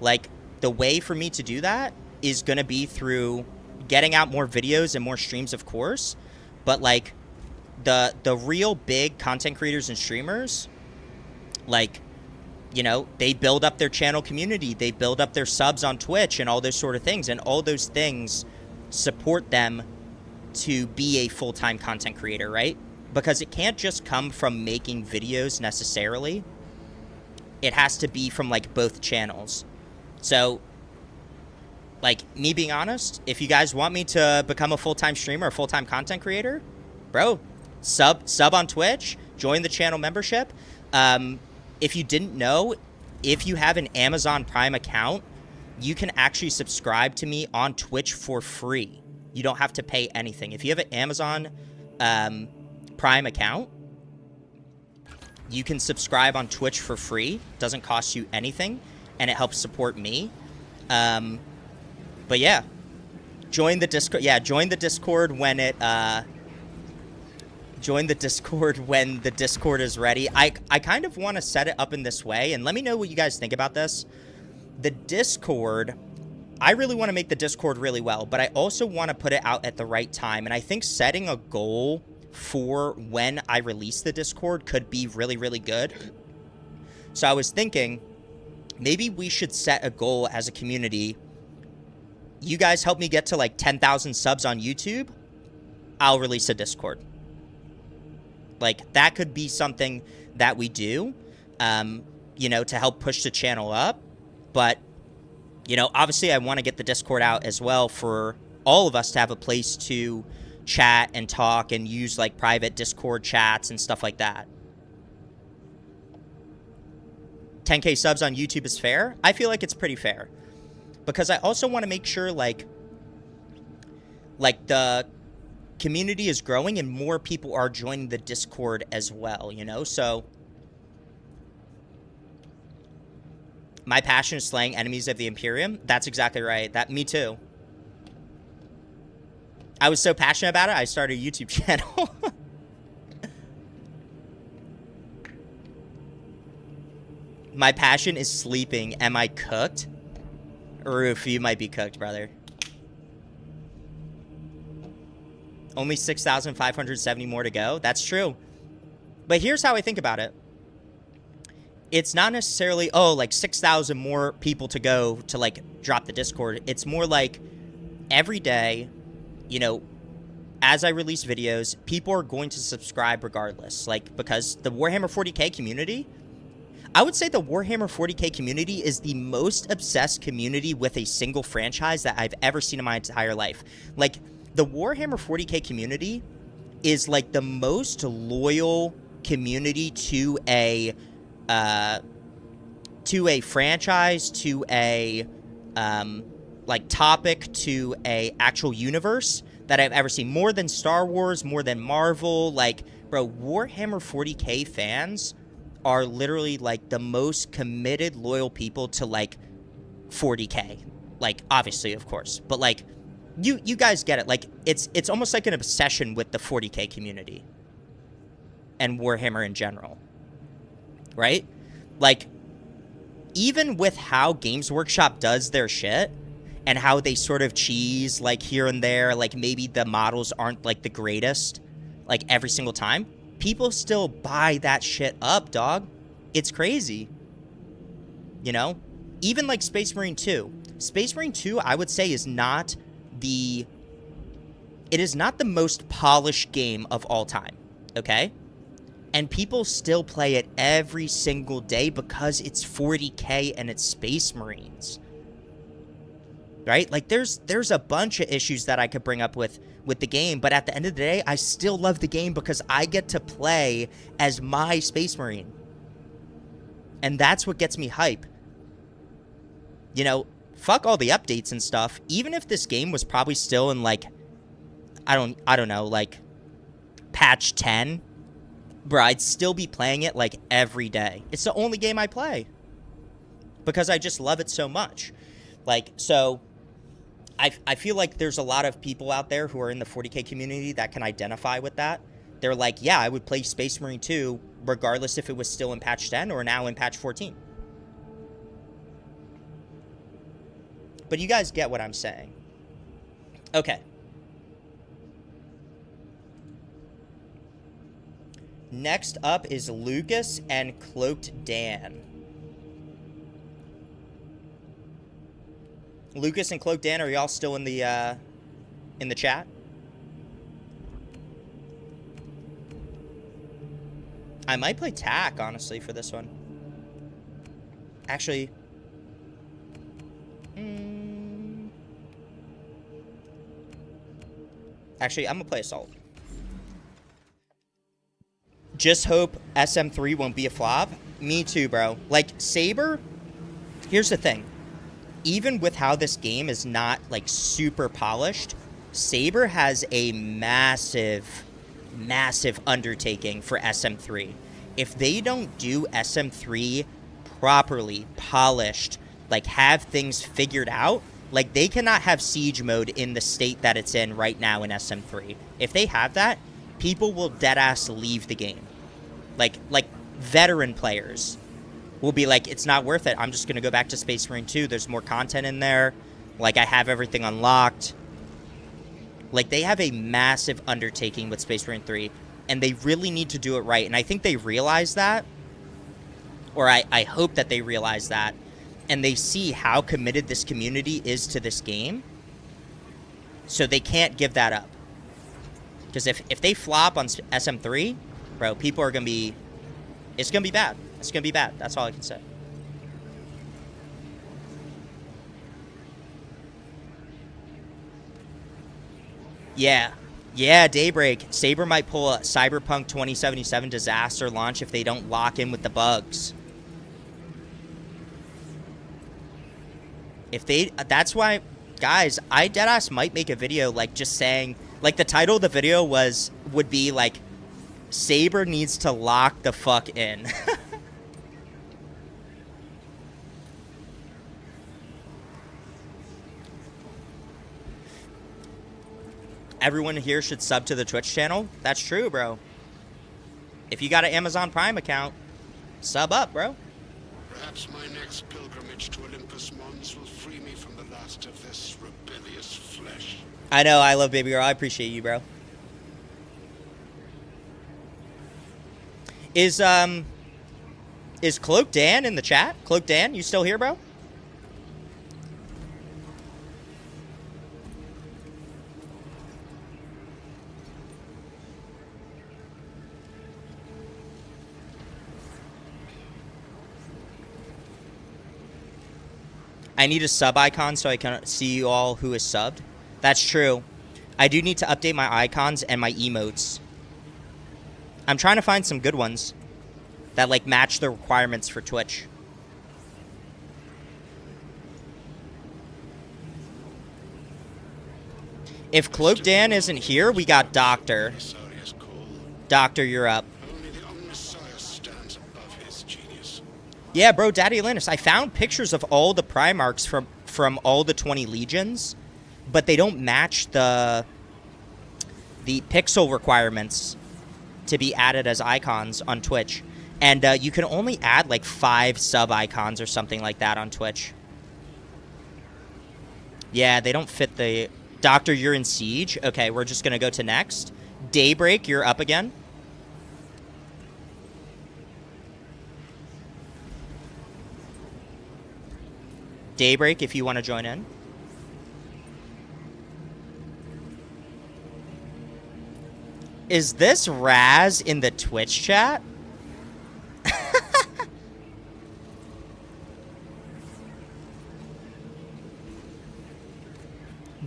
like, the way for me to do that is going to be through getting out more videos and more streams, of course. But, like, the real big content creators and streamers, like, you know, they build up their channel community, they build up their subs on Twitch and all those sort of things, and all those things support them to be a full-time content creator, right? Because it can't just come from making videos necessarily. It has to be from, like, both channels. So, like, me being honest, if you guys want me to become a full-time streamer, a full-time content creator, bro, sub on Twitch, join the channel membership. If you didn't know, if you have an Amazon Prime account, you can actually subscribe to me on Twitch for free. You don't have to pay anything. If you have an Amazon Prime account, you can subscribe on Twitch for free. Doesn't cost you anything, and it helps support me. But yeah, join the Discord. Yeah, join the Discord when it join the Discord when the Discord is ready. I kind of want to set it up in this way, and let me know what you guys think about this. The Discord, I really want to make the Discord really well, but I also want to put it out at the right time, and I think setting a goal for when I release the Discord could be really, really good. So I was thinking, maybe we should set a goal as a community. You guys help me get to like 10,000 subs on YouTube, I'll release a Discord. Like, that could be something that we do, you know, to help push the channel up. But, you know, obviously I want to get the Discord out as well for all of us to have a place to chat and talk and use, like, private Discord chats and stuff like that. 10K subs on YouTube is fair? I feel like it's pretty fair. Because I also want to make sure, like the community is growing and more people are joining the Discord as well, you know? So my passion is slaying enemies of the Imperium. That's exactly right. Me too. I was so passionate about it, I started a YouTube channel. My passion is sleeping. Am I cooked? Roof, you might be cooked, brother. Only 6,570 more to go. That's true. But here's how I think about it. It's not necessarily, oh, like 6,000 more people to go to, like, drop the Discord. It's more like every day, you know, as I release videos, people are going to subscribe regardless. Like, because the Warhammer 40K community, I would say the Warhammer 40K community is the most obsessed community with a single franchise that I've ever seen in my entire life. Like, the Warhammer 40K community is, like, the most loyal community to a franchise, to a, like, topic, to a actual universe that I've ever seen. More than Star Wars, more than Marvel. Like, bro, Warhammer 40K fans are literally, like, the most committed, loyal people to, like, 40K. Like, obviously, of course. But, like, you guys get it. Like, it's almost like an obsession with the 40K community. And Warhammer in general. Right? Like, even with how Games Workshop does their shit, and how they sort of cheese, like, here and there, like, maybe the models aren't, like, the greatest, like, every single time, people still buy that shit up, dog. It's crazy. You know? Even, like, Space Marine 2. Space Marine 2, I would say, is not the... It is not the most polished game of all time. Okay? And people still play it every single day because it's 40K and it's Space Marines. Right? Like, there's a bunch of issues that I could bring up with the game, but at the end of the day, I still love the game because I get to play as my Space Marine. And that's what gets me hype. You know, fuck all the updates and stuff. Even if this game was probably still in, like, I don't know, like, patch 10, bro, I'd still be playing it, like, every day. It's the only game I play. Because I just love it so much. Like, so I feel like there's a lot of people out there who are in the 40K community that can identify with that. They're like, yeah, I would play Space Marine 2 regardless if it was still in patch 10 or now in patch 14. But you guys get what I'm saying. Okay. Next up is Lucas and Cloaked Dan. Lucas and Cloaked Dan, are y'all still in the chat? I might play TAC, honestly, for this one. Actually... Actually, I'm gonna play Assault. Just hope SM3 won't be a flop. Me too, bro. Like, Saber... Here's the thing. Even with how this game is not, like, super polished, Saber has a massive, massive undertaking for SM3. If they don't do SM3 properly, polished, like, have things figured out, like, they cannot have siege mode in the state that it's in right now in SM3. If they have that, people will deadass leave the game. Like veteran players will be like, it's not worth it. I'm just going to go back to Space Marine 2. There's more content in there. Like, I have everything unlocked. Like, they have a massive undertaking with Space Marine 3, and they really need to do it right. And I think they realize that, or I hope that they realize that, and they see how committed this community is to this game, so they can't give that up. Because if they flop on SM3, bro, people are going to be... It's going to be bad. It's going to be bad. That's all I can say. Yeah. Yeah, Daybreak. Saber might pull a Cyberpunk 2077 disaster launch if they don't lock in with the bugs. If they... That's why... Guys, I deadass might make a video, like, just saying... Like, the title of the video would be, like... Saber needs to lock the fuck in. Everyone here should sub to the Twitch channel. That's true, bro. If you got an Amazon Prime account, sub up, bro. Perhaps my next pilgrimage to Olympus Mons will free me from the last of this rebellious flesh. I know, I love Baby Girl. I appreciate you, bro. Is Cloak Dan in the chat? Cloak Dan, you still here, bro? I need a sub icon so I can see you all who is subbed. That's true. I do need to update my icons and my emotes. I'm trying to find some good ones that, like, match the requirements for Twitch. If Cloak Dan isn't here, we got Doctor. Doctor, you're up. Only the Omnissiah stands above his genius. Yeah, bro, Daddy Atlantis. I found pictures of all the Primarchs from all the 20 legions, but they don't match the pixel requirements to be added as icons on Twitch. And you can only add like 5 sub icons or something like that on Twitch. Yeah, they don't fit the... Doctor, you're in Siege. Okay, we're just going to go to next. Daybreak, you're up again. Daybreak, if you want to join in. Is this Raz in the Twitch chat?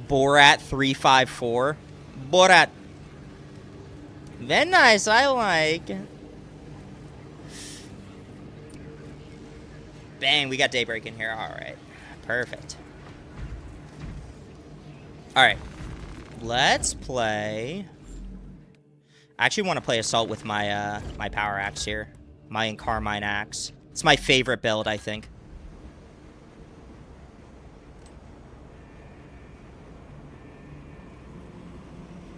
Borat 354. Borat. Very nice, I like. Bang, we got Daybreak in here. Alright. Perfect. Alright. Let's play... I actually want to play Assault with my my Power Axe here. My Carmine Axe. It's my favorite build, I think.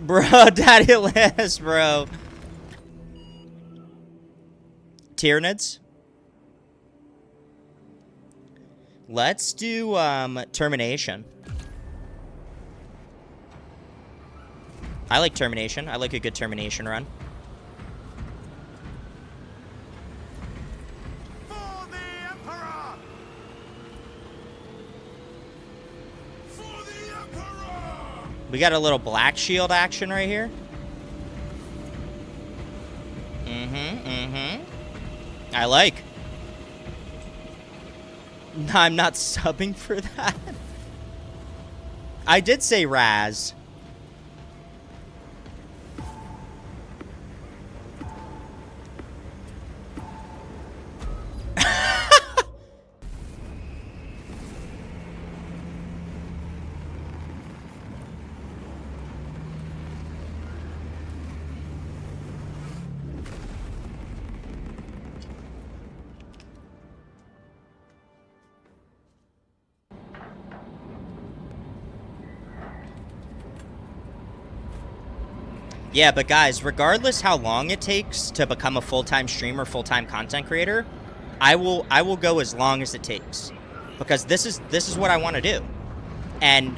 Bro, Daddy Atlantis, bro. Tyranids. Let's do Termination. I like Termination. I like a good Termination run. For the Emperor! For the Emperor! We got a little Black Shield action right here. I like. No, I'm not subbing for that. I did say Raz. Yeah, but guys, regardless how long it takes to become a full-time streamer, full-time content creator, I will go as long as it takes, because this is what I want to do. And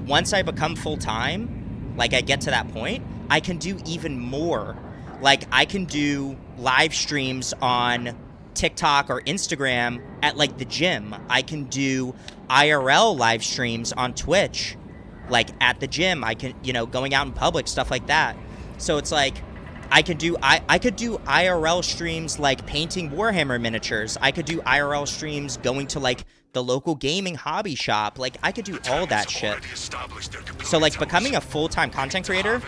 once I become full-time, like I get to that point, I can do even more. Like I can do live streams on TikTok or Instagram at like the gym. I can do IRL live streams on Twitch, like at the gym. I can, you know, going out in public, stuff like that. So it's like I could do IRL streams like painting Warhammer miniatures. I could do IRL streams going to like the local gaming hobby shop. Like I could do all that shit. So like becoming a full-time content creator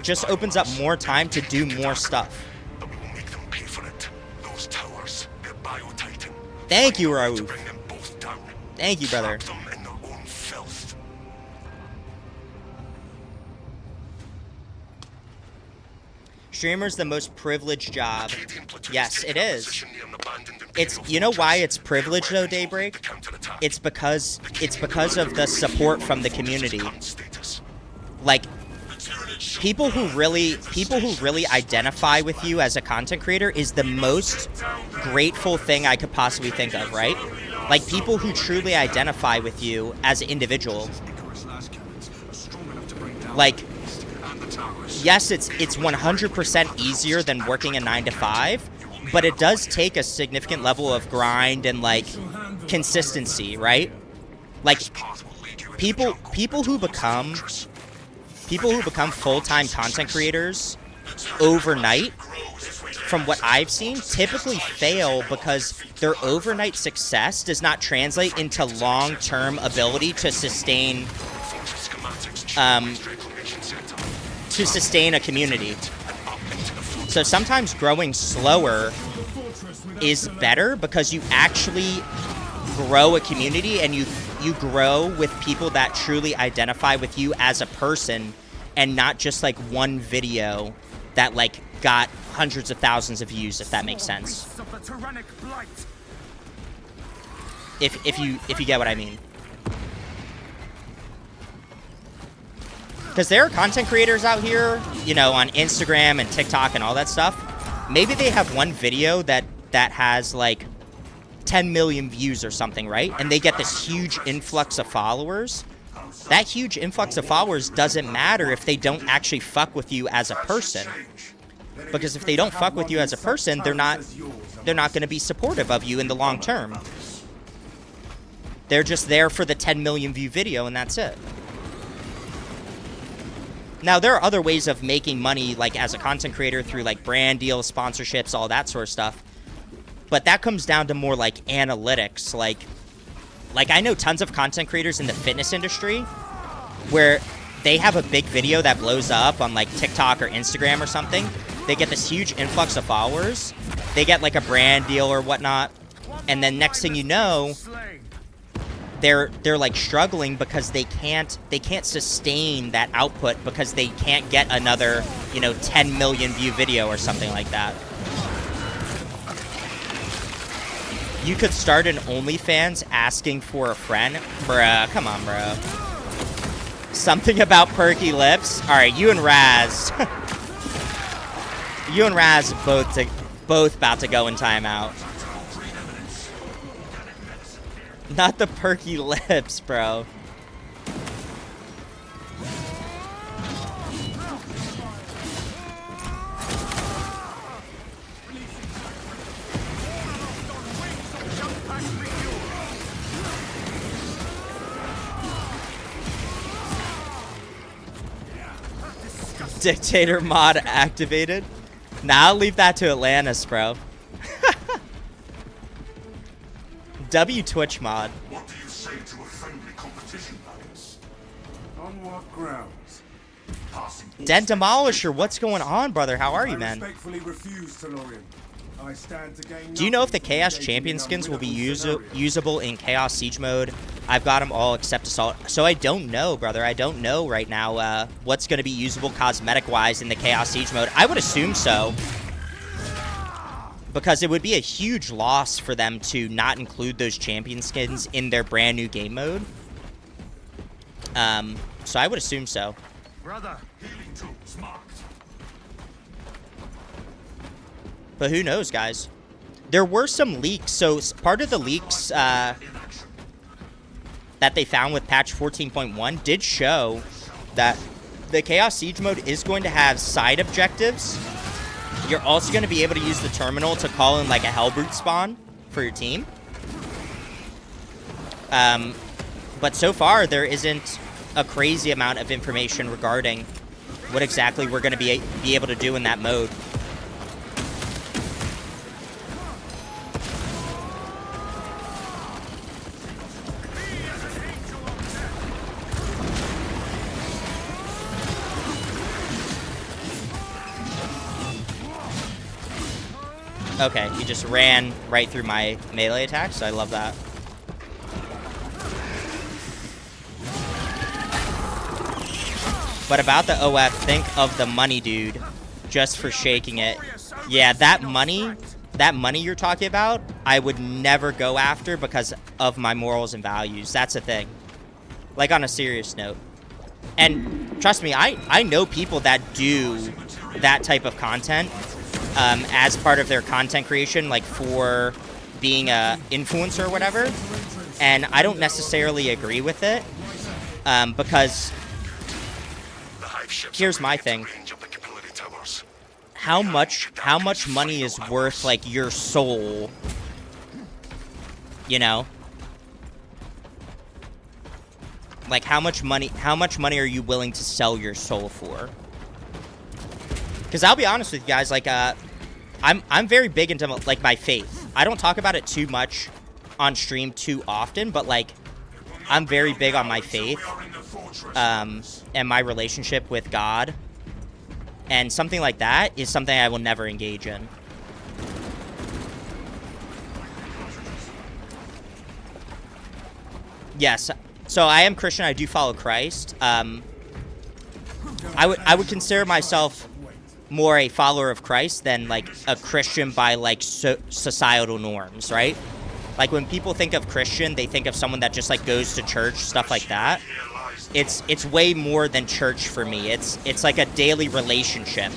just opens up more time to do more stuff. But we will make them pay for it. Those towers, they're Biotitan. Thank you, To Raouf. bring them both down. Thank you, brother. Trap them in their own filth. Streamer's the most privileged job. Acadian platoons Yes, take it up is. position near an abandoned It's, Imperial you know why fortress. it's privileged though, Daybreak? Counterattack. It's because of the support from the community. Status. Like people who really identify with you as a content creator is the most grateful thing I could possibly think of, right? Like people who truly identify with you as an individual. Like yes, it's 100% easier than working a 9 to 5, but it does take a significant level of grind and like consistency, right? Like people who become full-time content creators overnight, from what I've seen, typically fail because their overnight success does not translate into long-term ability to sustain a community. So sometimes growing slower is better because you actually grow a community and you grow with people that truly identify with you as a person and not just like one video that like got hundreds of thousands of views, if that makes sense. If you get what I mean. Because there are content creators out here, you know, on Instagram and TikTok and all that stuff. Maybe they have one video that has like 10 million views or something, right? And they get this huge influx of followers. That huge influx of followers doesn't matter if they don't actually fuck with you as a person. Because if they don't fuck with you as a person, they're not going to be supportive of you in the long term. They're just there for the 10 million view video and that's it. Now, there are other ways of making money, like as a content creator, through like brand deals, sponsorships, all that sort of stuff. But that comes down to more like analytics. Like I know tons of content creators in the fitness industry where they have a big video that blows up on like TikTok or Instagram or something. They get this huge influx of followers. They get like a brand deal or whatnot. And then next thing you know, they're like struggling because they can't sustain that output because they can't get another, you know, 10 million view video or something like that. You could start an OnlyFans asking for a friend. Bruh, come on, bro. Something about perky lips. All right, you and Raz. You and Raz both about to go in timeout. Not the perky lips, bro. Dictator mod activated. Nah, I'll leave that to Atlantis, bro. W Twitch mod. What do you say to a friendly competition, Alex? On what grounds? Passing. Den Demolisher, what's going on, brother? How are you, I man? respectfully refuse, Tellurian. I stand to gain Do you know if the nothing from Chaos engaging Champion in skins will be unwinnable scenarios. usable in Chaos Siege mode? I've got them all except Assault. So I don't know, brother. I don't know right now what's going to be usable cosmetic-wise in the Chaos Siege mode. I would assume so. Because it would be a huge loss for them to not include those champion skins in their brand new game mode. So I would assume so. Brother, Healing tools marked. But who knows, guys? There were some leaks. So part of the leaks that they found with patch 14.1 did show that the Chaos Siege mode is going to have side objectives. You're also going to be able to use the terminal to call in like a Hellbrute spawn for your team. But so far, there isn't a crazy amount of information regarding what exactly we're going to be able to do in that mode. Okay, he just ran right through my melee attacks. I love that. But about the OF, think of the money, dude, just for shaking it. Yeah, that money you're talking about, I would never go after because of my morals and values. That's the thing. Like, on a serious note. And trust me, I know people that do that type of content as part of their content creation, like for being a influencer or whatever. And I don't necessarily agree with it because here's my thing. How much money is worth like your soul? You know? Like how much money are you willing to sell your soul for? Because I'll be honest with you guys, like I'm very big into like my faith. I don't talk about it too much on stream too often, but like I'm very big on my faith and my relationship with God. And something like that is something I will never engage in. Yes, so I am Christian. I do follow Christ. I would consider myself more a follower of Christ than like a Christian by like societal norms, right? Like when people think of Christian, they think of someone that just like goes to church, stuff like that. It's way more than church for me. It's like a daily relationship.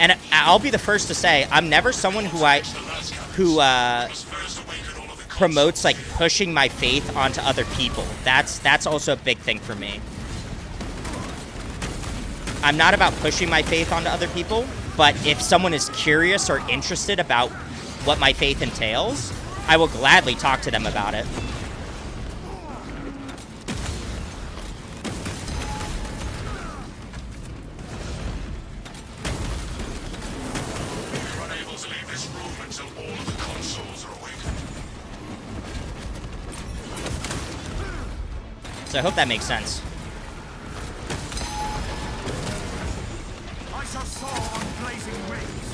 And I'll be the first to say I'm never someone who promotes like pushing my faith onto other people. That's also a big thing for me. I'm not about pushing my faith onto other people, but if someone is curious or interested about what my faith entails, I will gladly talk to them about it. You're unable to leave this room until all of the consoles are awakened. So I hope that makes sense. I shall soar on blazing wings.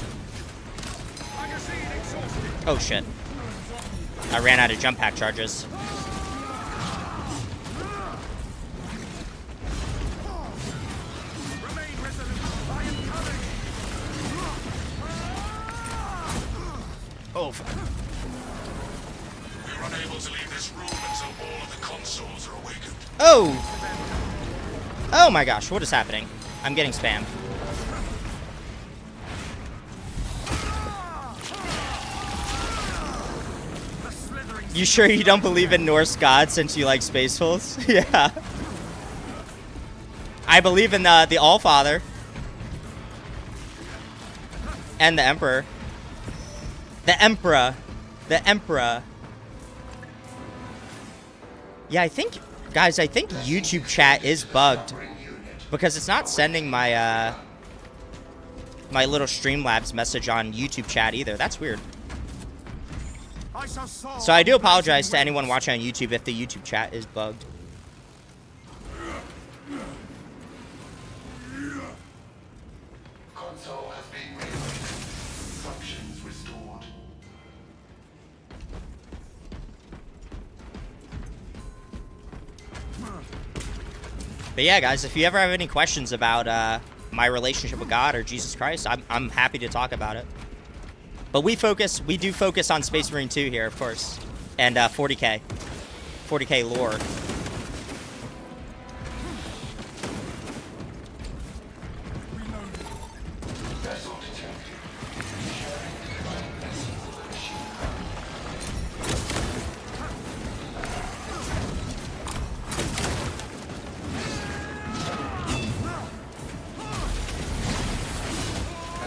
Magazine exhausted. Oh shit. I ran out of jump pack charges. Remain resolute. I am coming. Oh. We're unable to leave this room until all of the consoles are awakened. Oh! Oh my gosh, what is happening? I'm getting spammed. You sure you don't believe in Norse gods since you like Spacefuls? Yeah. I believe in the Allfather. And the Emperor. The Emperor. The Emperor. Yeah, I think... Guys, I think YouTube chat is bugged. Because it's not sending my, my little Streamlabs message on YouTube chat either. That's weird. So I do apologize to anyone watching on YouTube if the YouTube chat is bugged. Console has been reopened. Functions restored. But yeah, guys, if you ever have any questions about my relationship with God or Jesus Christ, I'm happy to talk about it. But we do focus on Space Marine 2 here, of course, and 40K lore. Vessel detected.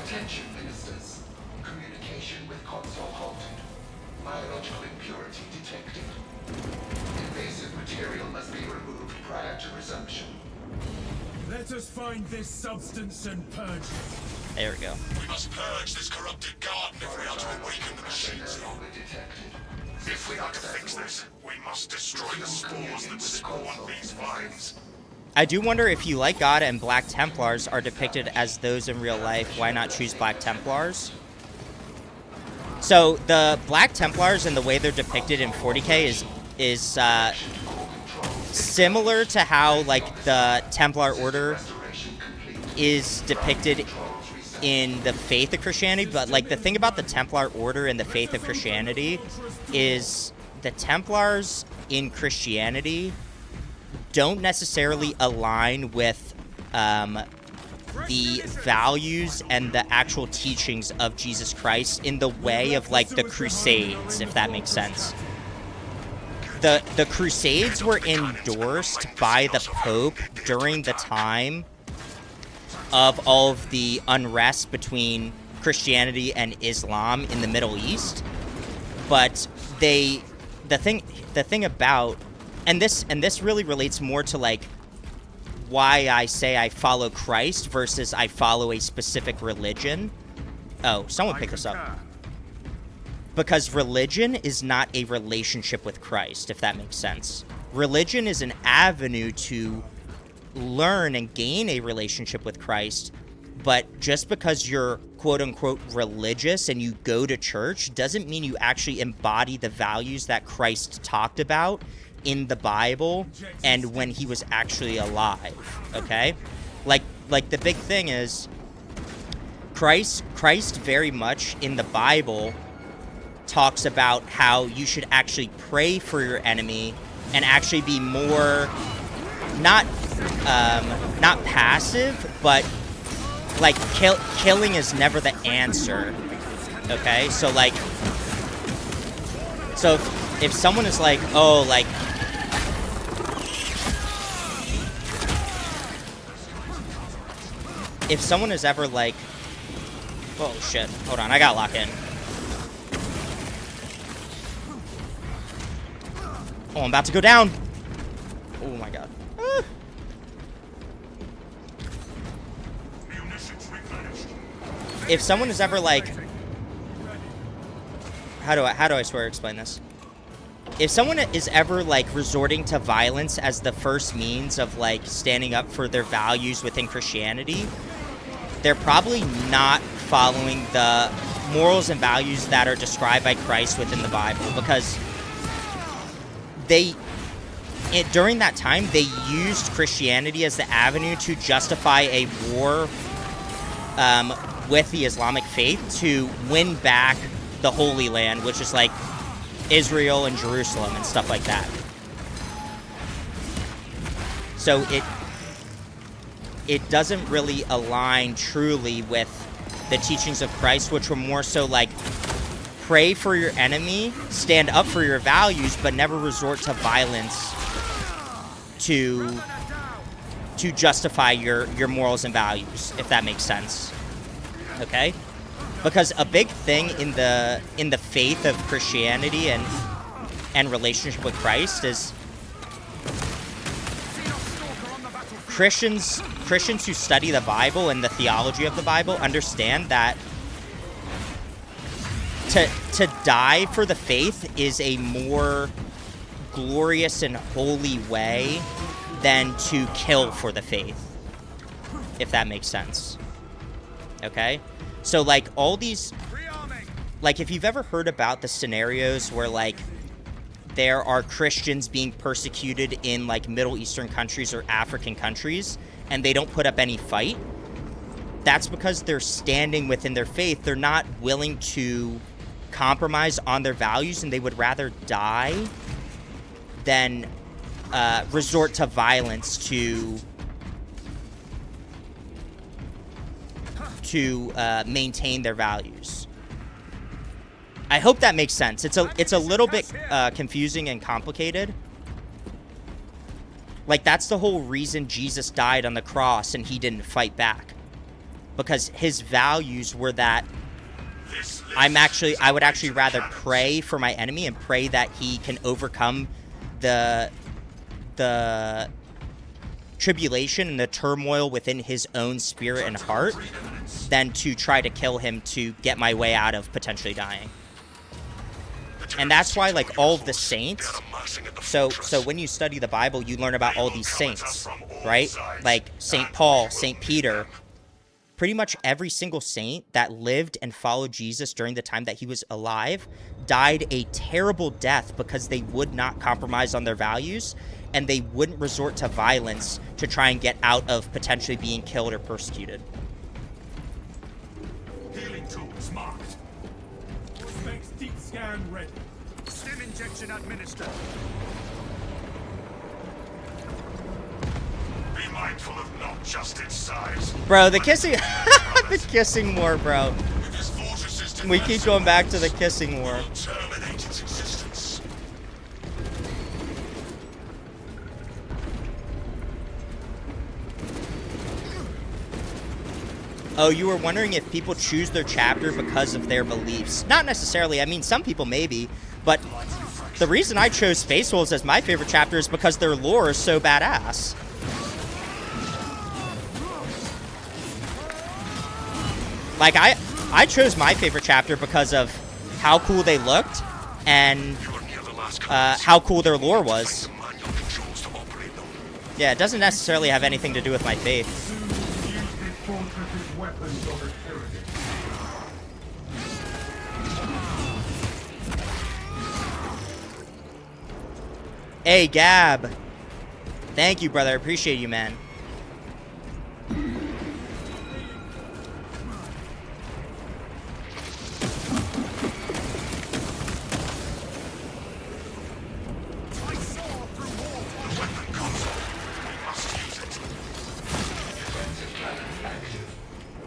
Attention, ministers. Communication with console halted. Biological impurity detected. Invasive material must be removed prior to resumption. Let us find this substance and purge it. There we go. We must purge this corrupted garden if we are to awaken the machines. No longer detected. If we are to fix this, we must destroy the spores that spawn these vines. I do wonder if you like God and Black Templars are depicted as those in real life, why not choose Black Templars? So the Black Templars and the way they're depicted in 40K is similar to how like the Templar Order is depicted in the faith of Christianity, but like the thing about the Templar Order and the faith of Christianity is the Templars in Christianity don't necessarily align with the values and the actual teachings of Jesus Christ in the way of like the Crusades, if that makes sense. The Crusades were endorsed by the Pope during the time of all of the unrest between Christianity and Islam in the Middle East, but the thing about and this really relates more to like why I say I follow Christ versus I follow a specific religion. Oh, someone pick this up. Because religion is not a relationship with Christ, if that makes sense. Religion is an avenue to learn and gain a relationship with Christ, but just because you're quote-unquote religious and you go to church doesn't mean you actually embody the values that Christ talked about in the Bible and when he was actually alive, okay? Like the big thing is Christ very much in the Bible talks about how you should actually pray for your enemy and actually be more not passive, but like killing is never the answer. Okay, so like, so if someone is like, oh, like, if someone is ever like, oh shit, hold on, I gotta lock in. Oh, I'm about to go down. Oh my god. Ah. If someone is ever like, how do I swear explain this? If someone is ever like resorting to violence as the first means of like standing up for their values within Christianity, they're probably not following the morals and values that are described by Christ within the Bible, because during that time, they used Christianity as the avenue to justify a war with the Islamic faith to win back the Holy Land, which is like Israel and Jerusalem and stuff like that. So it doesn't really align truly with the teachings of Christ, which were more so like pray for your enemy, stand up for your values, but never resort to violence to justify your morals and values, if that makes sense. Okay? Because a big thing in the faith of Christianity and relationship with Christ is Christians who study the Bible and the theology of the Bible understand that to die for the faith is a more glorious and holy way than to kill for the faith, if that makes sense. Okay? So, like, all these... Like, if you've ever heard about the scenarios where, like, there are Christians being persecuted in, like, Middle Eastern countries or African countries, and they don't put up any fight, that's because they're standing within their faith. They're not willing to compromise on their values, and they would rather die than resort to violence to maintain their values. I hope that makes sense. It's a little bit confusing and complicated. Like, that's the whole reason Jesus died on the cross and he didn't fight back, because his values were that I would actually rather pray for my enemy and pray that he can overcome the tribulation and the turmoil within his own spirit and heart than to try to kill him to get my way out of potentially dying. And that's why, like, all of the saints, so when you study the Bible, you learn about all these saints, right? Like St. Paul, St. Peter. Pretty much every single saint that lived and followed Jesus during the time that he was alive died a terrible death because they would not compromise on their values, and they wouldn't resort to violence to try and get out of potentially being killed or persecuted. Healing tools marked. Makes deep scan ready. Stim injection administered. Be mindful of not just its size. Bro, the kissing... the kissing war, bro. If his force resistant We keep going back to the kissing war. will terminate its existence. Oh, you were wondering if people choose their chapter because of their beliefs. Not necessarily. I mean, some people maybe, but the reason I chose Space Wolves as my favorite chapter is because their lore is so badass. Like, I chose my favorite chapter because of how cool they looked and how cool their lore was. Yeah, it doesn't necessarily have anything to do with my faith. Hey, Gab. Thank you, brother. I appreciate you, man.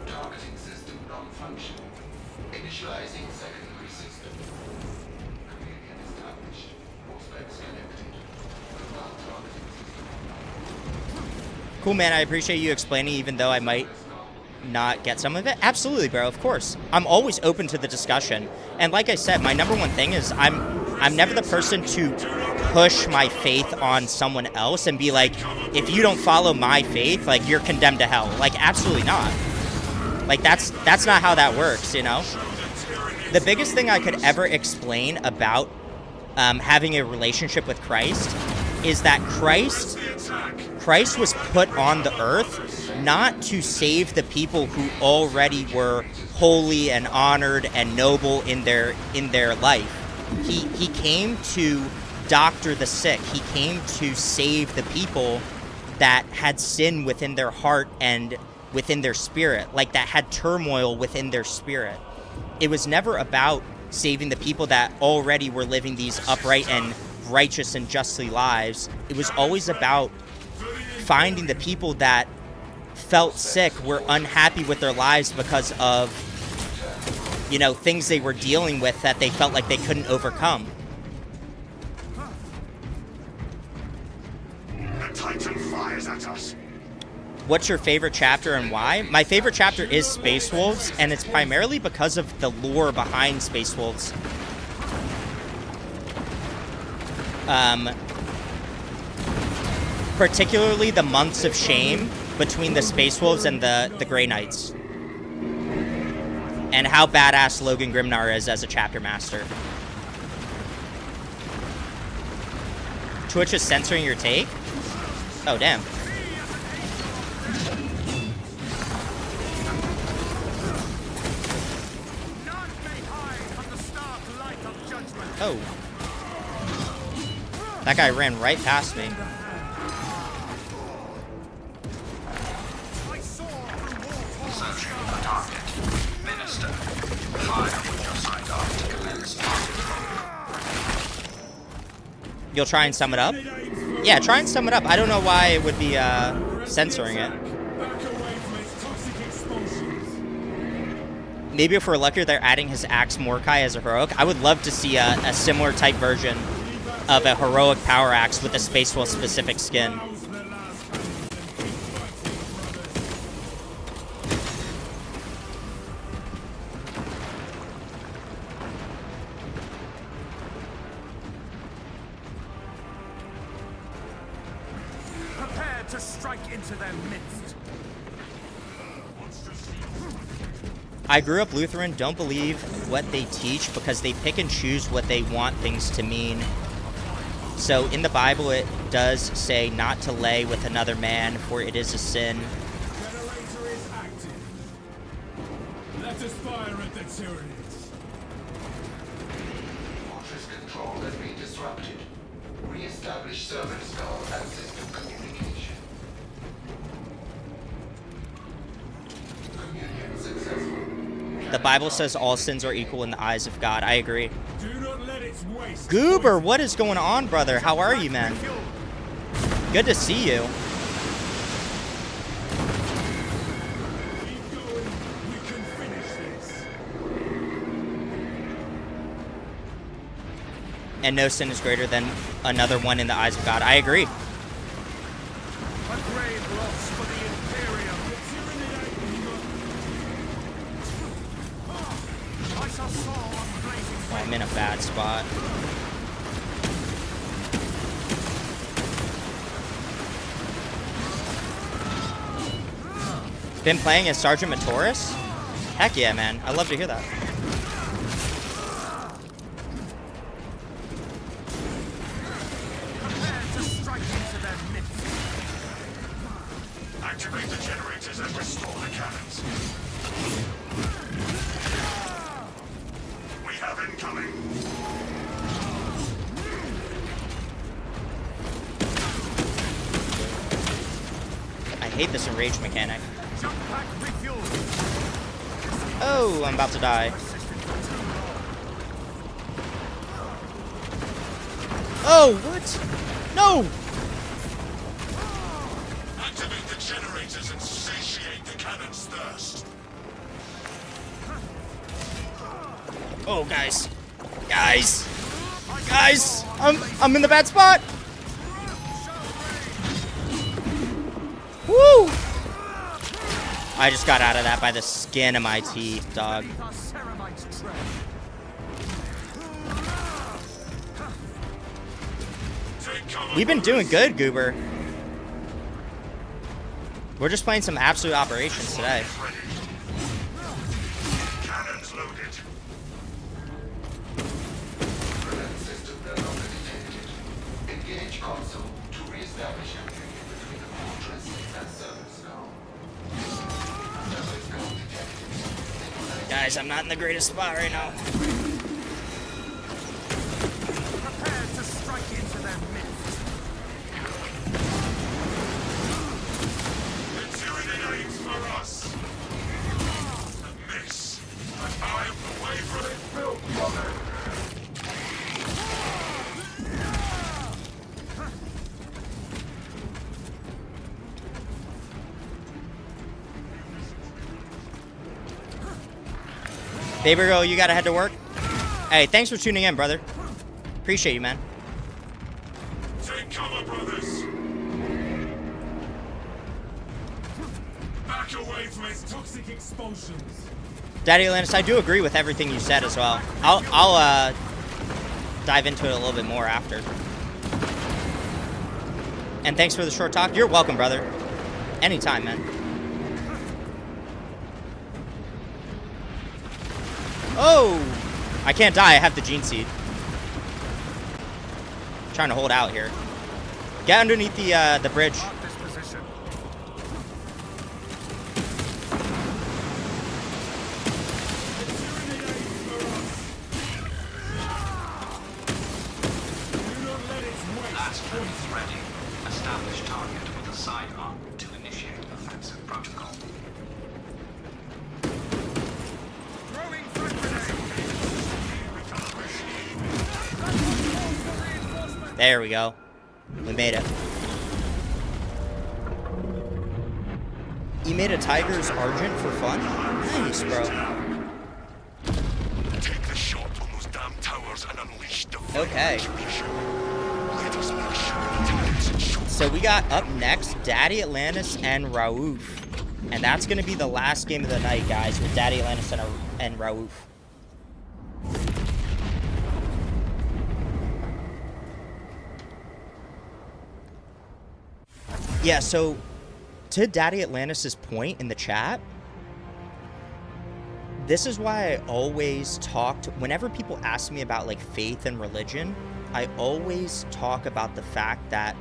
Targeting system non-functional. Initializing secondary system. Chameleon established. All specs connected. Mobile targeting system. Cool, man. I appreciate you explaining, even though I might not get some of it. Absolutely, bro. Of course. I'm always open to the discussion. And like I said, my number one thing is I'm never the person to push my faith on someone else and be like, if you don't follow my faith, like, you're condemned to hell. Like, absolutely not. Like, that's not how that works, you know? The biggest thing I could ever explain about having a relationship with Christ is that Christ was put on the earth not to save the people who already were holy and honored and noble in their life. He came to doctor the sick. He came to save the people that had sin within their heart and within their spirit, like that had turmoil within their spirit. It was never about saving the people that already were living these upright and righteous and justly lives. It was always about finding the people that felt sick, were unhappy with their lives because of you know, things they were dealing with that they felt like they couldn't overcome. The Titan fires at us. What's your favorite chapter and why? My favorite chapter is Space Wolves, and it's primarily because of the lore behind Space Wolves. Particularly the months of shame between the Space Wolves and the Grey Knights. And how badass Logan Grimnar is as a chapter master. Twitch is censoring your take? Oh, damn. Oh. That guy ran right past me. Searching for target. Minister, fire when you're signed off to commence target. You'll try and sum it up? Yeah, try and sum it up. I don't know why it would be censoring it. Maybe if we're luckier, they're adding his Axe Mordecai as a heroic. I would love to see a similar type version of a heroic power axe with a Space Wolf specific skin. Prepare to strike into their midst. I grew up Lutheran, don't believe what they teach because they pick and choose what they want things to mean. So in the Bible it does say not to lay with another man, for it is a sin. Generator is active. Let us fire at the Tyranids. Fortress control has been disrupted. Re-establish server skull and system communication. Communion successful. The Bible says all sins are equal in the eyes of God. I agree. Do not let its waste. Goober, what is going on, brother? How are you, man? Good to see you. Keep going. We can finish this. And no sin is greater than another one in the eyes of God. I agree. A grave loss for the Imperium. I shall soar on blazing Oh, I'm in a bad spot. Been playing as Sergeant Matoris? Heck yeah, man. I love to hear that. Prepare to strike into their midst. Activate the generators and restore the cannons. We have incoming. I hate this enrage mechanic. Jump pack refueled. Oh, I'm about to die. Oh, what? No! Activate the generators and satiate the cannon's thirst. Oh, guys. Guys! Guys! I'm in the bad spot! Woo! I just got out of that by the skin of my teeth, dog. Beneath our Ceramite tread. Take cover. We've been doing good, Goober. We're just playing some absolute operations today. Ready. Cannons loaded. Prevent system no longer detected. Engage console to re-establish communion between the fortress and server skull. Server skull detected. Guys, I'm not in the greatest spot right now. Prepare to strike into their midst. The Tyranid aims for us. A miss. But I am the way for it built from it. Baby girl, you gotta head to work. Hey, thanks for tuning in, brother. Appreciate you, man. Take cover, brothers. Back away from his toxic expulsions. Daddy Atlantis, I do agree with everything you said as well. I'll dive into it a little bit more after. And thanks for the short talk. You're welcome, brother. Anytime, man. Oh! I can't die. I have the gene seed. Trying to hold out here. Get underneath the bridge. Mark this position. Last point ready. Establish target with a sidearm to initiate offensive protocol. Throwing frag grenade. There we go. We made it. You made a Tiger's Argent for fun? Nice, bro. Take the shot on those damn towers and unleash the Okay. execution. Let us make sure the targets and show So we got up next Daddy Atlantis and Raouf. And that's going to be the last game of the night, guys, with Daddy Atlantis and Raouf. Yeah, so to Daddy Atlantis' point in the chat, this is why I always talked, whenever people ask me about like faith and religion, I always talk about the fact that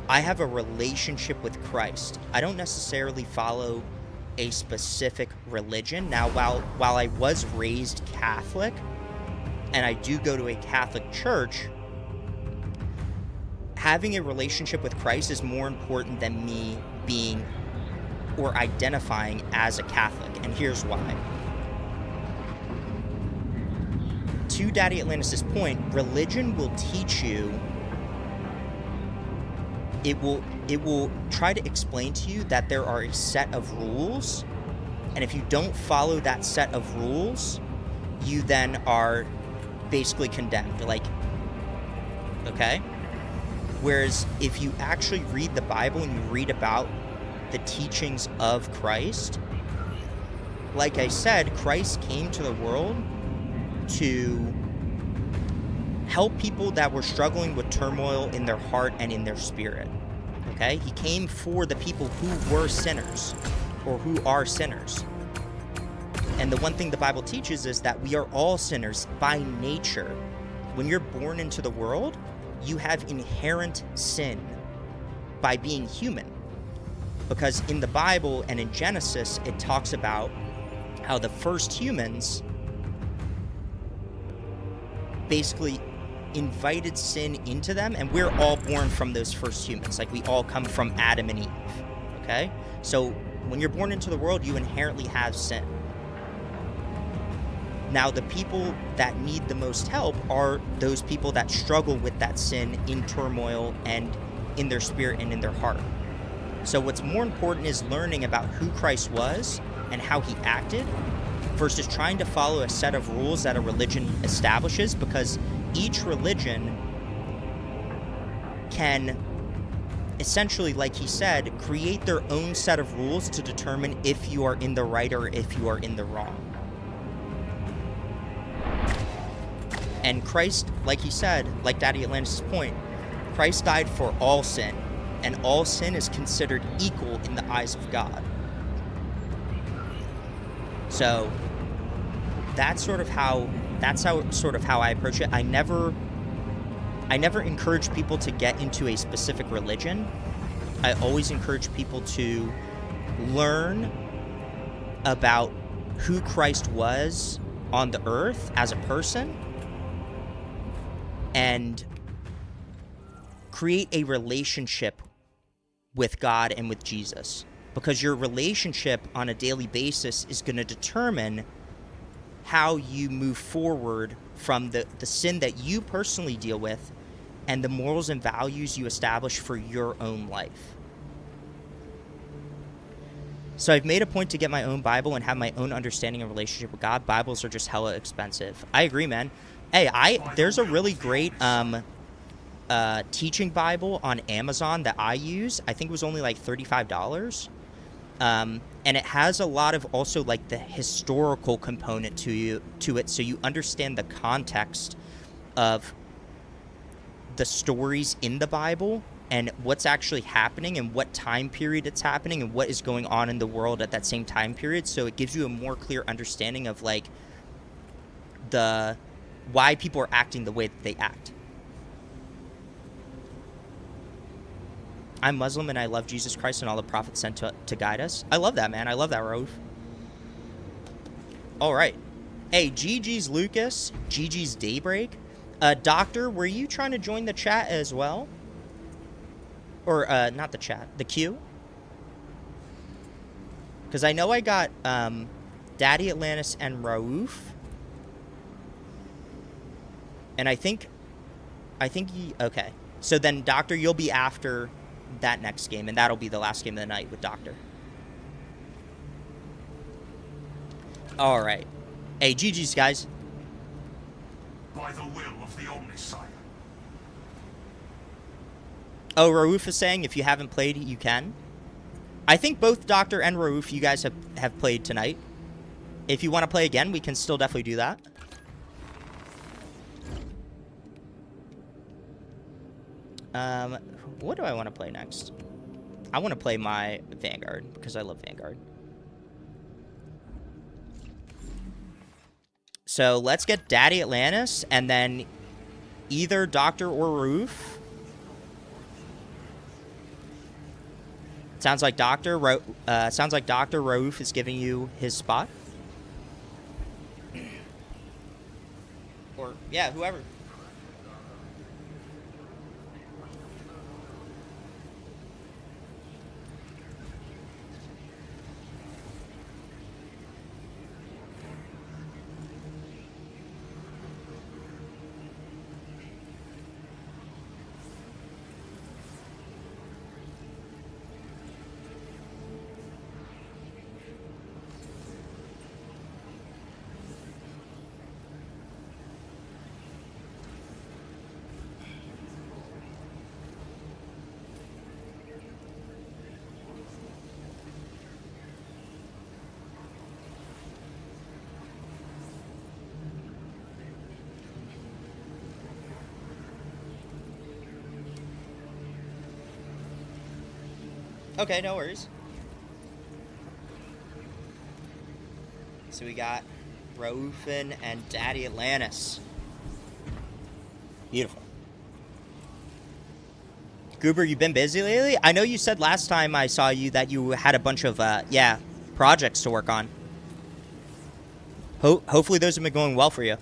I have a relationship with Christ. I don't necessarily follow a specific religion. Now, while I was raised Catholic, and I do go to a Catholic church, having a relationship with Christ is more important than me being or identifying as a Catholic, and here's why. To Daddy Atlantis' point, religion will teach you, it will try to explain to you that there are a set of rules, and if you don't follow that set of rules, you then are basically condemned, like, okay? Whereas if you actually read the Bible and you read about the teachings of Christ, like I said, Christ came to the world to help people that were struggling with turmoil in their heart and in their spirit. Okay? He came for the people who were sinners or who are sinners. And the one thing the Bible teaches is that we are all sinners by nature. When you're born into the world, you have inherent sin by being human. Because in the Bible and in Genesis, it talks about how the first humans basically invited sin into them, and we're all born from those first humans. Like, we all come from Adam and Eve, okay? So when you're born into the world, you inherently have sin. Now, the people that need the most help are those people that struggle with that sin in turmoil and in their spirit and in their heart. So what's more important is learning about who Christ was and how he acted versus trying to follow a set of rules that a religion establishes, because each religion can essentially, like he said, create their own set of rules to determine if you are in the right or if you are in the wrong. And Christ, like he said, like Daddy Atlantis' point, Christ died for all sin, and all sin is considered equal in the eyes of God. So that's sort of how I approach it. I never encourage people to get into a specific religion. I always encourage people to learn about who Christ was on the earth as a person and create a relationship with God and with Jesus. Because your relationship on a daily basis is going to determine how you move forward from the sin that you personally deal with and the morals and values you establish for your own life. So I've made a point to get my own Bible and have my own understanding and relationship with God. Bibles are just hella expensive. I agree, man. Hey, there's a really great teaching Bible on Amazon that I use. I think it was only like $35. And it has a lot of also like the historical component to it, so you understand the context of the stories in the Bible and what's actually happening and what time period it's happening and what is going on in the world at that same time period. So it gives you a more clear understanding of like why people are acting the way that they act. I'm Muslim and I love Jesus Christ and all the prophets sent to guide us. I love that, man. I love that, Raouf. All right. Hey, GG's Lucas. GG's Daybreak. Doctor, were you trying to join the chat as well? Or, not the chat. The queue? Because I know I got, Daddy Atlantis and Raouf. And I think okay. So then, Doctor, you'll be after that next game, and that'll be the last game of the night with Doctor. All right. Hey, GG's, guys. By the will of the Omnissiah. Oh, Raouf is saying if you haven't played, you can. I think both Doctor and Raouf, you guys have played tonight. If you want to play again, we can still definitely do that. What do I want to play next? I want to play my Vanguard because I love Vanguard. So let's get Daddy Atlantis and then either Doctor or Raouf. Sounds like Doctor Raouf is giving you his spot. Or yeah, whoever. Okay, no worries. So we got Raoufin and Daddy Atlantis. Beautiful. Goober, you been busy lately? I know you said last time I saw you that you had a bunch of, projects to work on. Hopefully those have been going well for you.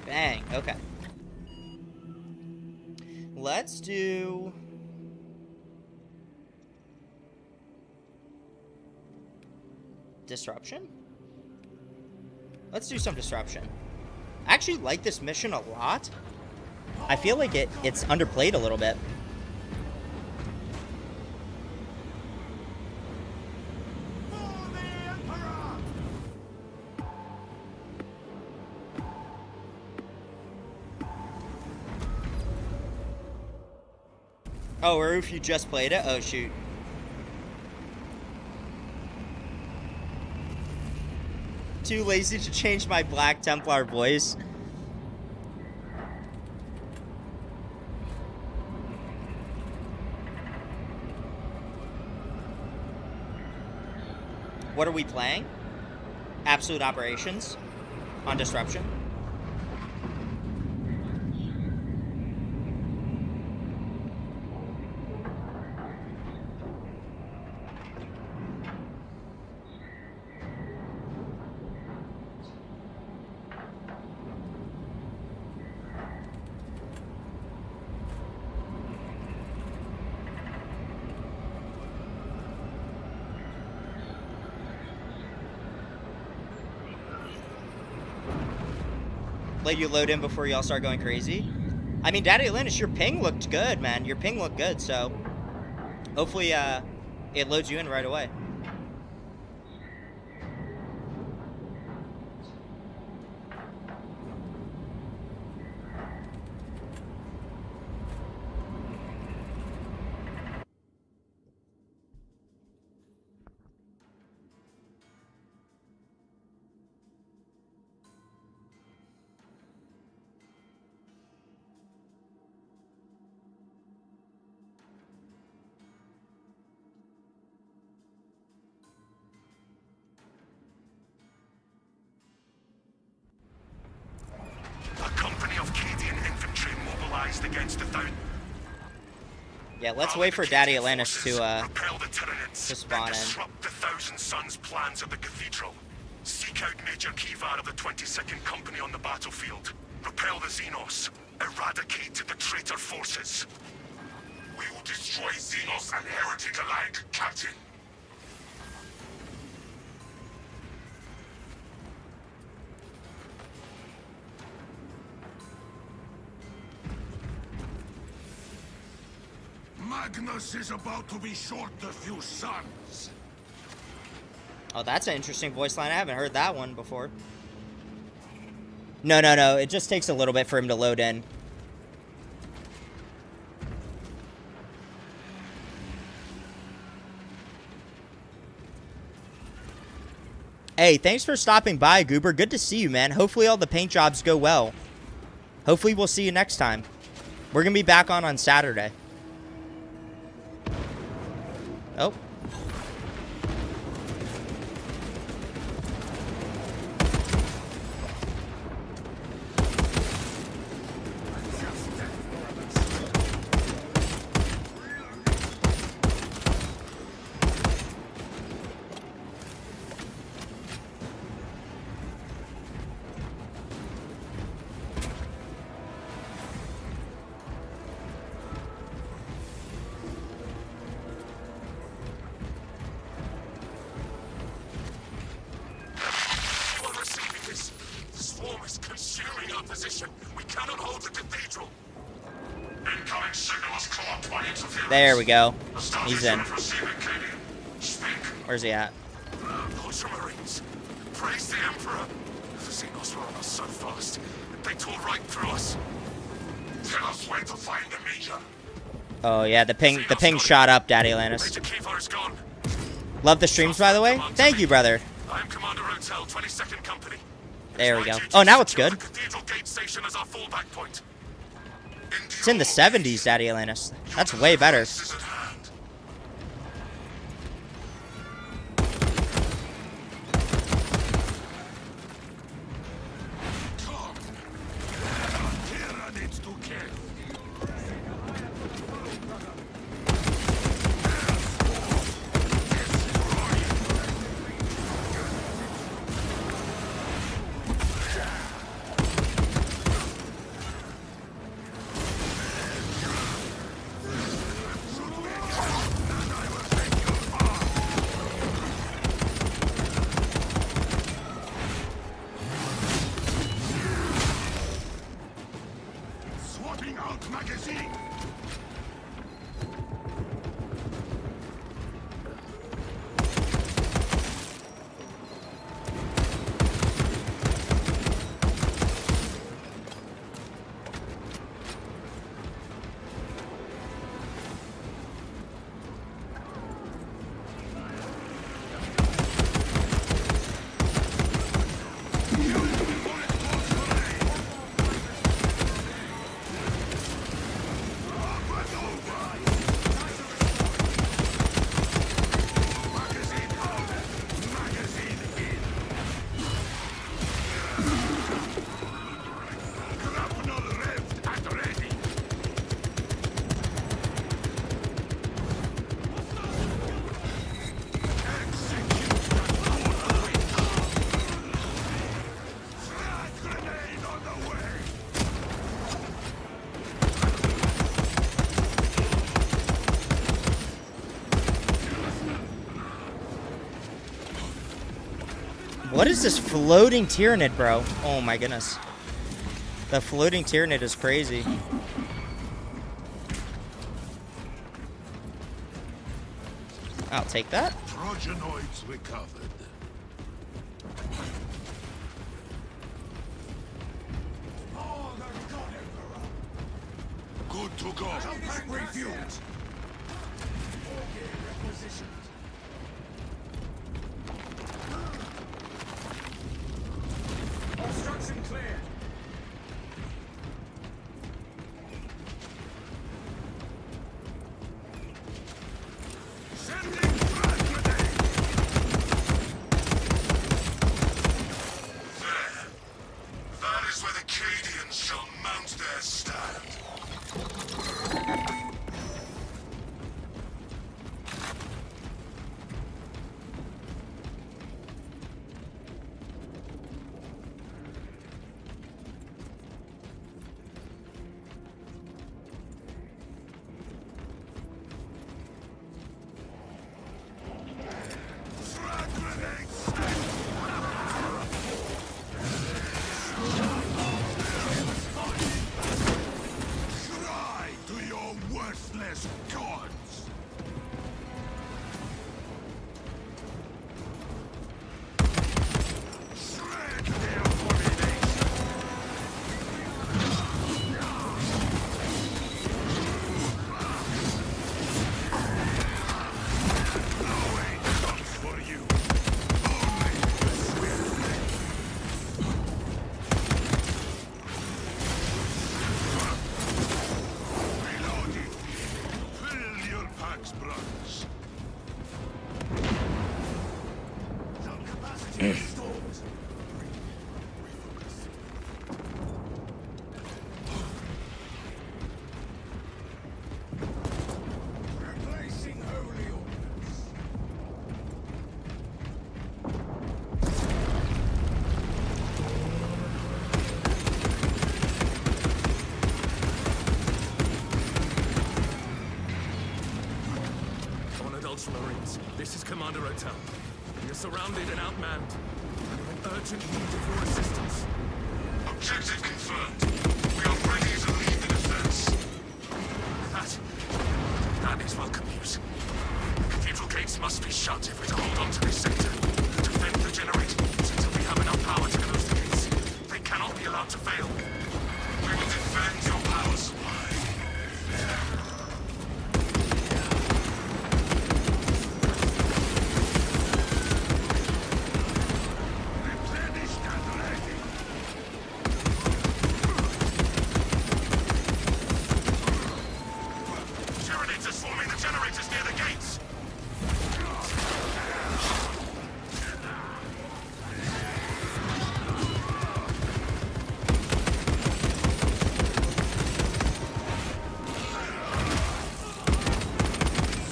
Bang, okay. Let's do... Disruption? Let's do some disruption. I actually like this mission a lot. I feel like it's underplayed a little bit. Oh, or if you just played it? Oh, shoot. Too lazy to change my Black Templar voice. What are we playing? Absolute Operations on Disruption. Let you load in before y'all start going crazy. I mean, Daddy Atlantis, your ping looked good, man. Your ping looked good, so hopefully it loads you in right away. Yeah, let's wait for Daddy Atlantis to spawn in. Disrupt the Thousand Sons' plans at the cathedral. Seek out Major Kivar of the 22nd Company on the battlefield. Repel the Xenos. Eradicate the traitor forces. We will destroy Xenos and Heretic alike, Captain. Magnus is about to be short a few sons. Oh, that's an interesting voice line. I haven't heard that one before. No. It just takes a little bit for him to load in. Hey, thanks for stopping by, Goober. Good to see you, man. Hopefully all the paint jobs go well. Hopefully we'll see you next time. We're going to be back on Saturday. Oh. There we go. He's in. Where's he at? Ultramarines, praise the Emperor. The Xenos were on us so fast. They tore right through us. Tell us where to find the Major. Oh yeah, the ping shot up, Daddy Atlantis. Major Kivar is gone. Love the streams, by the way. Thank you, brother. I am Commander Hotel, 22nd Company. There we go. Oh, now it's good. The Cathedral Gate Station as our fallback point. It's in the 70s, Daddy Atlantis. That's way better. What is this floating Tyranid, bro? Oh my goodness. The floating Tyranid is crazy. I'll take that. Trojanoids recovered. Oh, the God Emperor! Good to go. Pack refueled. All gear requisitioned. Obstruction cleared. Sending frag grenade. There. That is where the Cadians shall mount their stand. Frag grenade set. Cry to your worthless gods. Shred their abomination. No aid comes for you. Only the swift. Reloading. Fill your packs, brothers. Some capacity restored. Refocus. Replacing holy ordnance. Honored Ultramarines, this is Commander O'Tell. We are surrounded and outmanned. We are in urgent need of your assistance. Objective confirmed. We are ready to lead the defense. That is welcome news. Cathedral gates must be shut if we're to hold on to this sector. Defend the generator until we have enough power to close the gates. They cannot be allowed to fail. We will defend your power supply. Replenish and ready. Tyranids are swarming the generators near the gates.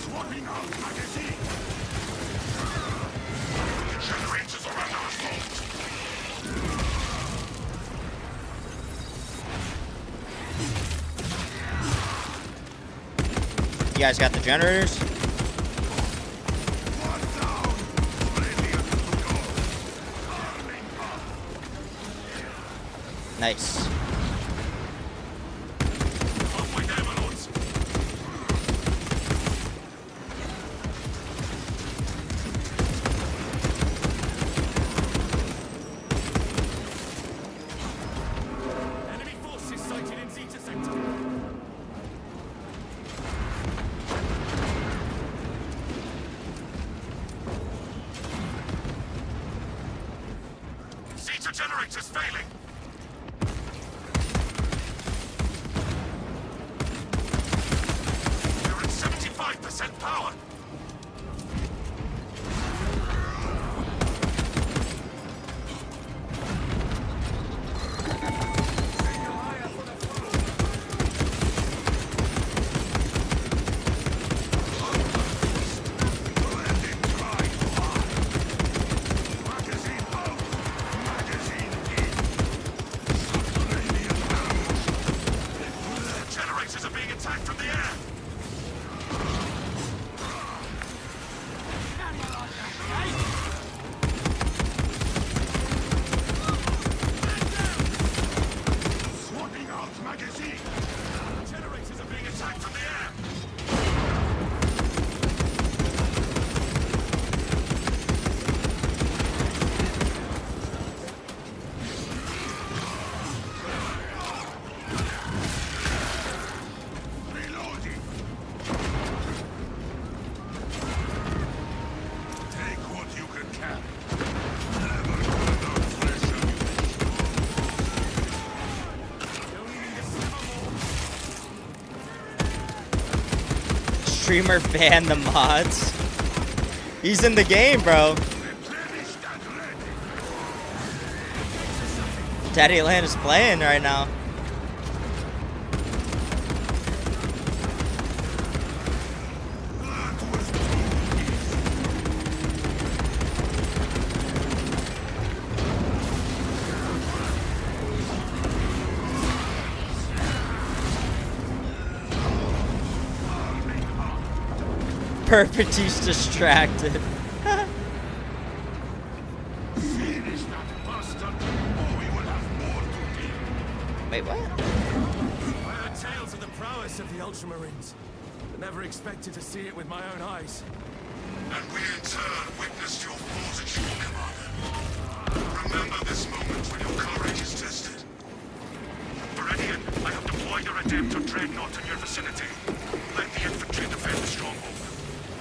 Swapping out magazine. The generators are under assault. You guys got the generators? One down. Brilliant to go. Arming up. Nice. Halfway there, my lords. Enemy forces sighted in Zeta Sector. Zeta generators failing. We're at 75% power. Blending dry fire. Magazine out. Magazine in. streamer ban the mods. He's in the game, bro. Daddy Atlanta's playing right now. Perfect, he's distracted. Wait, what? I heard tales of the prowess of the Ultramarines, but never expected to see it with my own eyes. And we in turn witnessed your fortitude, Commander. Remember this moment when your courage is tested. Viridian, I have deployed a Redemptor Dreadnought in your vicinity. Let the infantry defend the stronghold.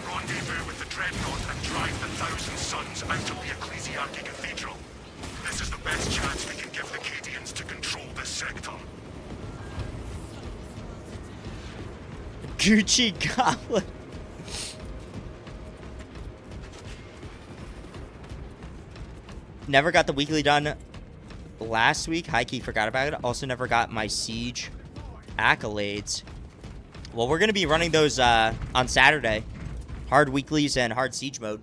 Rendezvous with the Dreadnought and drive the Thousand Suns out of the Ecclesiarchy Cathedral. This is the best chance we can give the Cadians to control this sector. Gucci Goblin. Never got the weekly done last week. Heike forgot about it. Also never got my Siege accolades. Well, we're going to be running those on Saturday. Hard weeklies and hard Siege mode.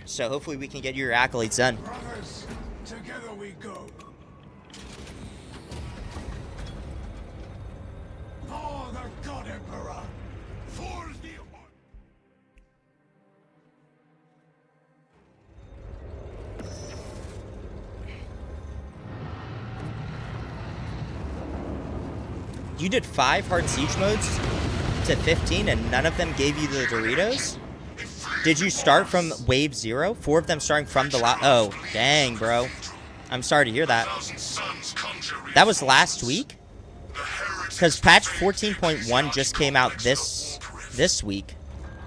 So hopefully we can get your accolades done. Brothers, together we go. For the God Emperor. For the... You did 5 hard Siege modes to 15 and none of them gave you the Doritos? Did you start from wave 0? 4 of them starting from the oh, dang, bro. I'm sorry to hear that. That was last week? Because patch 14.1 just came out this week.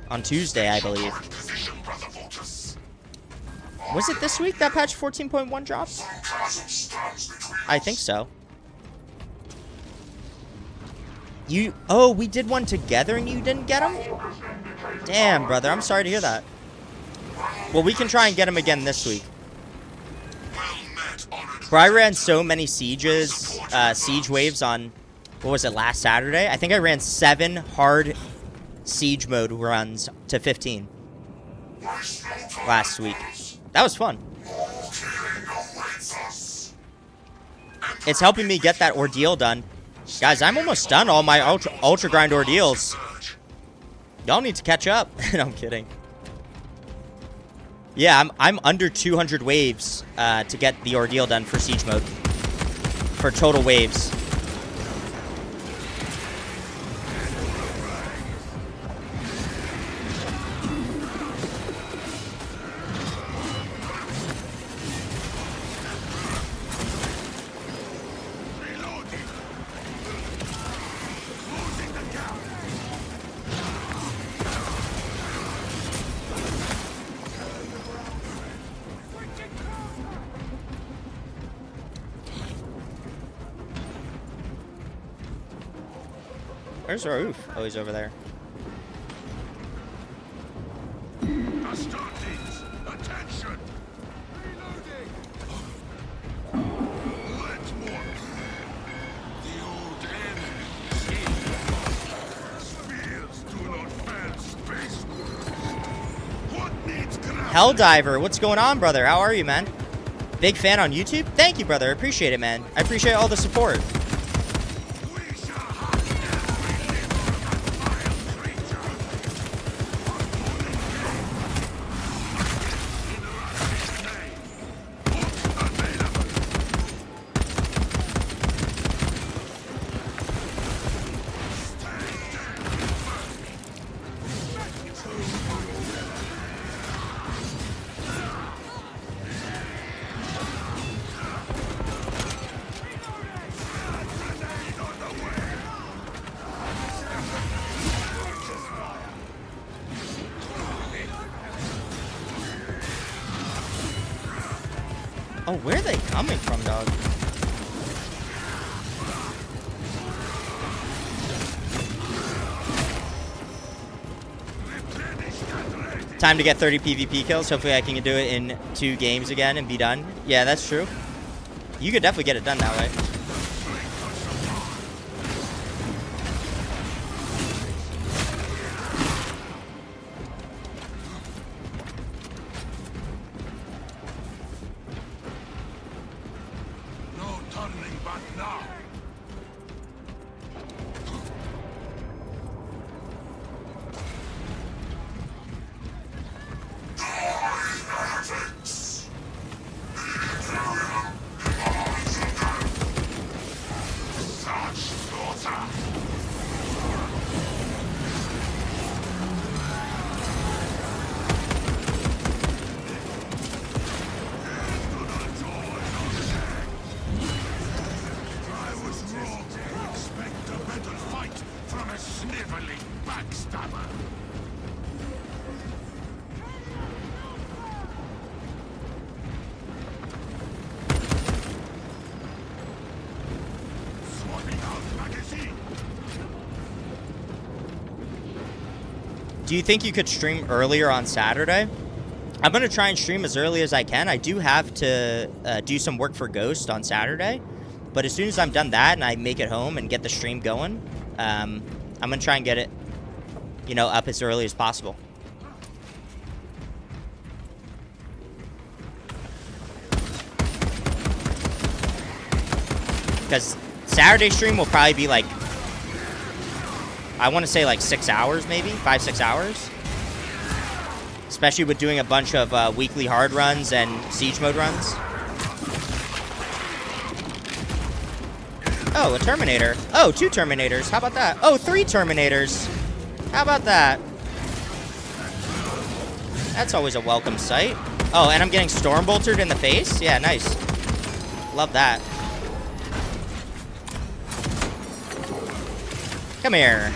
On Tuesday, I believe. Was it this week that patch 14.1 dropped? I think so. Oh, we did one together and you didn't get them? Damn, brother, I'm sorry to hear that. Well, we can try and get them again this week. Bro, I ran so many sieges, siege waves on, what was it, last Saturday? I think I ran 7 hard siege mode runs to 15 last week. That was fun. It's helping me get that ordeal done. Guys, I'm almost done all my ultra grind ordeals. Y'all need to catch up. No, I'm kidding. Yeah, I'm under 200 waves to get the ordeal done for siege mode. For total waves. Where's Raouf? Oh, he's over there. Astartes, attention! Reloading! Let more. The old enemy. Spears do not fail space wars. What needs ground? Helldiver, what's going on, brother? How are you, man? Big fan on YouTube? Thank you, brother. I appreciate it, man. I appreciate all the support. Oh, where are they coming from, dog? Time to get 30 PvP kills. Hopefully I can do it in 2 games again and be done. Yeah, that's true. You could definitely get it done that way. No turning back now. Such slaughter! I was wrong to expect a better fight from a sniveling backstabber. Swapping out magazine. Do you think you could stream earlier on Saturday? I'm going to try and stream as early as I can. I do have to do some work for Ghost on Saturday. But as soon as I'm done that and I make it home and get the stream going, I'm going to try and get it, you know, up as early as possible. Because Saturday stream will probably be like, I want to say like 6 hours maybe, 5-6 hours. Especially with doing a bunch of weekly hard runs and siege mode runs. Oh, a Terminator. Oh, 2 Terminators. How about that? Oh, 3 Terminators. How about that? That's always a welcome sight. Oh, and I'm getting Stormboltered in the face? Yeah, nice. Love that. Come here.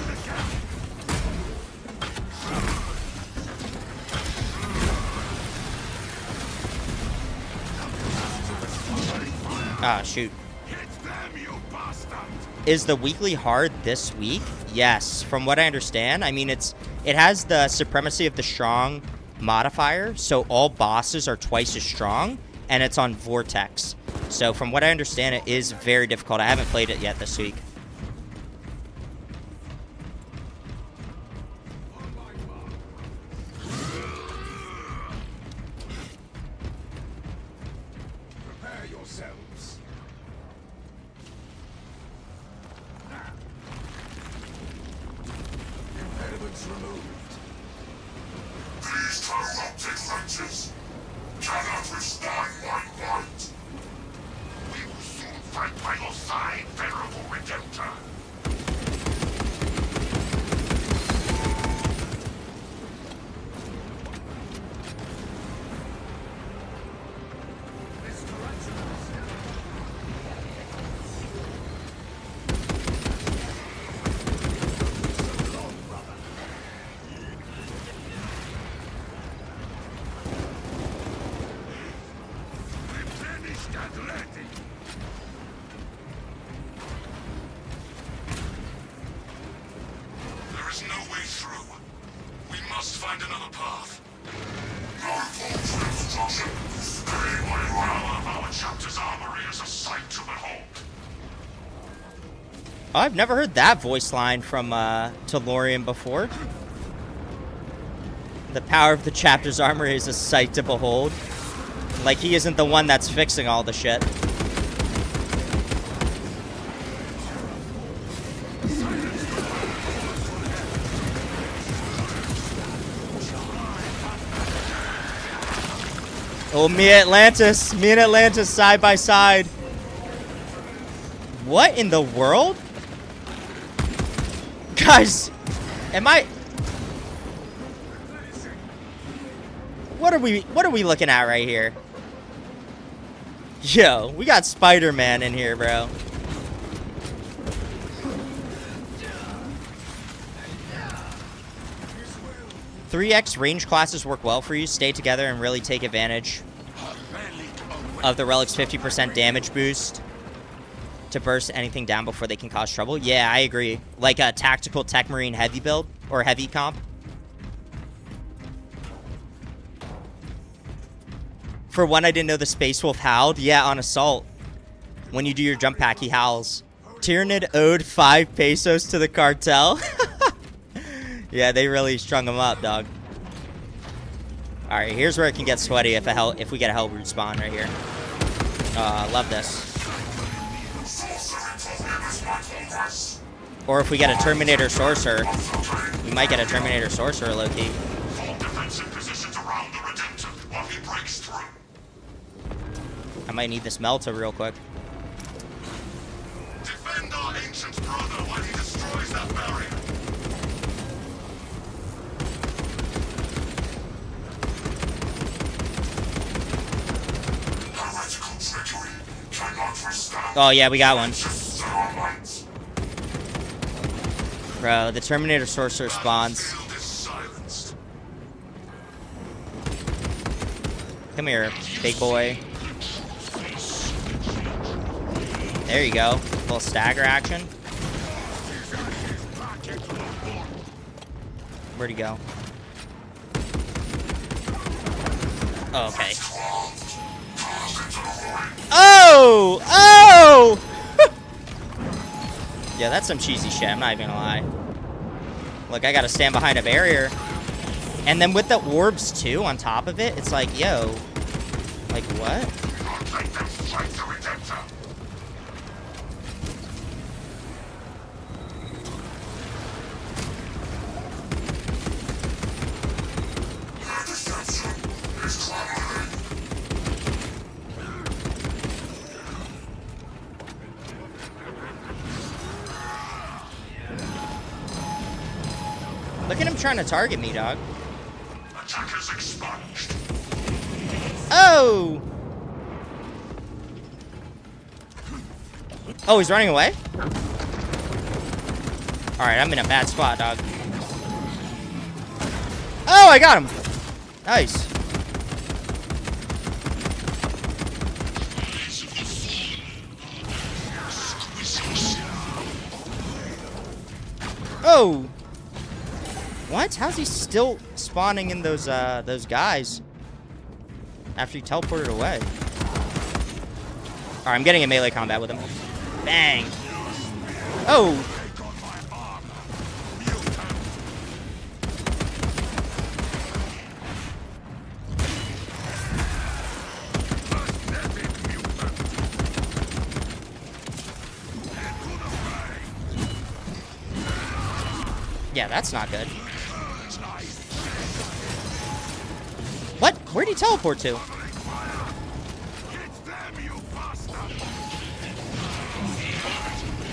Ah, shoot. Is the weekly hard this week? Yes, from what I understand. I mean, it has the Supremacy of the Strong modifier, so all bosses are twice as strong, and it's on Vortex. So from what I understand, it is very difficult. I haven't played it yet this week. Prepare yourselves. Impediments removed. These corrupted wretches cannot withstand my might. We will soon fight by your side, venerable Redemptor. Replenished and ready. There is no way through. We must find another path. No fault for destruction. Stay where you are. The power of our chapter's armory is a sight to behold. Oh, I've never heard that voice line from Tellurian before. The power of the chapter's armory is a sight to behold. Like he isn't the one that's fixing all the shit. Oh, me and Atlantis side by side. What in the world? Guys, am I... What are we looking at right here? Yo, we got Spider-Man in here, bro. "3x range classes work well for you. Stay together and really take advantage of the relic's 50% damage boost to burst anything down before they can cause trouble." Yeah, I agree. Like a tactical Tech Marine heavy build or heavy comp. For one, I didn't know the Space Wolf howled. Yeah, on Assault. When you do your jump pack, he howls. Tyranid owed 5 pesos to the cartel. Yeah, they really strung him up, dog. Alright, here's where it can get sweaty if we get a Hellbrood spawn right here. Love this. Or if we get a Terminator Sorcerer. We might get a Terminator Sorcerer, low-key. I might need this Melta real quick. Defend our ancient brother while he destroys that barrier. Heretical treachery cannot withstand. Oh, yeah, we got one. Starlights. Bro, the Terminator Sorcerer spawns. Field is silenced. Come here, big boy. There you go. Little stagger action. Where'd he go? Oh, okay. Oh! Oh! Yeah, that's some cheesy shit. I'm not even gonna lie. Look, I gotta stand behind a barrier. And then with the orbs, too, on top of it, it's like, yo. Like, what? Look at him trying to target me, dog. Attackers expunged. Oh! Oh, he's running away? Alright, I'm in a bad spot, dog. Oh, I got him! Nice. Oh! What? How's he still spawning in those guys after he teleported away? Alright, I'm getting a melee combat with him. Bang! Oh! Yeah, that's not good. What? Where'd he teleport to?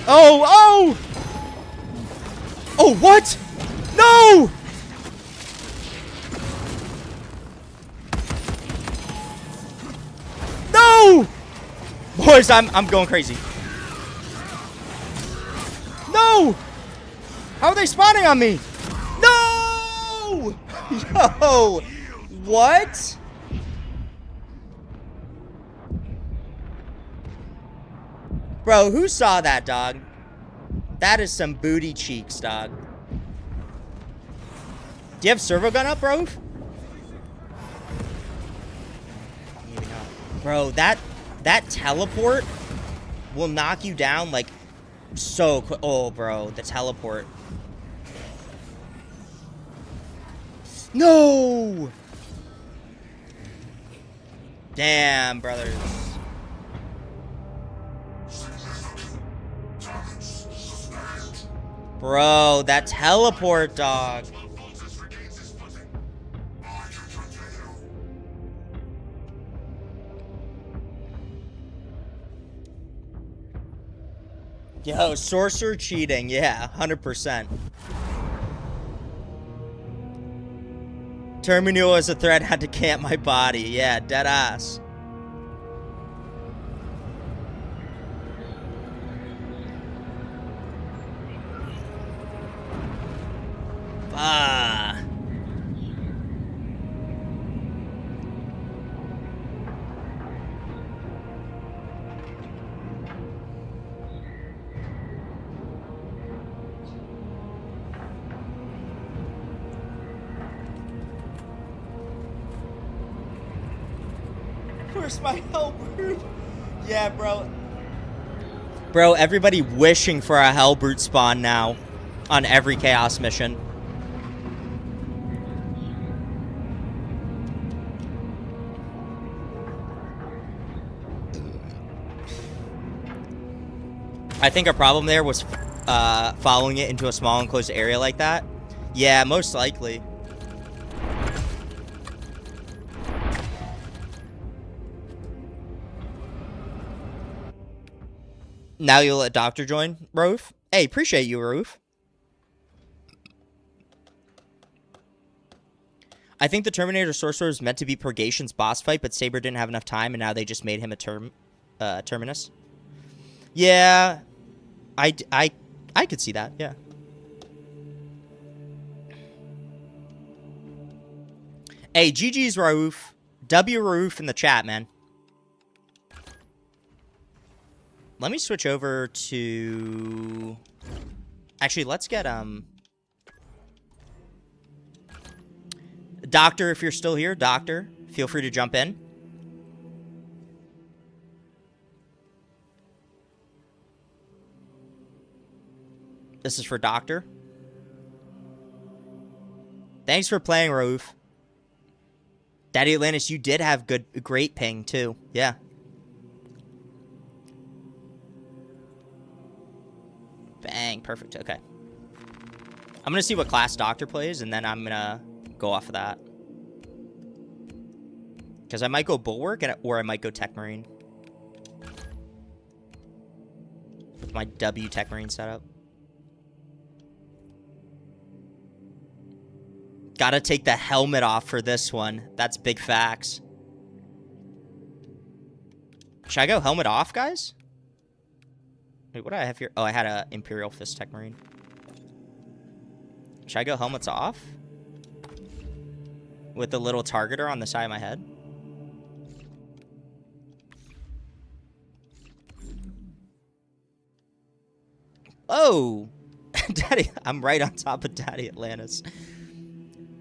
Oh, oh! Oh, what? No! No! Boys, I'm going crazy. No! How are they spawning on me? No! Yo! What? Bro, who saw that, dog? That is some booty cheeks, dog. Do you have servo gun up, bro? Maybe not. Bro, that teleport will knock you down like so quick. Oh, bro, the teleport. No! Damn, brothers. Bro, that teleport, dog. Yo, sorcerer cheating. Yeah, 100%. Terminal as a threat had to camp my body. Yeah, dead ass. Ah. Where's my Hellbrute? Yeah, bro. Bro, everybody wishing for a Hellbrute spawn now on every Chaos mission. I think our problem there was following it into a small enclosed area like that. Yeah, most likely. Now you'll let Doctor join, Roof? Hey, appreciate you, Roof. I think the Terminator Sorcerer is meant to be Purgation's boss fight, but Saber didn't have enough time, and now they just made him a Terminus. Yeah, I could see that, yeah. Hey, GG's Raouf. W Raouf in the chat, man. Let me switch over to... Actually, let's get, Doctor, if you're still here, Doctor, feel free to jump in. This is for Doctor. Thanks for playing, Raouf. Daddy Atlantis, you did have great ping, too. Yeah. Bang. Perfect. Okay. I'm going to see what class Doctor plays, and then I'm going to go off of that. Because I might go Bulwark, or I might go Tech Marine. With my W Tech Marine setup. Gotta take the helmet off for this one. That's big facts. Should I go helmet off, guys? Wait, what do I have here? Oh, I had a Imperial Fist Tech Marine. Should I go helmets off? With the little targeter on the side of my head? Oh! Daddy, I'm right on top of Daddy Atlantis.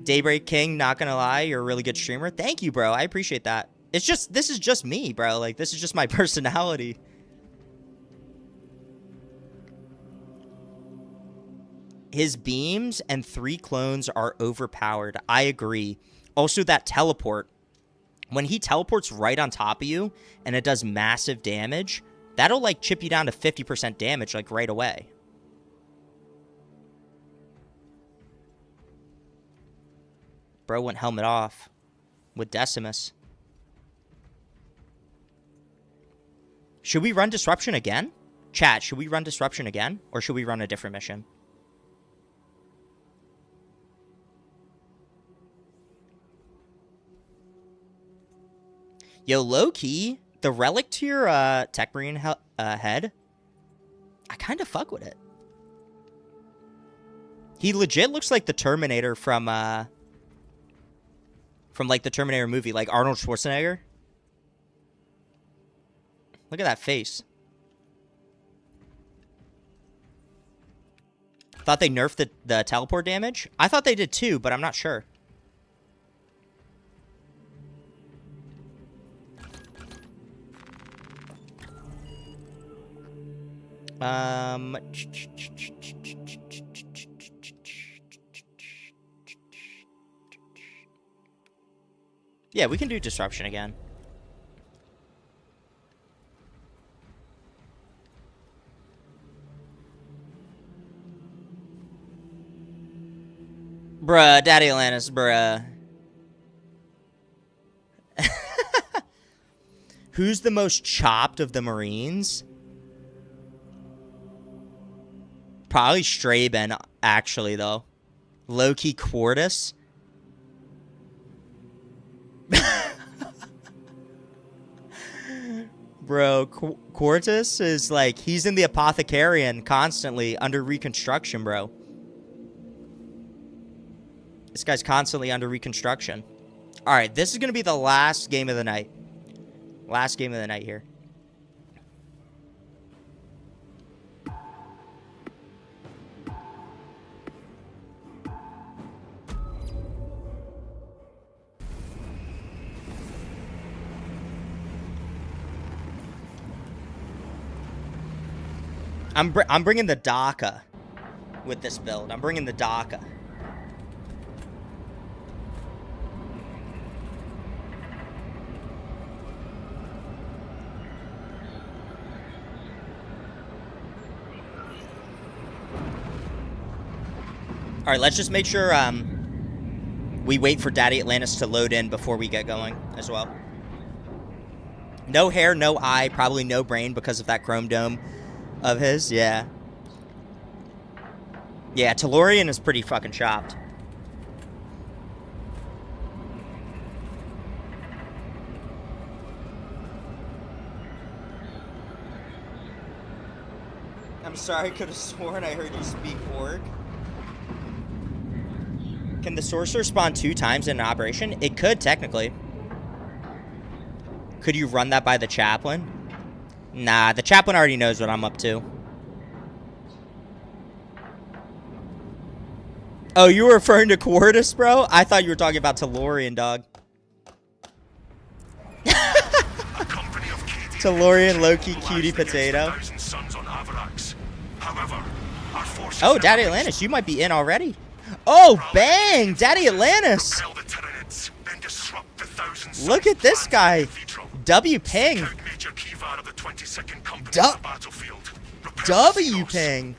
Daybreak King, not gonna lie, you're a really good streamer. Thank you, bro. I appreciate that. It's just, this is just me, bro. Like, this is just my personality. His beams and 3 clones are overpowered. I agree. Also, that teleport. When he teleports right on top of you and it does massive damage, that'll, like, chip you down to 50% damage, like, right away. Bro went helmet off with Decimus. Should we run Disruption again? Chat, should we run Disruption again? Or should we run a different mission? Yo, low-key, the relic to your Tech Marine head, I kind of fuck with it. He legit looks like the Terminator from like the Terminator movie, like Arnold Schwarzenegger. Look at that face. Thought they nerfed the teleport damage? I thought they did too, but I'm not sure. Yeah, we can do Disruption again. Bruh, Daddy Atlantis, bruh. Who's the most chopped of the Marines? Probably Straben, actually, though. Low-key Quartus. Bro, Quartus is like, he's in the Apothecarian constantly under reconstruction, bro. This guy's constantly under reconstruction. All right, this is going to be the last game of the night. Last game of the night here. I'm bringing the DACA with this build. I'm bringing the DACA. All right, let's just make sure we wait for Daddy Atlantis to load in before we get going as well. No hair, no eye, probably no brain because of that chrome dome of his. Yeah. Yeah, Tellurian is pretty fucking chopped. I'm sorry, could have sworn I heard you speak orc. Can the sorcerer spawn 2 times in an operation? It could, technically. Could you run that by the chaplain? Nah, the chaplain already knows what I'm up to. Oh, you were referring to Quartus, bro? I thought you were talking about Tellurian, dog. Tellurian, Loki, cutie potato. Oh, Daddy Atlantis, you might be in already. Oh, bang! Daddy Atlantis! Look at this guy. W ping. W ping.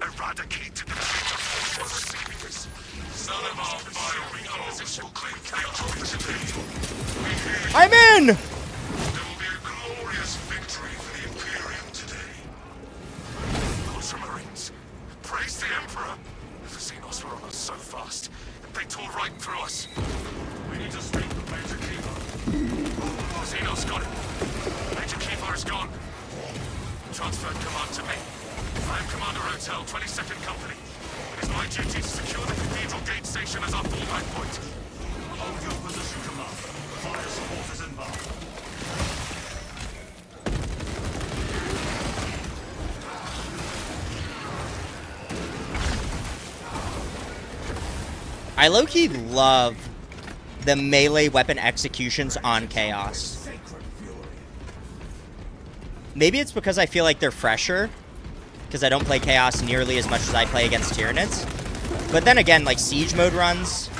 I'm in! There will be a glorious victory for the Imperium today. Closer, Marines. Praise the Emperor. The Xenos were on us so fast. They tore right through us. We need to speak with Major Kiva. Xenos got it. Major Kiva is gone. Transferred command to me. I am Commander Hotel, 22nd Company. It is my duty to secure the Cathedral Gate Station as our fallback point. Hold your position, Commander. Fire support is inbound. I low-key love the melee weapon executions on Chaos. Maybe it's because I feel like they're fresher, because I don't play Chaos nearly as much as I play against Tyranids. But then again, like Siege mode runs.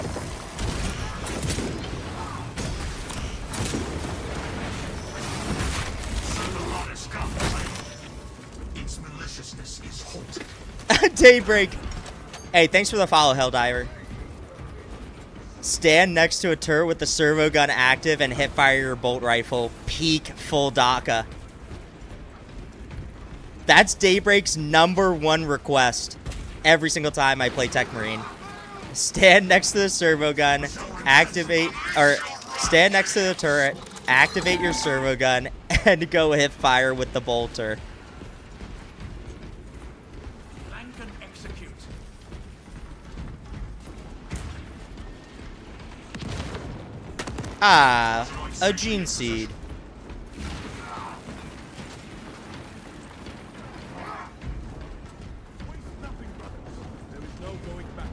Its maliciousness is halted. Daybreak. Hey, thanks for the follow, Helldiver. Stand next to a turret with the servo gun active and hip fire your bolt rifle. Peak full DACA. That's Daybreak's #1 request every single time I play Tech Marine. Stand next to the servo gun, activate, or stand next to the turret, activate your servo gun, and go hip fire with the bolter. Flank and execute. Ah, a gene seed. There is no going back.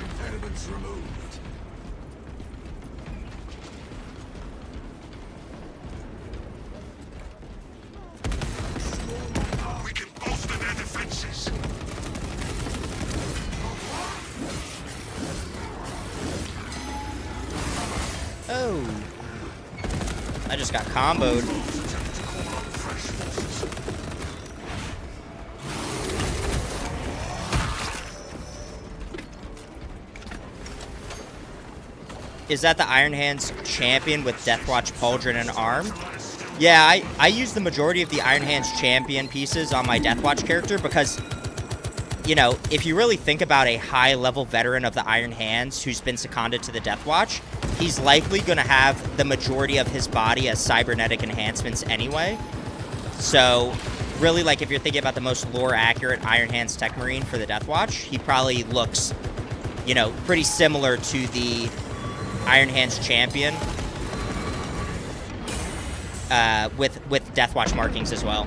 Impediments removed. We can bolster their defenses. Oh. I just got comboed. Is that the Iron Hands champion with Deathwatch Pauldron and Arm? Yeah, I use the majority of the Iron Hands champion pieces on my Deathwatch character because, you know, if you really think about a high-level veteran of the Iron Hands who's been seconded to the Deathwatch, he's likely going to have the majority of his body as cybernetic enhancements anyway. So, really, like, if you're thinking about the most lore-accurate Iron Hands Tech Marine for the Deathwatch, he probably looks, you know, pretty similar to the Iron Hands champion with Deathwatch markings as well.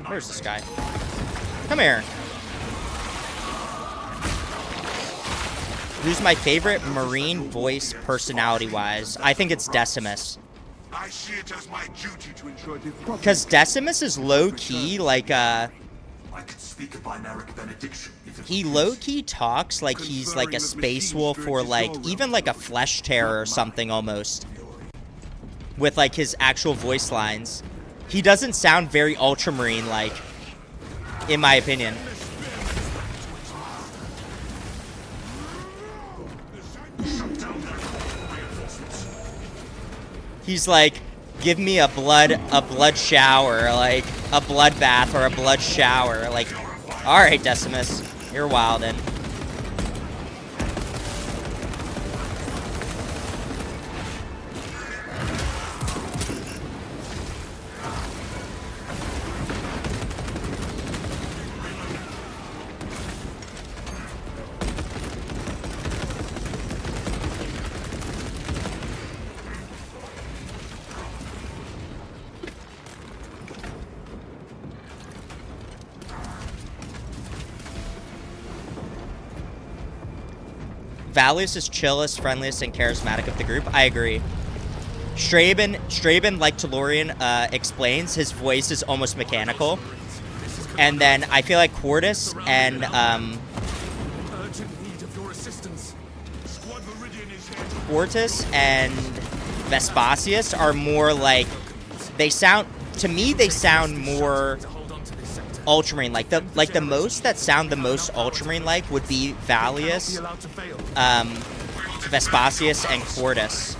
Where's this guy? Come here. Who's my favorite Marine voice personality-wise? I think it's Decimus. I see it as my duty to ensure Because Decimus is low-key, like, I could speak a binaric benediction if it he low-key talks like he's like a space wolf or like even like a flesh terror or something almost. With like his actual voice lines. He doesn't sound very Ultramarine like, in my opinion. He's like, give me a blood shower, like a bloodbath or a blood shower. Like, all right, Decimus, you're wildin'. Valius is chillest, friendliest, and charismatic of the group. I agree. Straben, like Tellurian explains, his voice is almost mechanical. And then I feel like Quartus and Urgent need of your assistance. Squad Meridian is here. Quartus and Vespasius are more like, they sound, to me they sound more To hold on to this sector. Ultramarine. Like the most that sound the most Ultramarine like would be Be Valius, allowed to fail. Vespasius, and Quartus.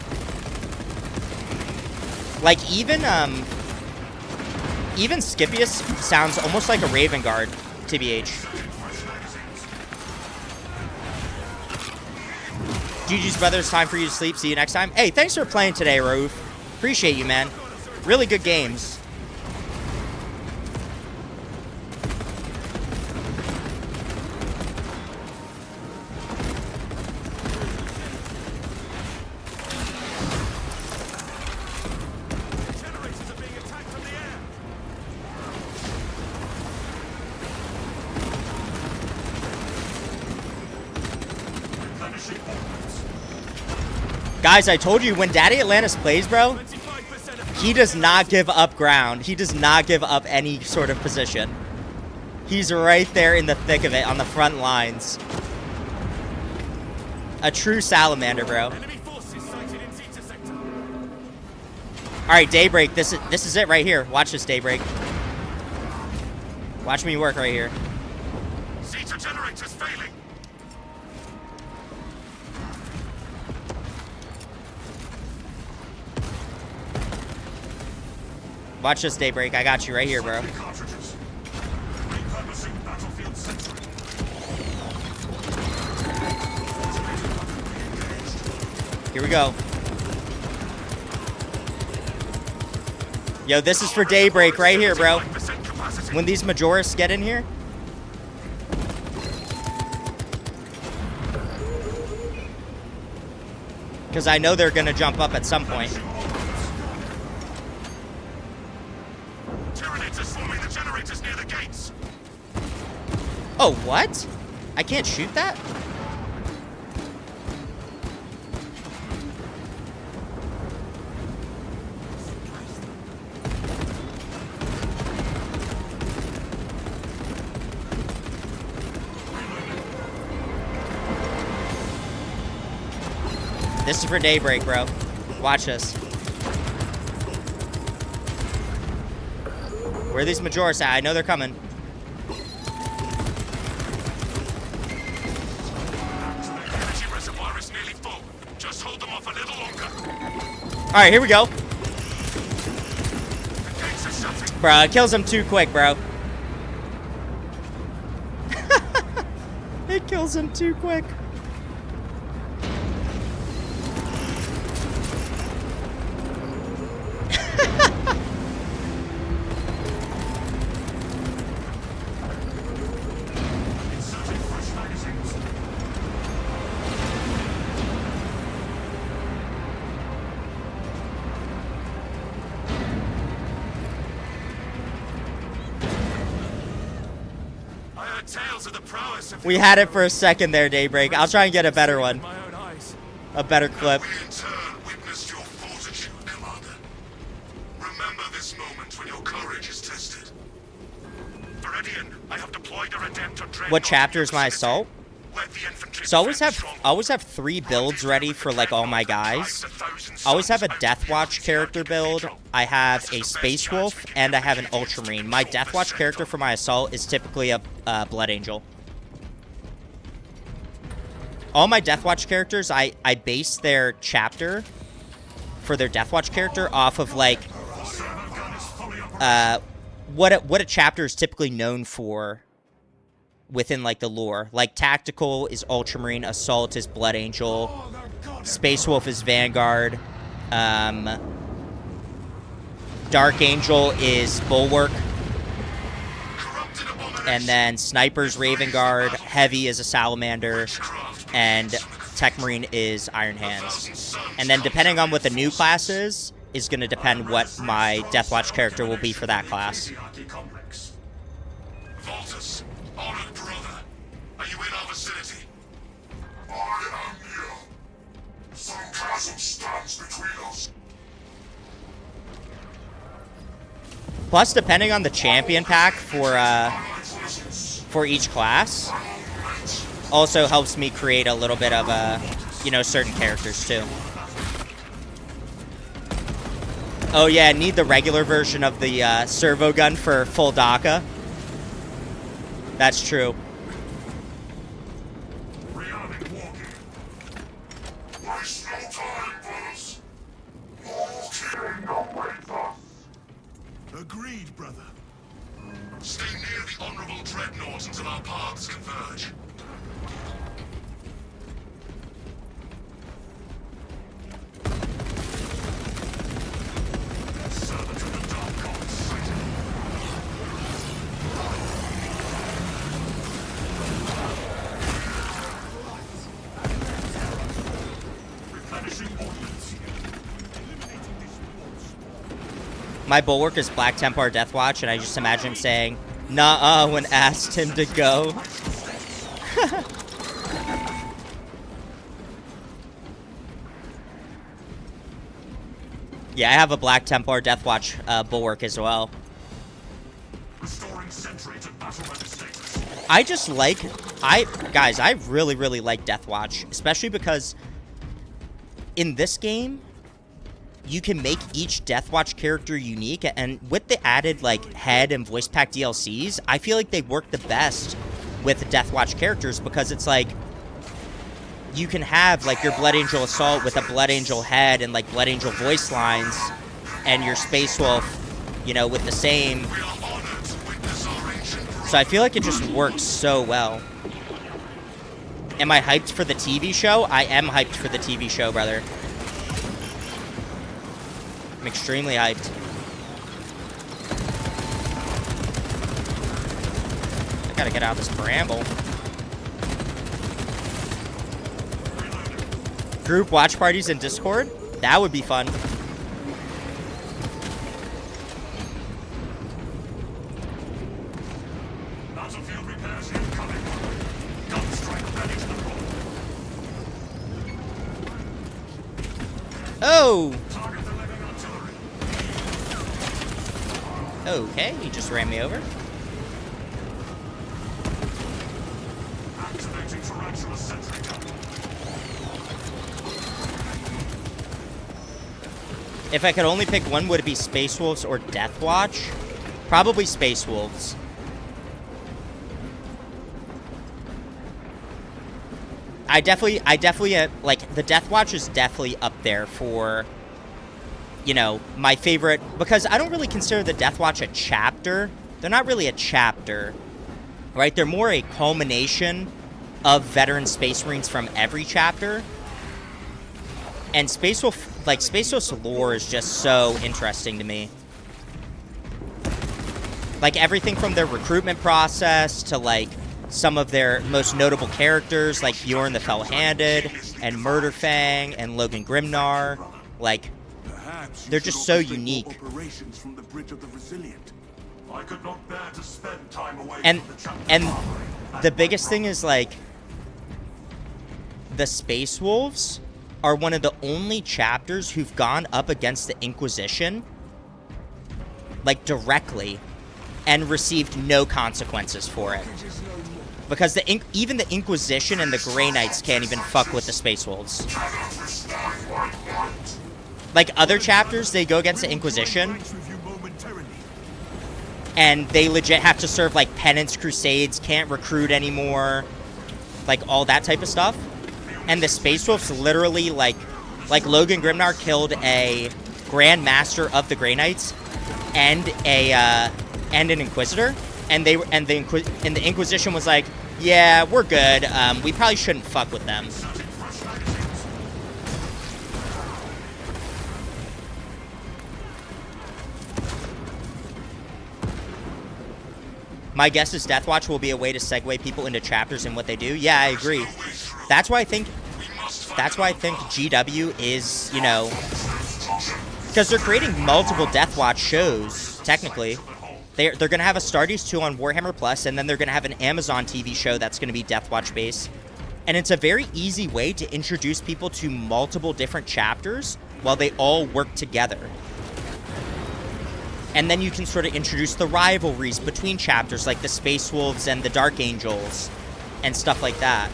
Like even Scipius sounds almost like a Raven Guard, TBH. GG's brother, it's time for you to sleep. See you next time. Hey, thanks for playing today, Raouf. Appreciate you, man. Really good games. Generators are being attacked from the air. Guys, I told you, when Daddy Atlantis plays, bro, 25% of he does not give up ground. He does not give up any sort of position. He's right there in the thick of it on the front lines. A true salamander, bro. enemy forces sighted in Zeta sector. All right, Daybreak. This is it right here. Watch this, Daybreak. Watch me work right here. Zeta generators failing. Watch this, Daybreak. I got you right here, bro. Cartridges. Repurposing battlefield sentry. Here we go. Yo, this is for Daybreak right here, bro. 5% capacity. When these Majoris get in here. Because I know they're going to jump up at some point. Tyranids forming the generators near the gates. Oh, what? I can't shoot that? This is for Daybreak, bro. Watch this. Where are these Majoris at? I know they're coming. Energy reservoir is nearly full. Just hold them off a little longer. All right, here we go. The gates are shutting. Bro, it kills him too quick, bro. It kills him too quick. Inserting fresh magazines. heard tales of the prowess of We had it for a second there, Daybreak. I'll try and get a better one. My own eyes. A better clip. We in turn witnessed your fortitude, Commander. Remember this moment when your courage is tested. Viridian, I have deployed a Redemptor Dreadnought. What chapter is my vicinity. assault? Let the infantry So I defend always have strongholds. 3 builds ready for like all my guys. I always have a Deathwatch character build. I have a Space Wolf, and I have an Ultramarine. My Deathwatch character for my assault is typically a Blood Angel. All my Deathwatch characters, I base their chapter for their Deathwatch character off of like what a chapter is typically known for within like the lore. Like Tactical is Ultramarine, Assault is Blood Angel, Space Wolf is Vanguard, Dark Angel is Bulwark, and then Sniper's Raven Guard, Heavy is a Salamander, and Tech Marine is Iron Hands. And then depending on what the new class is going to depend what my Deathwatch character will be for that class. Voltus, honored brother, are you in our vicinity? I am here. Some chasm stands between us. Plus, depending on the champion pack for each class, also helps me create a little bit of certain characters too. Oh yeah, need the regular version of the servo gun for full DACA. That's true. Rearming walking. Waste no time, brothers. More killing awaits us. Agreed, brother. Stay near the honorable dreadnought until our paths converge. Servant of the Dark Gods sighted. Replenishing ordnance. Eliminating this force. My Bulwark is Black Templar Deathwatch, and I just imagine saying, "Nuh-uh," when asked him to go. Yeah, I have a Black Templar Deathwatch Bulwark as well. Restoring sentry to battle-ready status. Guys, I really, really like Deathwatch, especially because in this game, you can make each Deathwatch character unique, and with the added, like, head and voice pack DLCs, I feel like they work the best with Deathwatch characters because it's like, you can have, like, your Blood Angel Assault with a Blood Angel head and, like, Blood Angel voice lines, and your Space Wolf, with the same. We are honored to witness our ancient So I feel like it just works so well. Am I hyped for the TV show? I am hyped for the TV show, brother. I'm extremely hyped. I gotta get out of this bramble. Group watch parties in Discord? That would be fun. battlefield repairs incoming. Gun strike ready to deploy. Oh! Target the living artillery. Okay, he just ran me over. Activating tarantula sentry gun. If I could only pick one, would it be Space Wolves or Deathwatch? Probably Space Wolves. I definitely, like, the Deathwatch is definitely up there for, my favorite, because I don't really consider the Deathwatch a chapter. They're not really a chapter, right? They're more a culmination of veteran Space Marines from every chapter. And Space Wolf's lore is just so interesting to me. Like, everything from their recruitment process to, like, some of their most notable characters, like Bjorn the Fell-Handed, and Murderfang, and Logan Grimnar. Like, Perhaps they're just so orchestrate more unique. Operations from the Bridge of the Resilient. I could not bear to spend time away And from the chapter and armory. the biggest thing is like the Space Wolves are one of the only chapters who've gone up against the Inquisition like directly and received no consequences for it. Because even the Inquisition and the Grey Knights can't even fuck with the Space Wolves. Like other chapters, they go against the Inquisition and they legit have to serve like penance crusades, can't recruit anymore, like all that type of stuff. And the Space Wolves literally like Logan Grimnar killed a Grand Master of the Grey Knights and an Inquisitor, and the Inquisition was like, yeah, we're good. We probably shouldn't fuck with them. My guess is Deathwatch will be a way to segue people into chapters and what they do. Yeah, I agree. That's why I think GW is, you know, because they're creating multiple Deathwatch shows, technically. They're going to have a Stardust 2 on Warhammer Plus, and then they're going to have an Amazon TV show that's going to be Deathwatch based. And it's a very easy way to introduce people to multiple different chapters while they all work together. And then you can sort of introduce the rivalries between chapters, like the Space Wolves and the Dark Angels and stuff like that.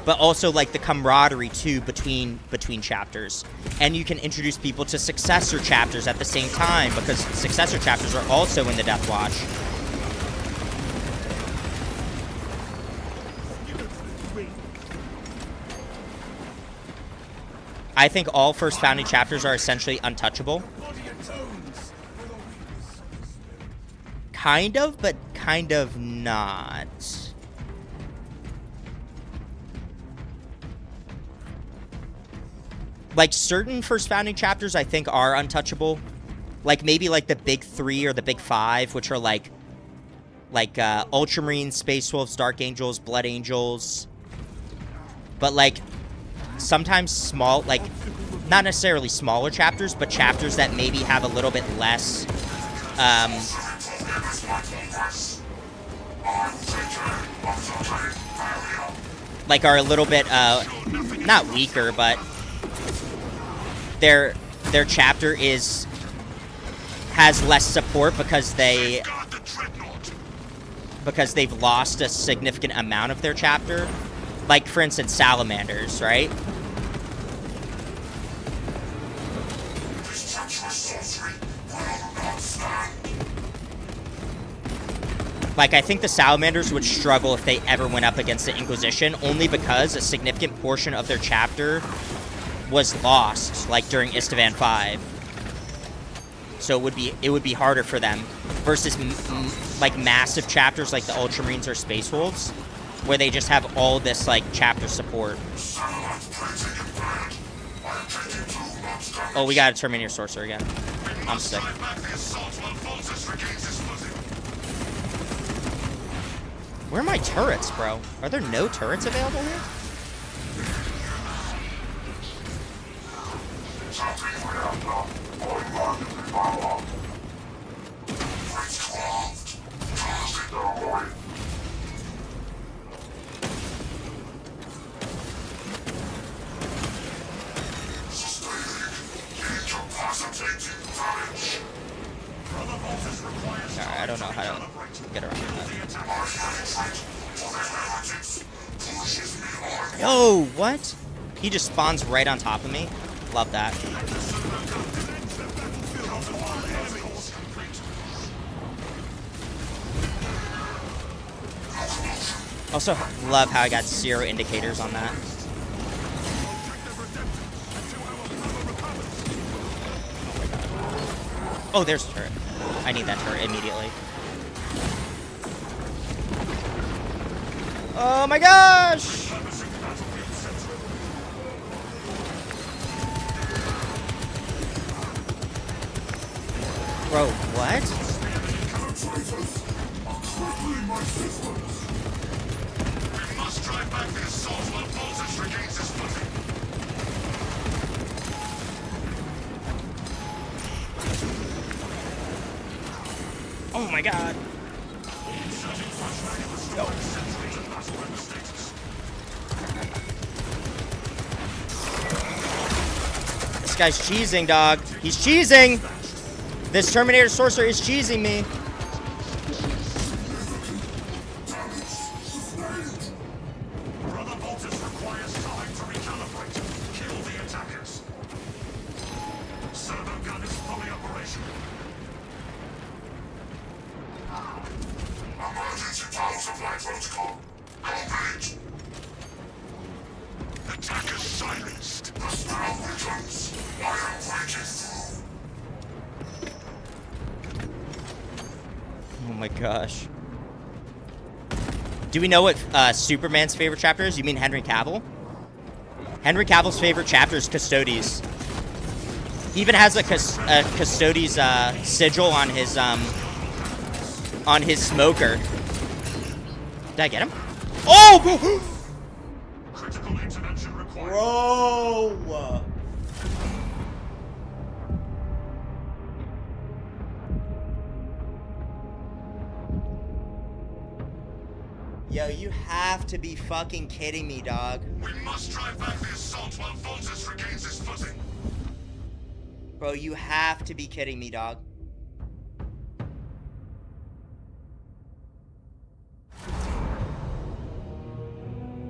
But also like the camaraderie too between chapters. And you can introduce people to successor chapters at the same time, because successor chapters are also in the Deathwatch. I think all first founding chapters are essentially untouchable. Kind of, but kind of not. Like, certain first founding chapters I think are untouchable. Like, maybe like the big 3 or the big 5, which are like Ultramarines, Space Wolves, Dark Angels, Blood Angels. But like, sometimes small, like, not necessarily smaller chapters, but chapters that maybe have a little bit less, like are a little bit, not weaker, but their chapter has less support because they've lost a significant amount of their chapter. Like, for instance, Salamanders, right? Like, I think the Salamanders would struggle if they ever went up against the Inquisition, only because a significant portion of their chapter was lost, like, during Istvan V. So it would be harder for them versus like massive chapters like the Ultramarines or Space Wolves, where they just have all this like chapter support. Oh, we got a Terminator Sorcerer again. I'm sick. Where are my turrets, bro? Are there no turrets available here? Alright, I don't know how to get around that. Yo, what? He just spawns right on top of me. Love that. Also, love how I got 0 indicators on that. Oh, there's a turret. I need that turret immediately. Oh my gosh! Bro, what? We must drive back the assault while Voltus regains his footing. Oh my god. This guy's cheesing, dog. He's cheesing! This Terminator Sorcerer is cheesing me. Brother Voltus requires time to recalibrate. Kill the attackers. Servo gun is fully operational. Emergency power supply protocol. Complete. Attackers silenced. The spell returns. Fire breaches through. Oh my gosh. Do we know what Superman's favorite chapter is? You mean Henry Cavill? Henry Cavill's favorite chapter is Custodes. He even has a Custodes sigil on his smoker. Did I get him? Oh! Critical intervention required. Bro! Yo, you have to be fucking kidding me, dog. We must drive back the assault while Voltus regains his footing. Bro, you have to be kidding me, dog.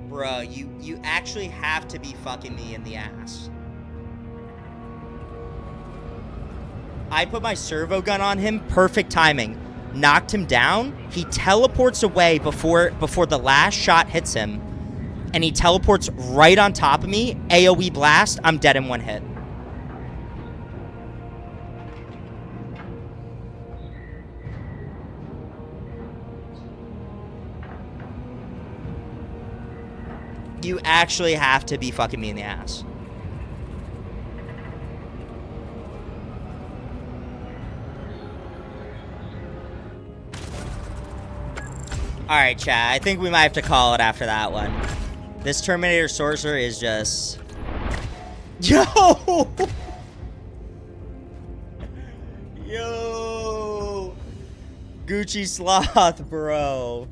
Bro, you actually have to be fucking me in the ass. I put my servo gun on him, perfect timing. Knocked him down. He teleports away before the last shot hits him. And he teleports right on top of me. AoE blast. I'm dead in one hit. You actually have to be fucking me in the ass. Alright, chat. I think we might have to call it after that one. This Terminator Sorcerer is just... Yo! Yo! Gucci Sloth, bro.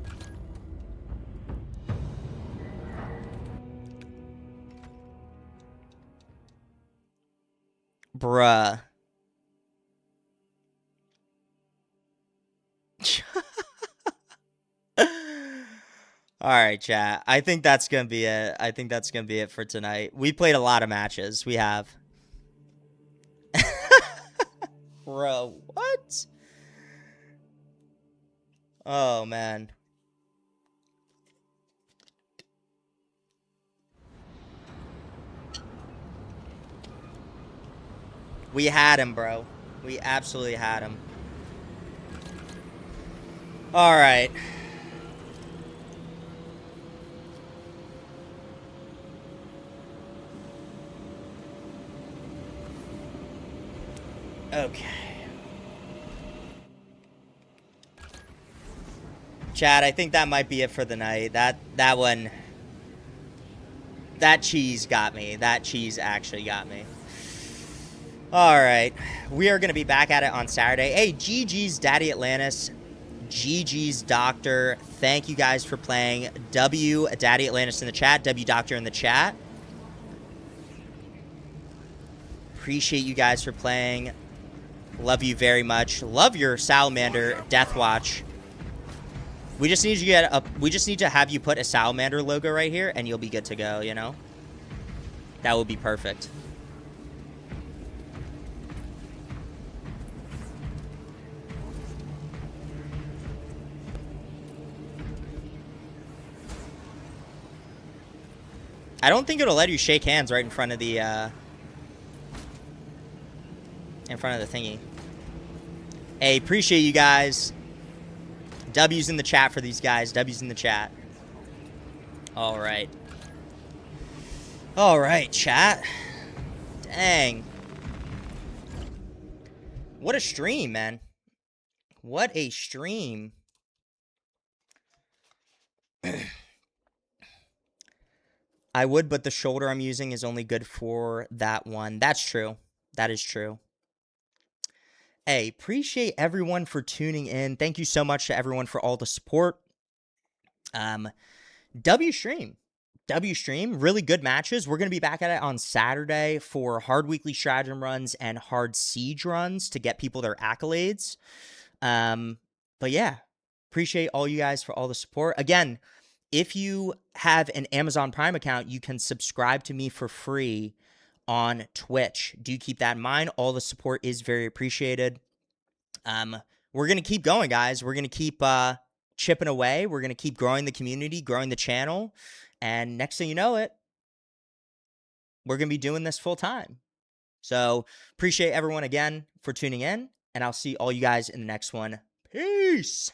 Bruh. All right, chat. I think that's going to be it. I think that's going to be it for tonight. We played a lot of matches. We have. Bro, what? Oh, man. We had him, bro. We absolutely had him. All right. Okay. Chad, I think that might be it for the night. That one... That cheese got me. That cheese actually got me. Alright. We are going to be back at it on Saturday. Hey, GG's Daddy Atlantis. GG's Doctor. Thank you guys for playing. W Daddy Atlantis in the chat. W Doctor in the chat. Appreciate you guys for playing. Love you very much. Love your Salamander Deathwatch. We just need to have you put a Salamander logo right here and you'll be good to go, you know? That would be perfect. I don't think it'll let you shake hands right in front of the thingy. Hey, appreciate you guys. W's in the chat for these guys. W's in the chat. All right. All right, chat. Dang. What a stream, man. What a stream. I would, but the shoulder I'm using is only good for that one. That's true. That is true. Hey, appreciate everyone for tuning in. Thank you so much to everyone for all the support. W Stream, really good matches. We're going to be back at it on Saturday for hard weekly stratagem runs and hard siege runs to get people their accolades. But yeah, appreciate all you guys for all the support. Again, if you have an Amazon Prime account, you can subscribe to me for free on Twitch. Do keep that in mind. All the support is very appreciated. We're going to keep going, guys. We're going to keep chipping away. We're going to keep growing the community, growing the channel. And next thing you know it, we're going to be doing this full time. So appreciate everyone again for tuning in. And I'll see all you guys in the next one. Peace.